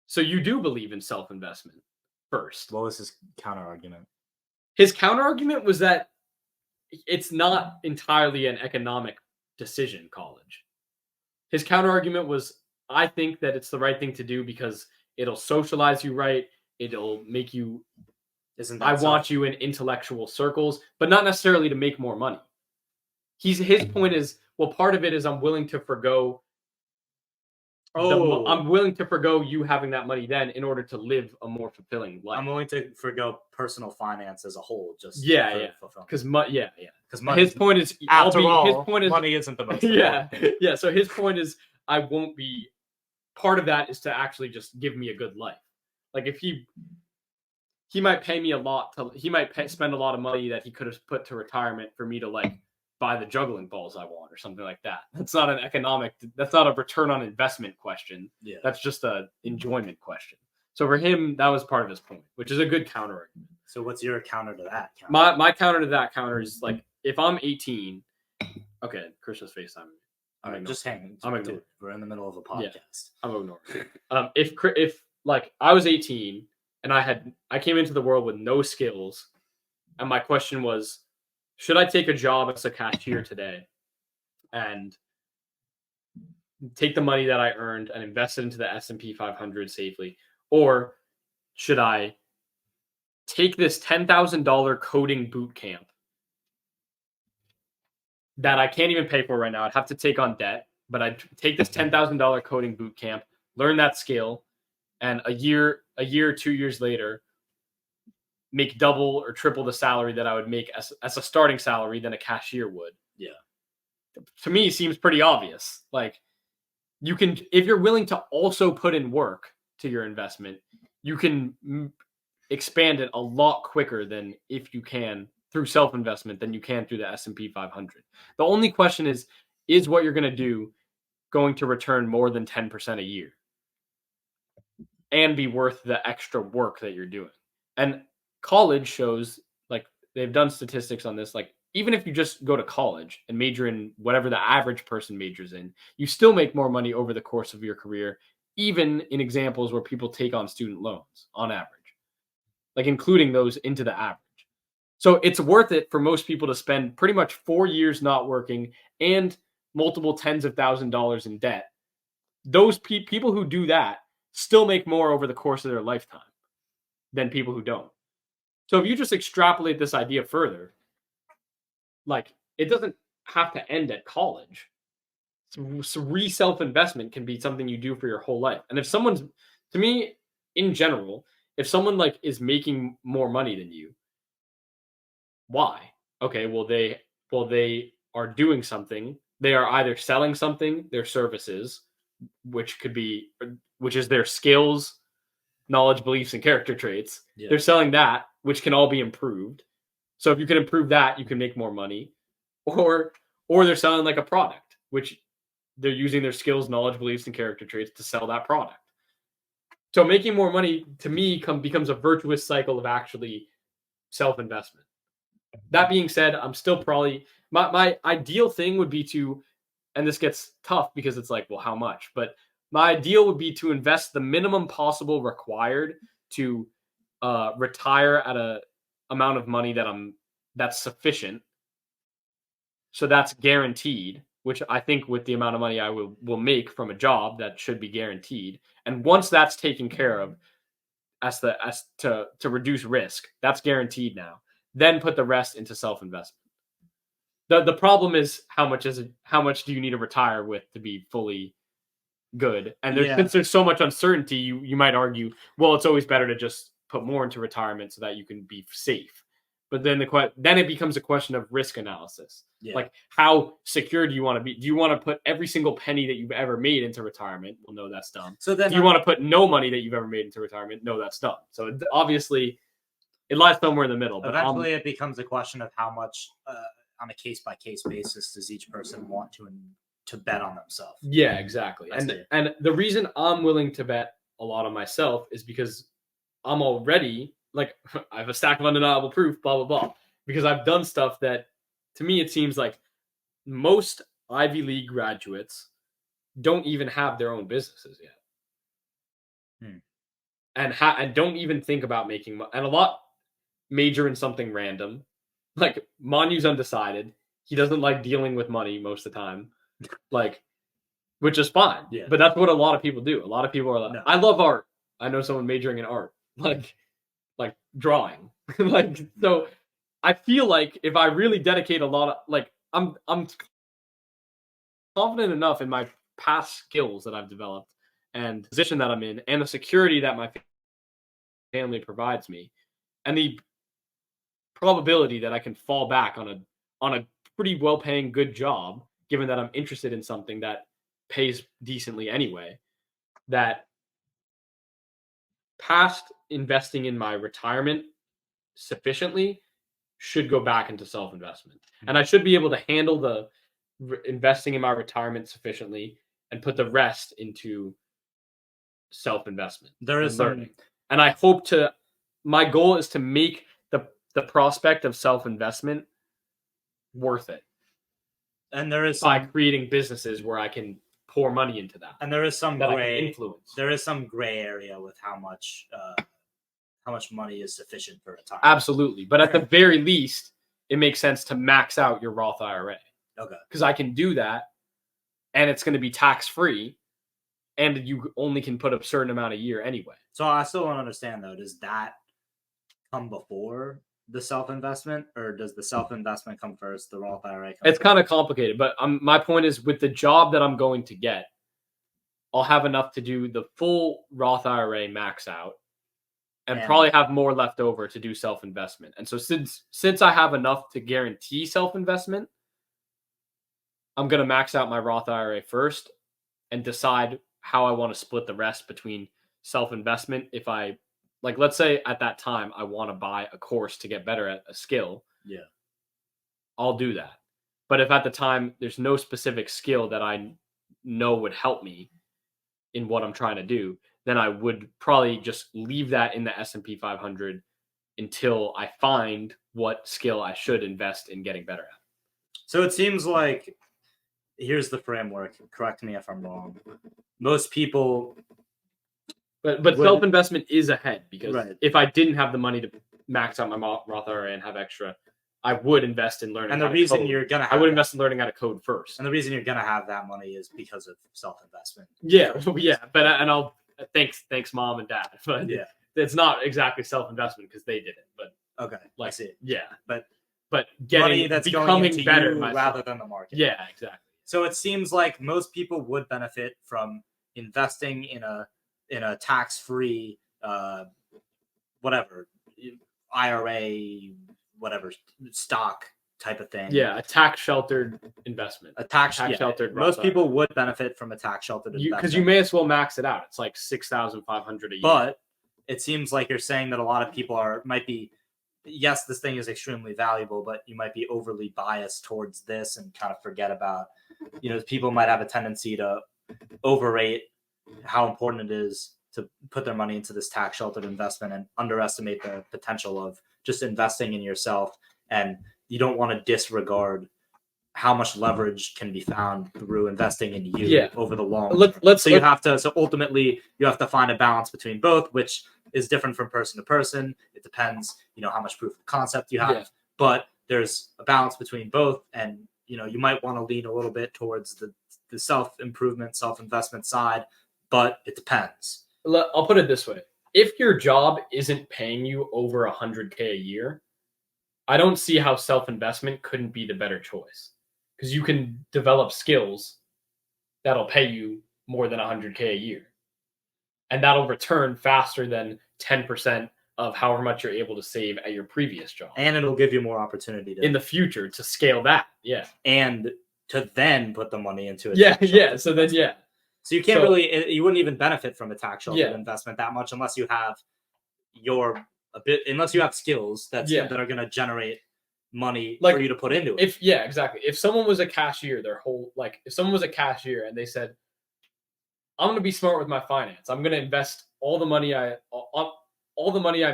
So you do believe in self-investment first. What was his counter argument? His counter argument was that it's not entirely an economic decision, college. His counter argument was, I think that it's the right thing to do because it'll socialize you right. It'll make you, want you in intellectual circles, but not necessarily to make more money. His point is, well, part of it is I'm willing to forgo I'm willing to forgo you having that money then in order to live a more fulfilling life. I'm willing to forgo personal finance as a whole, just because money. His point is, money isn't the most. Yeah. So his point is, I won't be. Part of that is to actually just give me a good life. Like if he might pay me a lot spend a lot of money that he could have put to retirement for me to like buy the juggling balls I want or something like that. That's not a return on investment question. Yeah. That's just a enjoyment question. So for him, that was part of his point, which is a good counter argument. So what's your counter to that? My counter to that counter is like, if I'm 18, okay, Chris was FaceTiming me. All right, just hang. Dude, we're in the middle of a podcast. Yeah, I'm ignoring. If like I was 18 and I came into the world with no skills, and my question was, should I take a job as a cashier today and take the money that I earned and invest it into the S&P 500 safely, or should I take this $10,000 coding boot camp that I can't even pay for right now? I'd have to take on debt, but I'd take this $10,000 coding boot camp, learn that skill, and a year or 2 years later, make double or triple the salary that I would make as a starting salary than a cashier would. Yeah. To me, it seems pretty obvious. Like you can, if you're willing to also put in work to your investment, you can expand it a lot quicker than if you can through self-investment than you can through the S&P 500. The only question is what you're going to do going to return more than 10% a year and be worth the extra work that you're doing? And college shows, like they've done statistics on this, like even if you just go to college and major in whatever the average person majors in, you still make more money over the course of your career, even in examples where people take on student loans on average, like including those into the average. So it's worth it for most people to spend pretty much 4 years not working and multiple tens of $1,000s in debt. Those people who do that still make more over the course of their lifetime than people who don't. So if you just extrapolate this idea further, like it doesn't have to end at college. So self-investment can be something you do for your whole life. And if someone's, to me, in general, if someone like is making more money than you, why? Okay, well they are doing something. They are either selling something, their services, which is their skills, knowledge, beliefs, and character traits. Yeah. They're selling that, which can all be improved. So if you can improve that, you can make more money. Or they're selling like a product, which they're using their skills, knowledge, beliefs, and character traits to sell that product. So making more money, to me, becomes a virtuous cycle of actually self-investment. That being said, I'm still probably, my ideal thing would be to, and this gets tough because it's like, well, how much? But my ideal would be to invest the minimum possible required to retire at a amount of money that's sufficient. So that's guaranteed, which I think with the amount of money I will make from a job, that should be guaranteed. And once that's taken care of, as to reduce risk, that's guaranteed now. Then put the rest into self-investment. The problem is how much do you need to retire with to be fully good? And since there's so much uncertainty, you might argue, well, it's always better to just put more into retirement so that you can be safe. But then then it becomes a question of risk analysis. Yeah. Like, how secure do you want to be? Do you want to put every single penny that you've ever made into retirement? Well, no, that's dumb. So then do you want to put no money that you've ever made into retirement? No, that's dumb. So obviously, it lies somewhere in the middle. But eventually, it becomes a question of how much, on a case-by-case basis, does each person want to bet on themselves. Yeah, exactly. And the reason I'm willing to bet a lot on myself is because I'm already, like, I have a stack of undeniable proof, blah, blah, blah. Because I've done stuff that, to me, it seems like most Ivy League graduates don't even have their own businesses yet. And don't even think about making money. And a lot major in something random. Like, Manu's undecided. He doesn't like dealing with money most of the time. Like, which is fine. Yeah. But that's what a lot of people do. A lot of people are like, No. I love art. I know someone majoring in art. Like drawing. Like, so I feel like if I really dedicate a lot of, like, I'm confident enough in my past skills that I've developed and position that I'm in and the security that my family provides me and the probability that I can fall back on a pretty well-paying good job, given that I'm interested in something that pays decently anyway, that past investing in my retirement sufficiently should go back into self-investment. And I should be able to handle the investing in my retirement sufficiently and put the rest into self-investment. There is learning. And I hope my goal is to make the prospect of self-investment worth it. And there is by creating businesses where I can pour money into that. And there is some gray influence. There is some gray area with how much money is sufficient for retirement. Absolutely. But at the very least, it makes sense to max out your Roth IRA. Okay. Because I can do that and it's going to be tax-free and you only can put a certain amount a year anyway. So I still don't understand, though. Does that come before the self-investment, or does the self-investment come first, the Roth IRA come It's first? kind of complicated, but my point is, with the job that I'm going to get, I'll have enough to do the full Roth IRA max out and probably have more left over to do self-investment. And so since I have enough to guarantee self-investment, I'm going to max out my Roth IRA first and decide how I want to split the rest between self-investment. If I, like, let's say at that time I want to buy a course to get better at a skill. Yeah. I'll do that. But if at the time there's no specific skill that I know would help me in what I'm trying to do, then I would probably just leave that in the S&P 500 until I find what skill I should invest in getting better at. So it seems like, here's the framework. Correct me if I'm wrong. Most people... But self-investment is ahead, because if I didn't have the money to max out my Roth IRA and have extra, I would invest in learning. And the reason you're gonna have I would invest in learning how to code first. And the reason you're gonna have that money is because of self-investment. Yeah, yeah. But I'll thanks mom and dad. But yeah, it's not exactly self-investment because they did it. But okay, like, I see. Yeah, but getting money that's becoming going better you rather than the market. Yeah, exactly. So it seems like most people would benefit from investing in a tax-free whatever IRA, whatever stock type of thing. Yeah, a tax-sheltered investment. A tax-sheltered. Most people would benefit from a tax-sheltered investment because you may as well max it out. It's like $6,500 a year. But it seems like you're saying that a lot of people might be. Yes, this thing is extremely valuable, but you might be overly biased towards this and kind of forget about, people might have a tendency to overrate how important it is to put their money into this tax sheltered investment and underestimate the potential of just investing in yourself. And you don't want to disregard how much leverage can be found through investing in you over the long term. So ultimately you have to find a balance between both, which is different from person to person. It depends, how much proof of concept you have, but there's a balance between both. And, you might want to lean a little bit towards the self-improvement, self-investment side, but it depends. I'll put it this way. If your job isn't paying you over $100K a year, I don't see how self-investment couldn't be the better choice, because you can develop skills that'll pay you more than 100K a year, and that'll return faster than 10% of however much you're able to save at your previous job. And it'll give you more opportunity in the future to scale that. Yeah. And to then put the money into it. Yeah. So then, yeah. So you can't really, you wouldn't even benefit from a tax sheltered Yeah. investment that much unless you have unless you have skills that are going to generate money for you to put into it. Exactly. If someone was a cashier, if someone was a cashier and they said, I'm going to be smart with my finance, I'm going to invest all the money I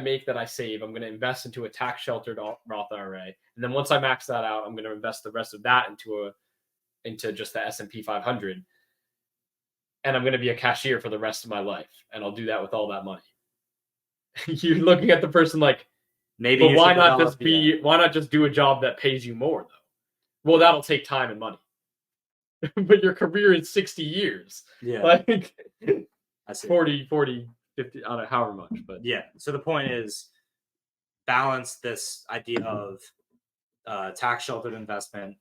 make that I save, I'm going to invest into a tax sheltered Roth IRA, and then once I max that out, I'm going to invest the rest of that into just the S&P 500, and I'm going to be a cashier for the rest of my life, and I'll do that with all that money. You're looking at the person like, maybe, but why not just do a job that pays you more though? Well, that'll take time and money. But your career is 60 years. Yeah. Like I see. 40, 50, I don't know, however much. But yeah. So the point is balance this idea of tax sheltered investment,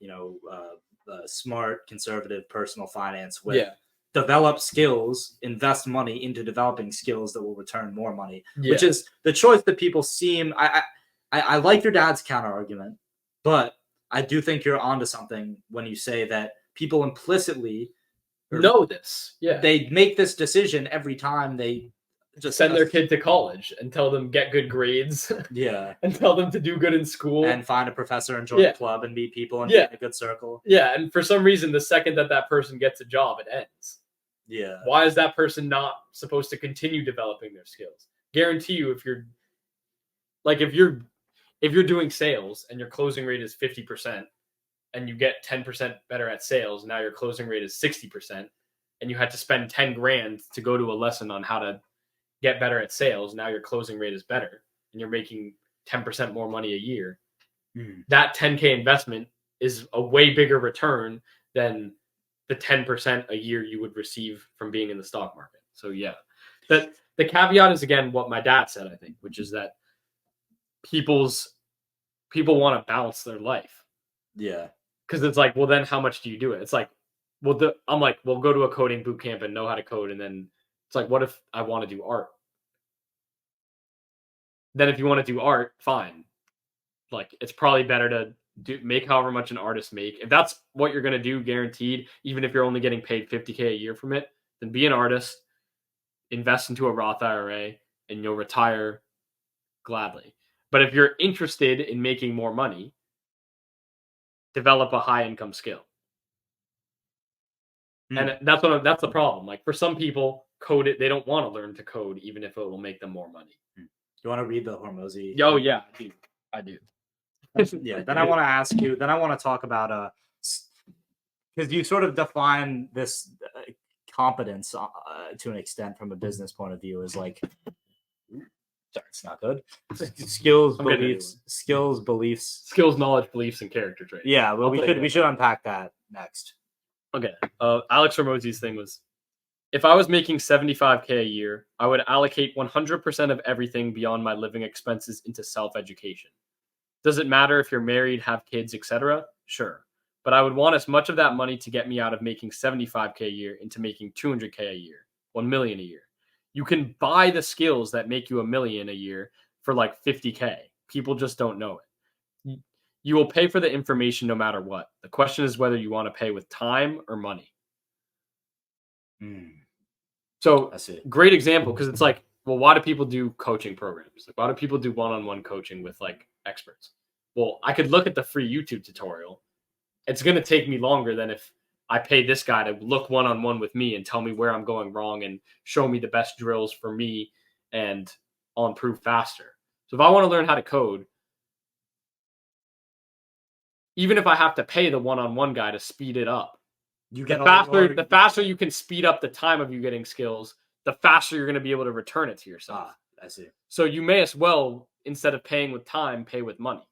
smart, conservative personal finance with develop skills, invest money into developing skills that will return more money, which is the choice that people seem. I like your dad's counter argument, but I do think you're onto something when you say that people implicitly know this. Yeah. They make this decision every time they just send their kid to college and tell them get good grades. Yeah. And tell them to do good in school. And find a professor and join a club and meet people and be in a good circle. Yeah. And for some reason, the second that person gets a job, it ends. Yeah. Why is that person not supposed to continue developing their skills? Guarantee you, if you're doing sales and your closing rate is 50%, and you get 10% better at sales, now your closing rate is 60%, and you had to spend 10 grand to go to a lesson on how to get better at sales, now your closing rate is better, and you're making 10% more money a year. That 10K investment is a way bigger return than the 10% a year you would receive from being in the stock market. So yeah, the caveat is, again, what my dad said, I think, which is that people want to balance their life. Yeah. Because it's like, well, then how much do you do it? It's like, well, I'm like, we'll go to a coding boot camp and know how to code. And then it's like, what if I want to do art? Then if you want to do art, fine. Like, it's probably better to make however much an artist make. If that's what you're going to do, guaranteed, even if you're only getting paid $50K a year from it, then be an artist, invest into a Roth IRA, and you'll retire gladly. But if you're interested in making more money, develop a high income skill. And that's the problem. Like, for some people, code it, they don't want to learn to code, even if it will make them more money. You want to read the Hormozy? Oh yeah, I do. Yeah. Then I want to ask you. Then I want to talk about because you sort of define this competence to an extent from a business point of view as like. Sorry, it's not good. Skills, beliefs, knowledge, beliefs, and character traits. Yeah, well, we should unpack that next. Okay. Alex Hormozy's thing was, if I was making $75K a year, I would allocate 100% of everything beyond my living expenses into self-education. Does it matter if you're married, have kids, etc.? Sure. But I would want as much of that money to get me out of making $75K a year into making $200K a year, $1 million a year. You can buy the skills that make you $1 million a year for like $50K. People just don't know it. You will pay for the information no matter what. The question is whether you want to pay with time or money. So, great example, because it's like, well, why do people do coaching programs? Like, why do people do one-on-one coaching with like experts? Well, I could look at the free YouTube tutorial. It's going to take me longer than if I pay this guy to look one-on-one with me and tell me where I'm going wrong and show me the best drills for me, and I'll improve faster. So if I want to learn how to code, even if I have to pay the one-on-one guy to speed it up, the faster you can speed up the time of you getting skills, the faster you're going to be able to return it to yourself. I see. So you may as well, instead of paying with time, pay with money,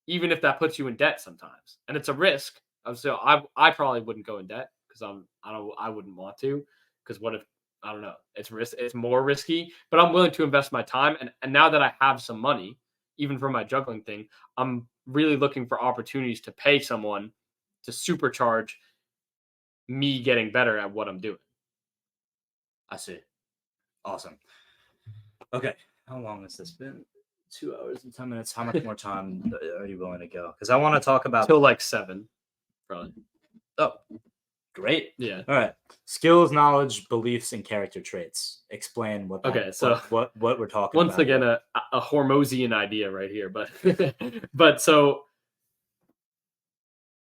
even if that puts you in debt sometimes. And it's a risk. So I probably wouldn't go in debt because I wouldn't want to, because what if, I don't know, it's more risky, but I'm willing to invest my time. And now that I have some money, even for my juggling thing, I'm really looking for opportunities to pay someone to supercharge me getting better at what I'm doing. I see. Awesome. Okay. How long has this been? 2 hours and 10 minutes. How much more time are you willing to go? Because I want to talk about Till like 7, probably. Oh, great. Yeah. All right. Skills, knowledge, beliefs, and character traits. Explain what. Okay, so what we're talking once about. again, a Hormozian idea right here, but so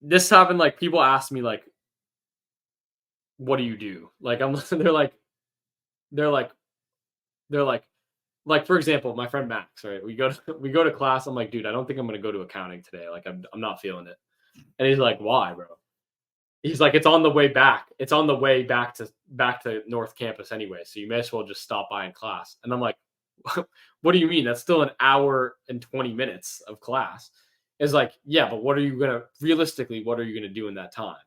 this happened. Like people ask me like, "What do you do?" Like they're like for example, my friend Max. Right, we go to class. I'm like, dude, I don't think I'm gonna go to accounting today. Like I'm not feeling it. And he's like, why, bro? He's like, it's on the way back. It's on the way back to North Campus anyway. So you may as well just stop by in class. And I'm like, what do you mean? That's still an hour and 20 minutes of class. It's like, yeah, but what are you gonna do in that time?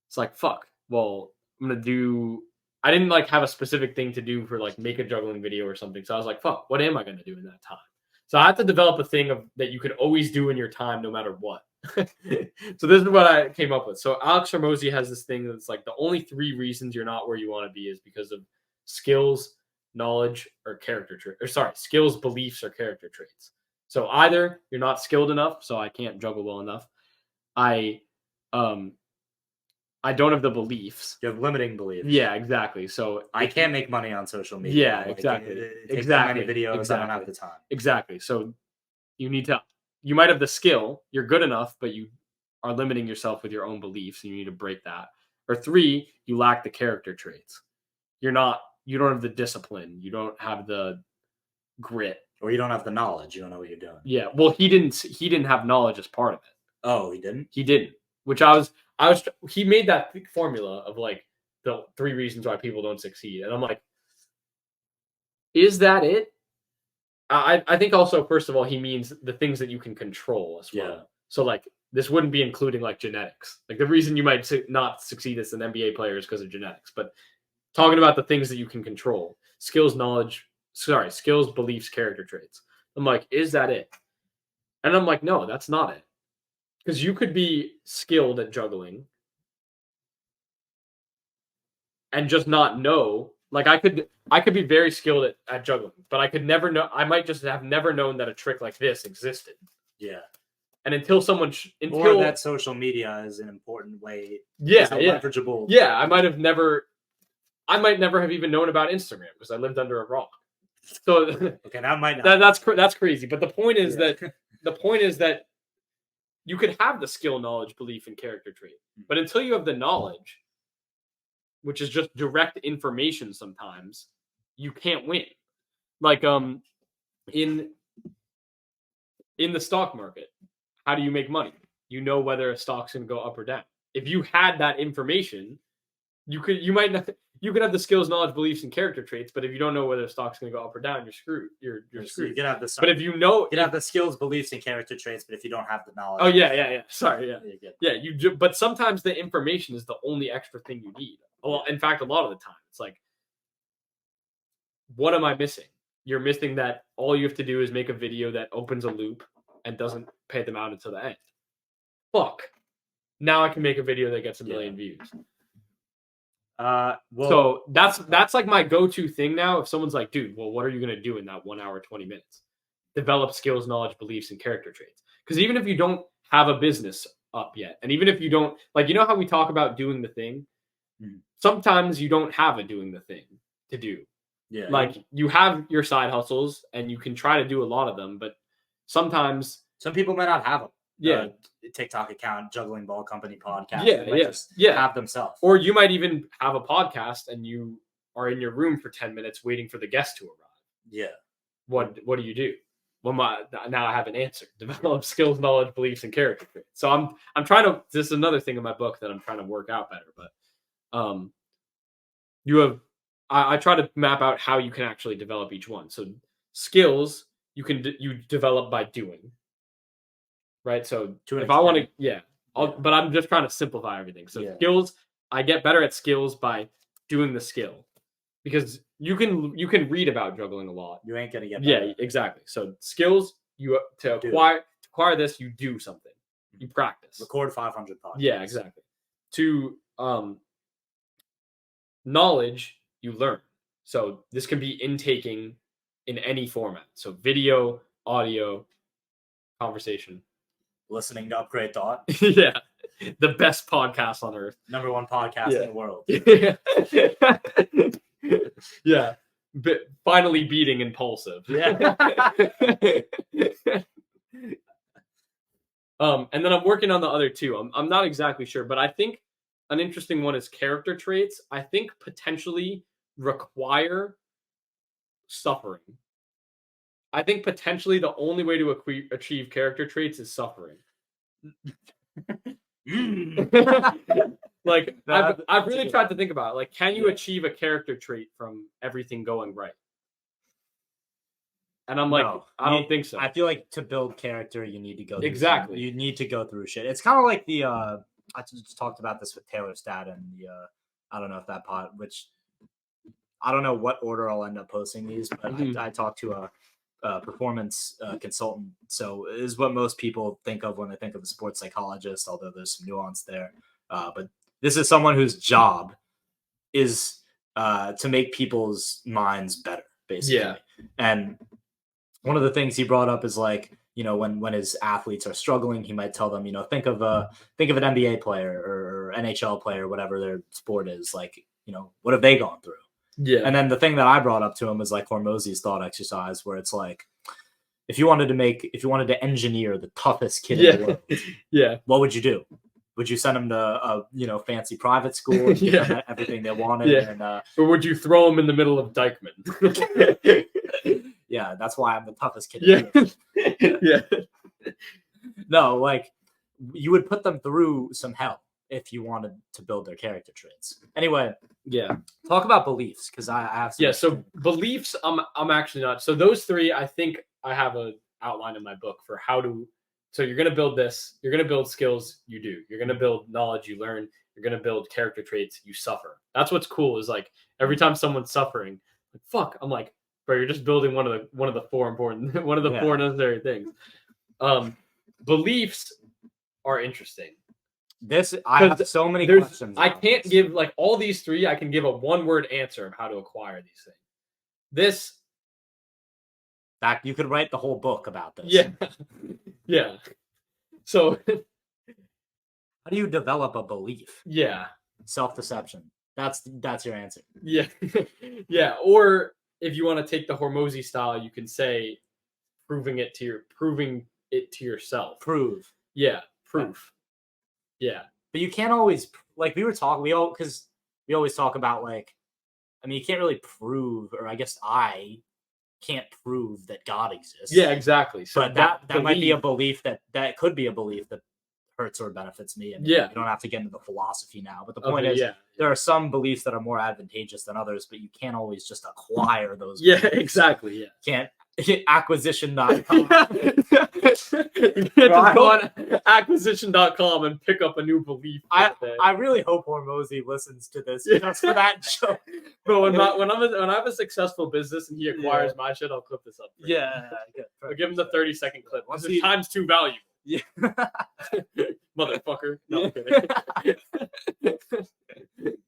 It's like, fuck. Well, I didn't like have a specific thing to do for like make a juggling video or something. So I was like, fuck, what am I gonna do in that time? So I had to develop a thing that you could always do in your time no matter what. So this is what I came up with. So Alex Hormozi has this thing that's like the only 3 reasons you're not where you want to be is because of skills, knowledge, or character traits. Or sorry, skills, beliefs, or character traits. So either you're not skilled enough, so I can't juggle well enough. I don't have the beliefs. You have limiting beliefs. Yeah, exactly. So I can't make money on social media. Yeah, exactly. It takes so many videos. I don't have the time. Exactly. So you might have the skill, you're good enough, but you are limiting yourself with your own beliefs and you need to break that. Or 3, you lack the character traits. You don't have the discipline. You don't have the grit. Or you don't have the knowledge. You don't know what you're doing. Yeah. Well, he didn't have knowledge as part of it. Oh, he didn't? He didn't. Which he made that formula of like the 3 reasons why people don't succeed. And I'm like, is that it? I think also, first of all, he means the things that you can control as well. Yeah. So like this wouldn't be including like genetics. Like the reason you might not succeed as an NBA player is because of genetics. But talking about the things that you can control, skills, beliefs, character traits. I'm like, is that it? And I'm like, no, that's not it. Because you could be skilled at juggling and just not know. Like I could be very skilled at juggling, but I could never know. I might just have never known that a trick like this existed. Yeah. And until or that social media is an important way. Yeah. Leverageable. Yeah. I might never have even known about Instagram because I lived under a rock. So okay, that might not. That's crazy. But the point is that you could have the skill, knowledge, belief, and character trait, but until you have the knowledge, which is just direct information, sometimes you can't win. Like in the stock market, how do you make money? You know whether a stock's going to go up or down. If you had that information, you could have the skills, knowledge, beliefs, and character traits, but if you don't know whether a stock's going to go up or down, you're screwed. You're screwed. You can have the but if you know, have the skills, beliefs, and character traits, but if you don't have the knowledge, oh yeah. Sorry, yeah. But sometimes the information is the only extra thing you need. Well, in fact, a lot of the time, it's like, what am I missing? You're missing that all you have to do is make a video that opens a loop and doesn't pay them out until the end. Fuck. Now I can make a video that gets a million views. So that's like my go-to thing now. If someone's like, dude, well, what are you going to do in that 1 hour, 20 minutes? Develop skills, knowledge, beliefs, and character traits. Because even if you don't have a business up yet, and even if you don't, like, you know how we talk about doing the thing? Sometimes you don't have a doing the thing to do. Yeah. Like you have your side hustles and you can try to do a lot of them, but sometimes some people might not have them. Yeah. TikTok account, juggling ball company podcast. Have themselves. Or you might even have a podcast and you are in your room for 10 minutes waiting for the guest to arrive. Yeah. What do you do? Well, now I have an answer. Develop skills, knowledge, beliefs, and character traits. So I'm trying to. This is another thing in my book that I'm trying to work out better. But I try to map out how you can actually develop each one. So skills you develop by doing. Right. So if I want to, but I'm just trying to simplify everything. So skills, I get better at skills by doing the skill, because you can read about juggling a lot. You ain't gonna get better. Yeah, exactly. So skills, to acquire this, you do something. You practice. Record 500 podcasts. Yeah, exactly. To knowledge, you learn. So this can be intaking in any format. So video, audio, conversation. Listening to Upgrade Thought. Yeah. The best podcast on earth. #1 podcast in the world. Yeah. Finally beating Impulsive. Yeah. And then I'm working on the other two. I'm not exactly sure, but I think an interesting one is character traits. I think potentially require suffering. I think potentially the only way to achieve character traits is suffering. Like I've really tried to think about it. Like, can you achieve a character trait from everything going right? And I'm like, no, I don't think so. I feel like to build character, you need to go through exactly. You need to go through shit. It's kind of like the I just talked about this with Taylor Stat and the I don't know if that pod, which I don't know what order I'll end up posting these, but I talked to a performance consultant. So it is what most people think of when they think of a sports psychologist, although there's some nuance there. But this is someone whose job is to make people's minds better, basically. Yeah. And one of the things he brought up is like, you know, when his athletes are struggling, he might tell them, you know, think of an NBA player or NHL player, whatever their sport is, like, you know, what have they gone through? Yeah. And then the thing that I brought up to him was like Hormozy's thought exercise, where it's like, if you wanted to engineer the toughest kid in the world, what would you do? Would you send them to a fancy private school and give them everything they wanted? Yeah. And, or would you throw them in the middle of Dykeman? Yeah, that's why I'm the toughest kid. Yeah. No, like, you would put them through some hell if you wanted to build their character traits. Anyway, talk about beliefs, because I have some. Yeah, so beliefs, I'm actually not. So those three, I think I have an outline in my book for how to. So you're going to build this. You're going to build skills. You do. You're going to build knowledge. You learn. You're going to build character traits. You suffer. That's what's cool. Is like every time someone's suffering, like, fuck. I'm like, bro, you're just building one of the four important, one of the four necessary things. Beliefs are interesting. I have so many questions. I can't give, like, all these three. I can give a one-word answer of how to acquire these things. That you could write the whole book about this. Yeah. So, how do you develop a belief? Yeah. Self-deception. That's your answer. Yeah. Yeah. Or if you want to take the Hormozy style, you can say proving it to yourself. Prove. Yeah. Proof. Yeah. But you can't always, like, because we always talk about, like, I mean, you can't really prove, or I guess I can't prove that God exists. Yeah, exactly. So but that might be a belief that could be a belief that hurts or benefits me. And you don't have to get into the philosophy now. But the point is, there are some beliefs that are more advantageous than others, but you can't always just acquire those beliefs. Yeah, exactly. Yeah. Can't acquisition.com. You can't just go on acquisition.com and pick up a new belief. I really hope Hormozy listens to this just for that joke. Bro, when I have a successcul business and he acquires my shit, I'll clip this up. Yeah. I'll give him the 30-second clip. Once it's times 2 value. Yeah. Motherfucker. No, I'm kidding.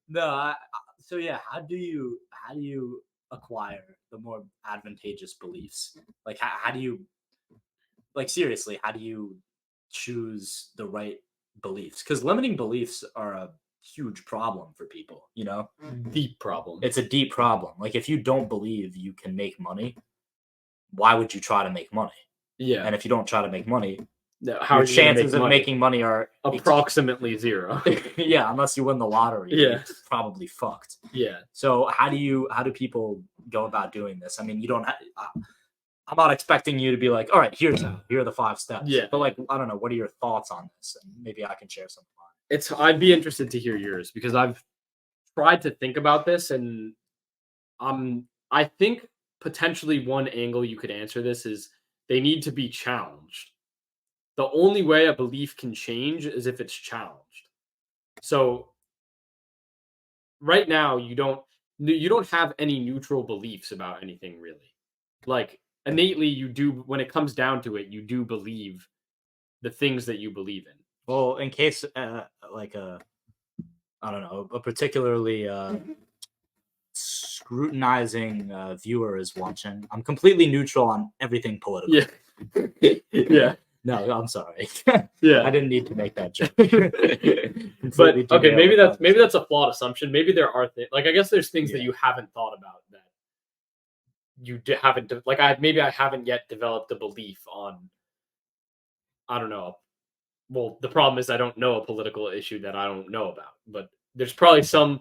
No, so yeah, how do you acquire the more advantageous beliefs? Like, how do you, like, seriously, how do you choose the right beliefs? Because limiting beliefs are a huge problem for people, you know? Deep problem. It's a deep problem. Like, if you don't believe you can make money, why would you try to make money? Yeah. And if you don't try to make money, your chances of making money are approximately 0. Yeah, unless you win the lottery. Yeah, it's probably fucked. Yeah. So how do people go about doing this? I mean, you don't. I'm not expecting you to be like, all right, here are the 5 steps. Yeah. But, like, I don't know, what are your thoughts on this? And maybe I can share some of mine. I'd be interested to hear yours, because I've tried to think about this, and I think potentially one angle you could answer this is they need to be challenged. The only way a belief can change is if it's challenged. So right now you don't have any neutral beliefs about anything, really. Like, innately you do, when it comes down to it, you do believe the things that you believe in. Well, in case like I don't know, a particularly scrutinizing viewer is watching, I'm completely neutral on everything political. Yeah. Yeah. No, I'm sorry. Yeah. I didn't need to make that joke. But okay, maybe that's a flawed assumption. Maybe there are things, like I guess there's things that you haven't thought about that you haven't like I haven't yet developed a belief on. I don't know. Well, the problem is I don't know a political issue that I don't know about, but there's probably some.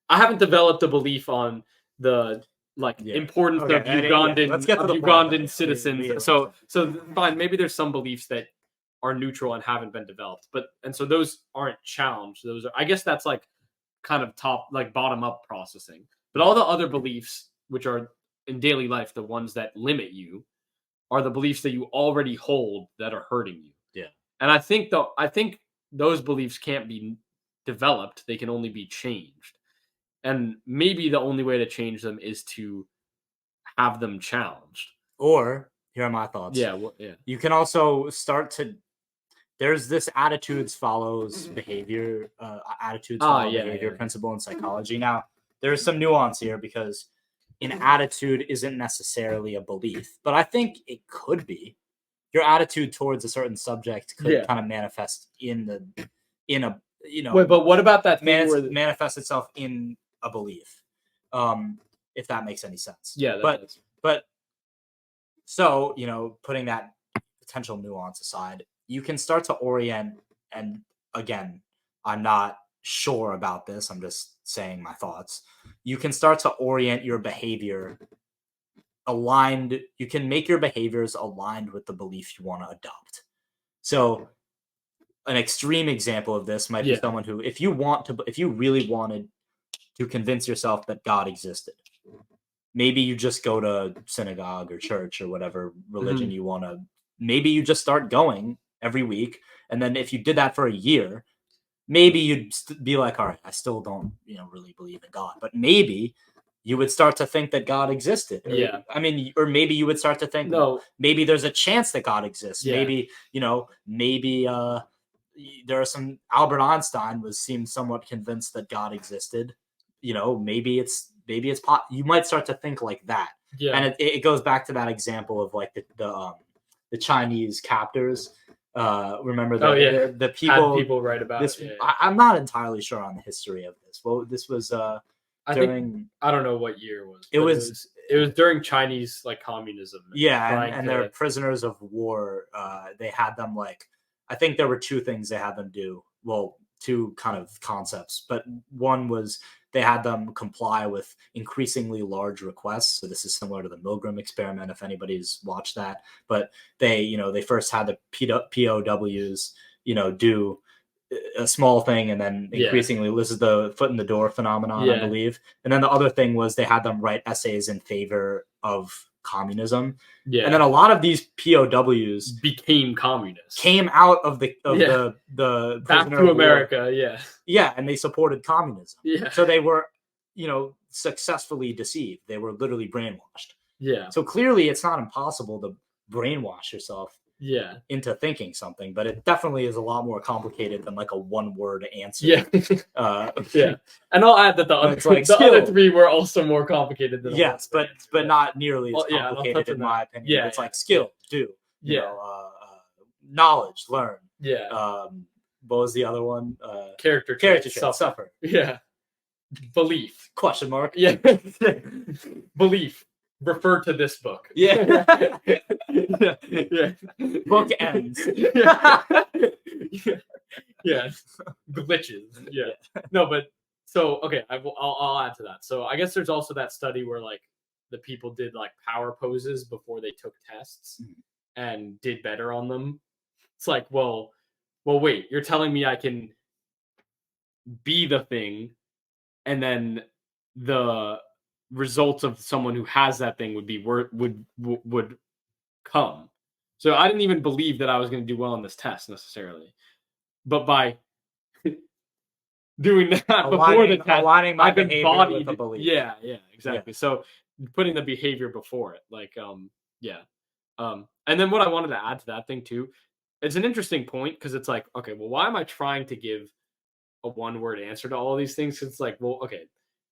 I haven't developed a belief on the importance of Ugandan citizens. So fine, maybe there's some beliefs that are neutral and haven't been developed, and so those aren't challenged. Those are, I guess that's like kind of bottom up processing. But all the other beliefs, which are in daily life, the ones that limit you, are the beliefs that you already hold that are hurting you. Yeah. And I think those beliefs can't be developed; they can only be changed. And maybe the only way to change them is to have them challenged. Or here are my thoughts. Yeah. You can also start to. There's this attitudes follows behavior principle in psychology. Now, there's some nuance here because an attitude isn't necessarily a belief, but I think it could be. Your attitude towards a certain subject could kind of manifest in a Wait, but what about that manifest itself in a belief, if that makes any sense. Yeah, but so putting that potential nuance aside, you can start to orient, and again, I'm not sure about this, I'm just saying my thoughts. You can start to orient your behavior aligned. You can make your behaviors aligned with the belief you want to adopt. So an extreme example of this might be someone who, if you really wanted to convince yourself that God existed, maybe you just go to synagogue or church or whatever religion you want to. Maybe you just start going every week, and then if you did that for a year, maybe you'd be like, all right, I still don't really believe in God, but maybe you would start to think that God existed. Or maybe you would start to think, no, maybe there's a chance that God exists. Maybe there are some. Albert Einstein seemed somewhat convinced that God existed. Maybe it's you might start to think like that. Yeah. And it goes back to that example of like the Chinese captors. Remember that the people write about this. I'm not entirely sure on the history of this. Well, this was I don't know what year it was. It was during Chinese communism. Yeah, and they're prisoners of war. They had them I think there were two things they had them do. Well, two kind of concepts, but one was they had them comply with increasingly large requests. So this is similar to the Milgram experiment, if anybody's watched that. But they first had the POWs, do a small thing, and then increasingly, this is the foot in the door phenomenon, I believe. And then the other thing was they had them write essays in favor of communism. Yeah. And then a lot of these POWs became communists, came out of the back to America. Yeah. And they supported communism. Yeah. So they were, successfully deceived. They were literally brainwashed. Yeah. So clearly it's not impossible to brainwash yourself into thinking something, but it definitely is a lot more complicated than a one-word answer. Yeah. And I'll add that the other three were also more complicated than but not nearly as complicated in my opinion. Yeah, it's skill, do, knowledge, learn. Yeah. What was the other one? Character trait, suffer. Yeah. Belief. Question mark. Yeah. Belief. Refer to this book. Yeah. Book ends. Yeah. Glitches. Yeah. No, but so okay, I'll add to that. So I guess there's also that study where the people did power poses before they took tests and did better on them. It's well, wait, you're telling me I can be the thing, and then the results of someone who has that thing would come. So I didn't even believe that I was going to do well on this test necessarily, but by doing that before the test, I've been bodied. With a belief. Yeah, exactly. Yeah. So putting the behavior before it, and then what I wanted to add to that thing too it's an interesting point because it's like, okay, well, why am I trying to give a one-word answer to all these things? It's like, well, okay,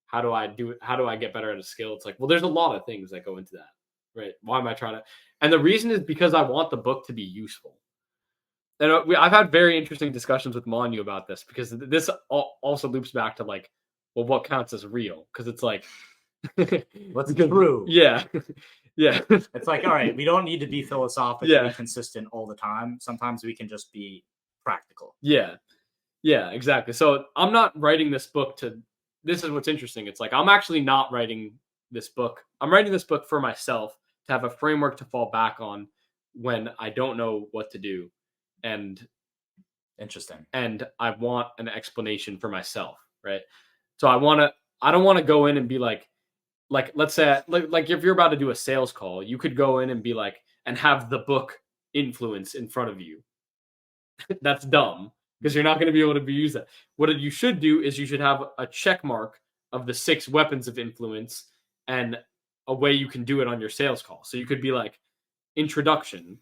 how do I do it? How do I get better at a skill? It's like, well, there's a lot of things that go into that, right? Why am I trying to? And the reason is because I want the book to be useful. And I've had very interesting discussions with Manu about this because this also loops back to like, well, what counts as real? Because it's like, what's true? Yeah, yeah. It's like, all right, we don't need to be philosophically consistent all the time. Sometimes we can just be practical. Yeah, yeah, exactly. So I'm not writing this book to. This is what's interesting. It's like I'm actually not writing this book. I'm writing this book for myself to have a framework to fall back on when I don't know what to do. And interesting. And I want an explanation for myself, right? So I don't want to go in and be like let's say like if you're about to do a sales call, you could go in and be like and have the book influence in front of you. That's dumb because you're not going to be able to use that. What you should do is you should have a check mark of the 6 weapons of influence and a way you can do it on your sales call. So you could be like introduction,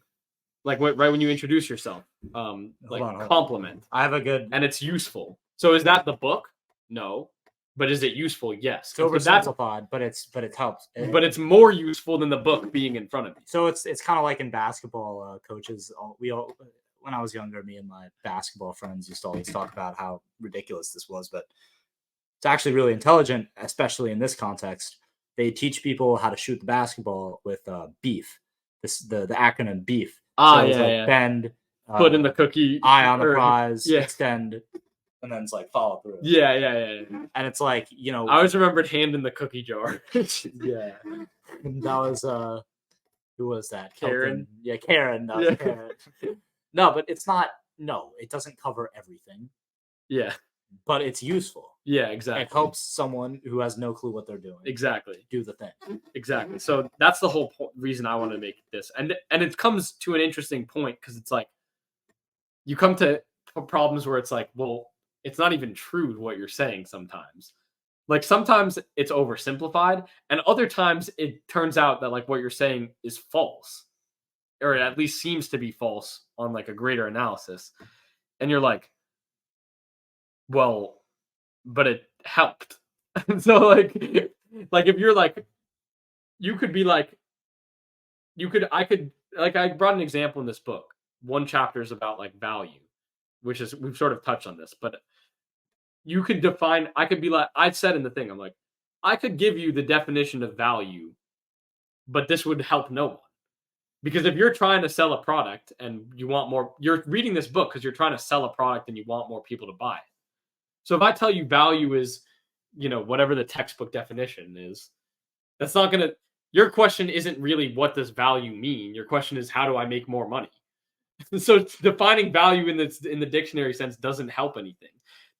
like right when you introduce yourself, compliment. I have a good, and it's useful. So is that the book? No. But is it useful? Yes. It's oversimplified, but it helps. But it's more useful than the book being in front of you. So it's kind of like in basketball, coaches. When I was younger, me and my basketball friends used to always talk about how ridiculous this was, but it's actually really intelligent, especially in this context. They teach people how to shoot the basketball with beef. The acronym beef. Bend, put in the cookie, eye on the prize, extend. And then it's like follow through. Yeah. And it's like, I always remembered hand in the cookie jar. Yeah. And that was who was that? Karen. Yeah, Karen. That was Karen. No, but it's not. No, it doesn't cover everything. Yeah. But it's useful. Yeah, exactly. It helps someone who has no clue what they're doing. Exactly. Do the thing. Exactly. So that's the whole reason I want to make this, and it comes to an interesting point because it's like you come to problems where it's like, well, it's not even true what you're saying sometimes. Like sometimes it's oversimplified and other times it turns out that like what you're saying is false or it at least seems to be false on like a greater analysis. And you're like, well, but it helped. So like if you're like, you could be like, I brought an example in this book. One chapter is about like value, which is, we've sort of touched on this, but you could define, I could be like, I said in the thing, I'm like, I could give you the definition of value, but this would help no one. Because if you're trying to sell a product and you want more, you're reading this book because you're trying to sell a product and you want more people to buy it. So if I tell you value is, whatever the textbook definition is, that's not going to, your question isn't really what does value mean? Your question is how do I make more money? So defining value in the dictionary sense doesn't help anything.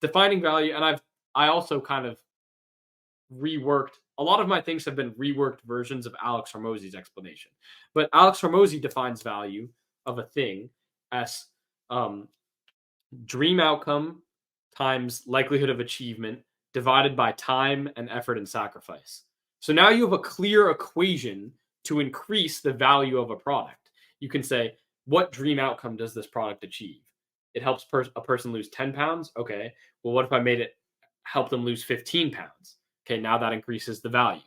Defining value, and I also kind of reworked, a lot of my things have been reworked versions of Alex Hormozy's explanation. But Alex Hormozy defines value of a thing as dream outcome times likelihood of achievement divided by time and effort and sacrifice. So now you have a clear equation to increase the value of a product. You can say, what dream outcome does this product achieve? It helps a person lose 10 pounds. Okay. Well, what if I made it help them lose 15 pounds? Okay. Now that increases the value.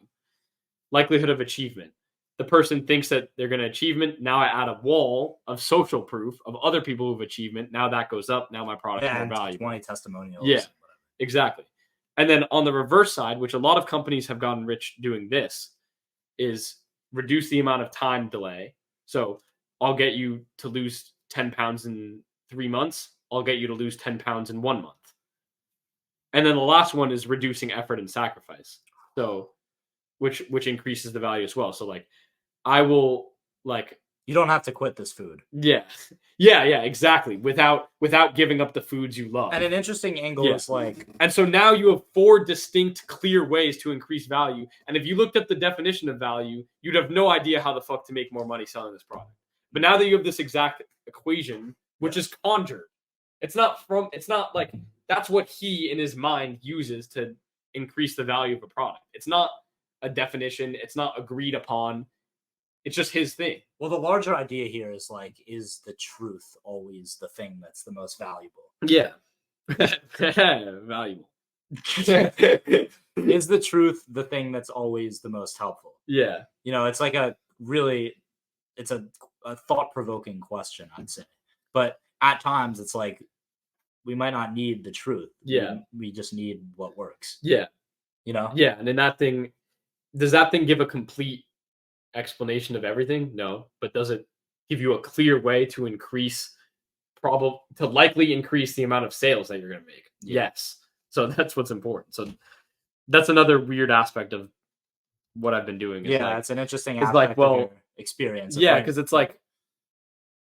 Likelihood of achievement. The person thinks that they're going to achievement. Now I add a wall of social proof of other people who've achievement. Now that goes up. Now my product is more valuable. 20 testimonials. Yeah, exactly. And then on the reverse side, which a lot of companies have gotten rich doing this, is reduce the amount of time delay. So I'll get you to lose 10 pounds in 3 months. I'll get you to lose 10 pounds in 1 month. And then the last one is reducing effort and sacrifice. So, which increases the value as well. So like, I will like, you don't have to quit this food. Yeah, exactly. Without giving up the foods you love. And an interesting angle is like, and so now you have 4 distinct, clear ways to increase value. And if you looked up the definition of value, you'd have no idea how the fuck to make more money selling this product. But now that you have this exact equation, which is conjured, it's not like that's what he in his mind uses to increase the value of a product. It's not a definition. It's not agreed upon. It's just his thing. Well, the larger idea here is like, is the truth always the thing that's the most valuable? Yeah. Valuable. Is the truth the thing that's always the most helpful? Yeah. You know, it's like it's a thought-provoking question, I'd say. But at times it's like, we might not need the truth. Yeah. We just need what works. Yeah. You know? Yeah. And then does that thing give a complete explanation of everything? No. But does it give you a clear way to likely increase the amount of sales that you're going to make? Yeah. Yes. So that's what's important. So that's another weird aspect of what I've been doing. Yeah, it's an interesting aspect of your experience. Yeah, because it's like,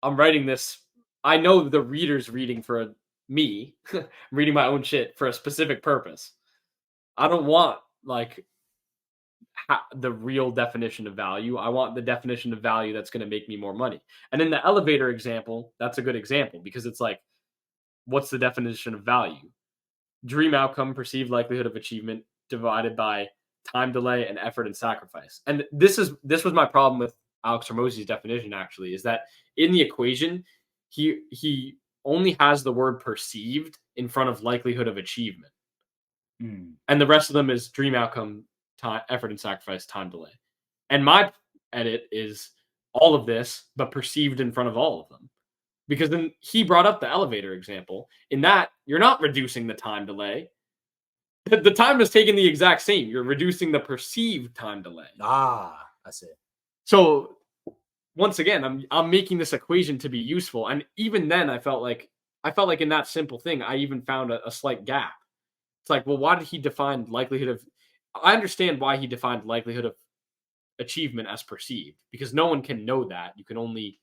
I'm writing this. I know the reader's reading for me. I'm reading my own shit for a specific purpose. I don't want like the real definition of value. I want the definition of value that's going to make me more money. And in the elevator example, that's a good example because it's like, what's the definition of value? Dream outcome, perceived likelihood of achievement divided by time delay and effort and sacrifice. And this was my problem with Alex Hormozi's definition, actually, is that in the equation, he only has the word perceived in front of likelihood of achievement. And the rest of them is dream outcome, time, effort and sacrifice, time delay. And my edit is all of this, but perceived in front of all of them. Because then he brought up the elevator example. In that, you're not reducing the time delay. The time is taking the exact same. You're reducing the perceived time delay. I see. So once again, I'm making this equation to be useful. And even then, I felt like in that simple thing, I even found a slight gap. It's like, well, why did he define likelihood of? I understand why he defined likelihood of achievement as perceived, because no one can know that. You can only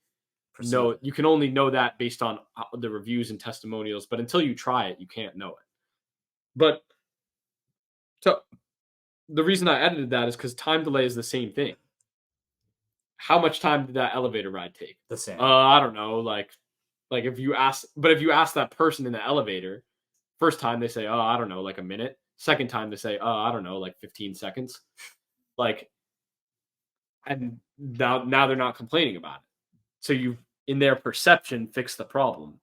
know that based on the reviews and testimonials. But until you try it, you can't know it. But so the reason I edited that is because time delay is the same thing. How much time did that elevator ride take? The same. I don't know. Like if you ask that person in the elevator, first time they say, I don't know, like a minute. Second time they say, I don't know, like 15 seconds. Like, and now they're not complaining about it. So you've, in their perception, fixed the problem.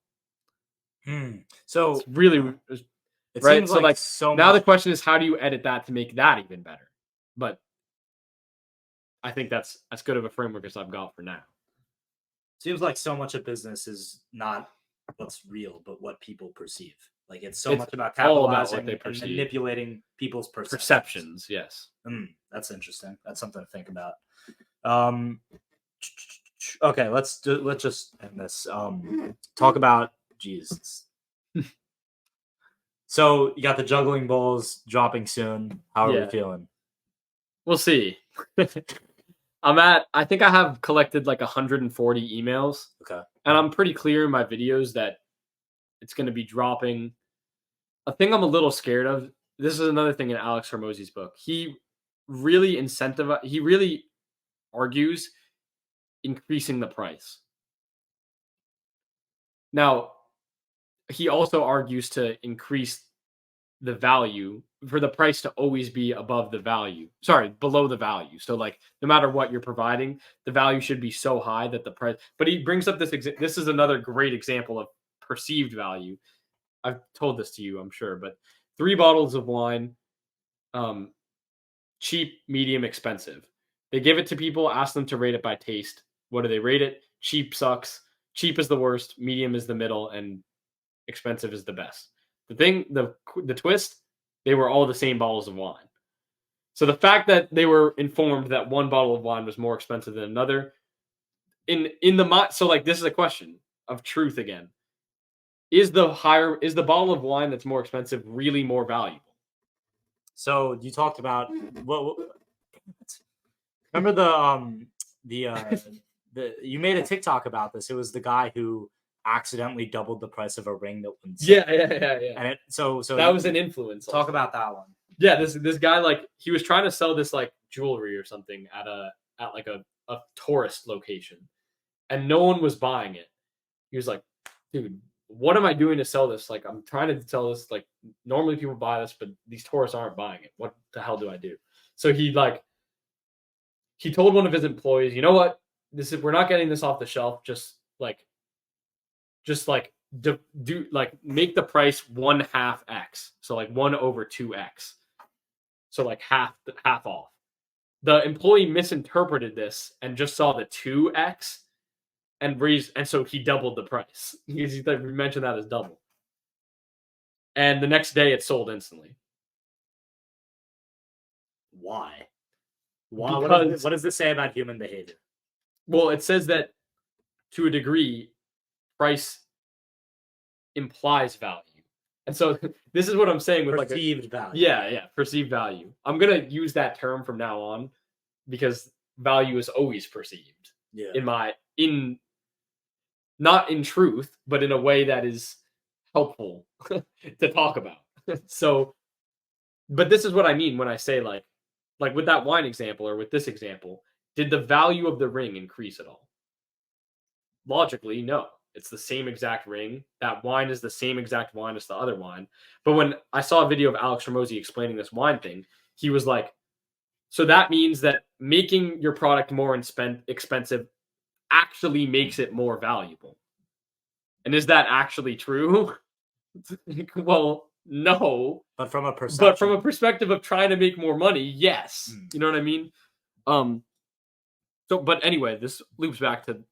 So it's really, it right? Seems so like now the question is, how do you edit that to make that even better? But I think that's as good of a framework as I've got for now. Seems like so much of business is not what's real, but what people perceive. Like it's much about capitalizing and manipulating people's perceptions. Yes. That's interesting. That's something to think about. Okay, let's just end this. Talk about Jesus. So you got the juggling balls dropping soon. How are we feeling? We'll see. I think I have collected like 140 emails. Okay. And I'm pretty clear in my videos that it's going to be dropping. A thing I'm a little scared of, this is another thing in Alex Hormozi's book. He really argues increasing the price. Now, he also argues to increase the value for the price to always be below the value. So like no matter what you're providing, the value should be so high that the price, but he brings up this is another great example of perceived value. I've told this to you, I'm sure, but 3 bottles of wine, cheap, medium, expensive. They give it to people, ask them to rate it by taste. What do they rate it? Cheap sucks. Cheap is the worst, medium is the middle, and expensive is the best. The twist, they were all the same bottles of wine. So the fact that they were informed that one bottle of wine was more expensive than another, so like this is a question of truth again. Is the bottle of wine that's more expensive really more valuable? So you talked about remember you made a TikTok about this. It was the guy who accidentally doubled the price of a ring that wouldn't sell. Yeah. And so that was an influence. Talk about that one. Yeah, this guy, like, he was trying to sell this like jewelry or something at like a tourist location, and no one was buying it. He was like, dude, what am I doing to sell this? Like, I'm trying to sell this. Like, normally people buy this, but these tourists aren't buying it. What the hell do I do? So he he told one of his employees, you know what, we're not getting this off the shelf. Just make the price 1/2 X. So like 1/2X. So like half off. The employee misinterpreted this and just saw the 2X and so he doubled the price. He mentioned that as double. And the next day it sold instantly. Why? Because what does this say about human behavior? Well, it says that to a degree, price implies value. And so this is what I'm saying with perceived value. Yeah, perceived value. I'm going to use that term from now on because value is always perceived. Yeah. Not in truth, but in a way that is helpful to talk about. So, but this is what I mean when I say like with that wine example or with this example, did the value of the ring increase at all? Logically, no. It's the same exact ring. That wine is the same exact wine as the other wine. But when I saw a video of Alex Hormozi explaining this wine thing, he was like, so that means that making your product more expensive actually makes it more valuable. And is that actually true? Well, no. But from a perspective of trying to make more money, yes. You know what I mean? But anyway, this loops back to,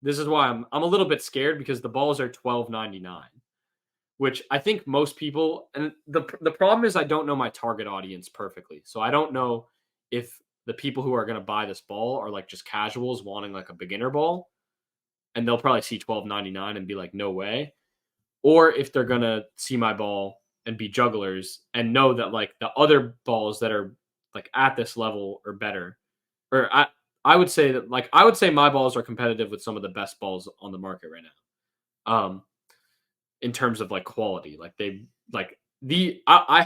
this is why I'm a little bit scared, because the balls are $12.99, which I think most people, and the problem is I don't know my target audience perfectly. So I don't know if the people who are going to buy this ball are like just casuals wanting like a beginner ball, and they'll probably see $12.99 and be like, no way. Or if they're going to see my ball and be jugglers and know that like the other balls that are like at this level or better, or I would say my balls are competitive with some of the best balls on the market right now. In terms of like quality, like I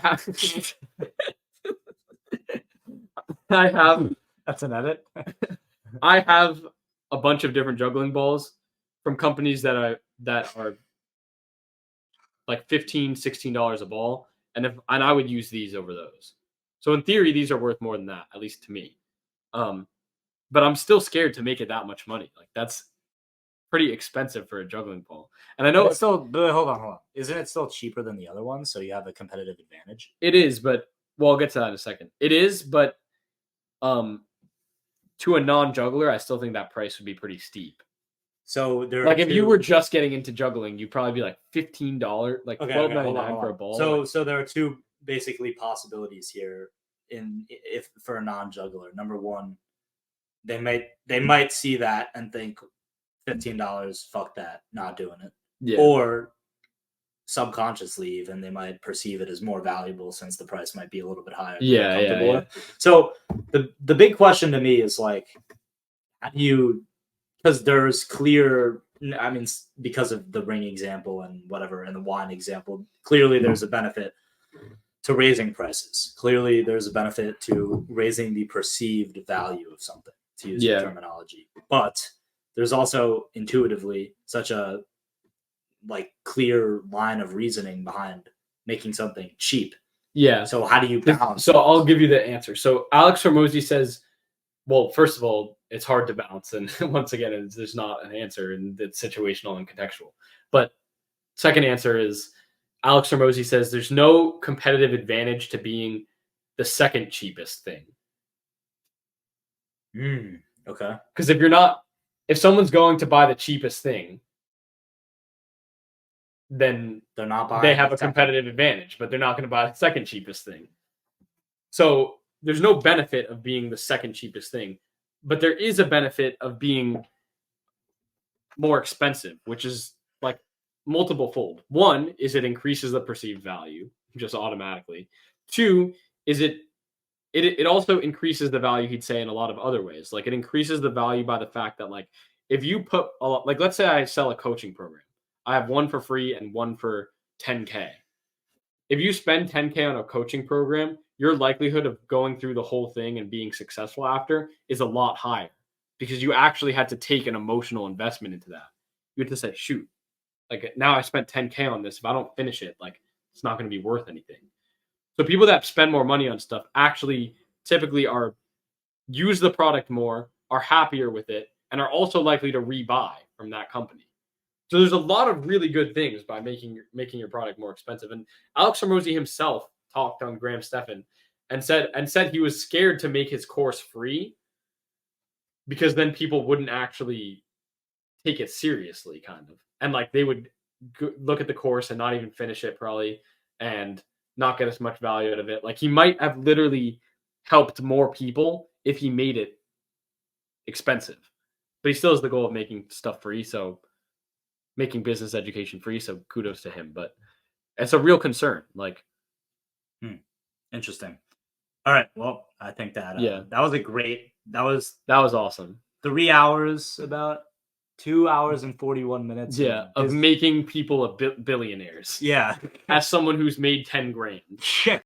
have I have that's an edit. I have a bunch of different juggling balls from companies that are like $15-$16 a ball, and I would use these over those. So in theory, these are worth more than that, at least to me. But I'm still scared to make it that much money. Like that's pretty expensive for a juggling ball. And I know it's still, but hold on. Isn't it still cheaper than the other ones? So you have a competitive advantage? It is, but I'll get to that in a second. It is, but to a non-juggler, I still think that price would be pretty steep. So there, like if you were just getting into juggling, you'd probably be like $15, like $12.99 for a ball. So there are two basically possibilities here. If for a non-juggler, number one, they might see that and think $15, fuck that, not doing it. Yeah. Or subconsciously, even they might perceive it as more valuable since the price might be a little bit higher. Yeah. So the big question to me is like, how do you? Because there's clear, I mean, because of the ring example and whatever, and the wine example, clearly there's a benefit to raising prices. Clearly there's a benefit to raising the perceived value of something, to use your terminology. But there's also intuitively such a like clear line of reasoning behind making something cheap. Yeah. So how do you balance? So I'll give you the answer. So Alex Hormozi says, well, first of all, it's hard to balance. And once again, there's not an answer, and it's situational and contextual. But second answer is Alex Hormozi says there's no competitive advantage to being the second cheapest thing. Okay. Because if someone's going to buy the cheapest thing, then they're not buying. They have a competitive advantage, but they're not going to buy the second cheapest thing. So there's no benefit of being the second cheapest thing, but there is a benefit of being more expensive, which is like multiple fold. One is it increases the perceived value just automatically. Two is it also increases the value, he'd say, in a lot of other ways. Like it increases the value by the fact that like if you put like let's say I sell a coaching program. I have one for free and one for $10K. If you spend $10K on a coaching program, your likelihood of going through the whole thing and being successful after is a lot higher because you actually had to take an emotional investment into that. You have to say, shoot, like now I spent $10K on this. If I don't finish it, like it's not going to be worth anything. So people that spend more money on stuff actually typically are use the product more, are happier with it, and are also likely to rebuy from that company. So there's a lot of really good things by making your product more expensive. And Alex Hormozi himself talked on Graham Stephan and said he was scared to make his course free because then people wouldn't actually take it seriously, kind of. And like they would look at the course and not even finish it probably and not get as much value out of it. Like he might have literally helped more people if he made it expensive. But he still has the goal of making stuff free, so making business education free, so kudos to him. But it's a real concern. Like, interesting. All right. Well, I think that that was a great. That was awesome. 3 hours, about 2 hours and 41 minutes. Yeah, of making people billionaires. Yeah, as someone who's made 10 grand. Shit.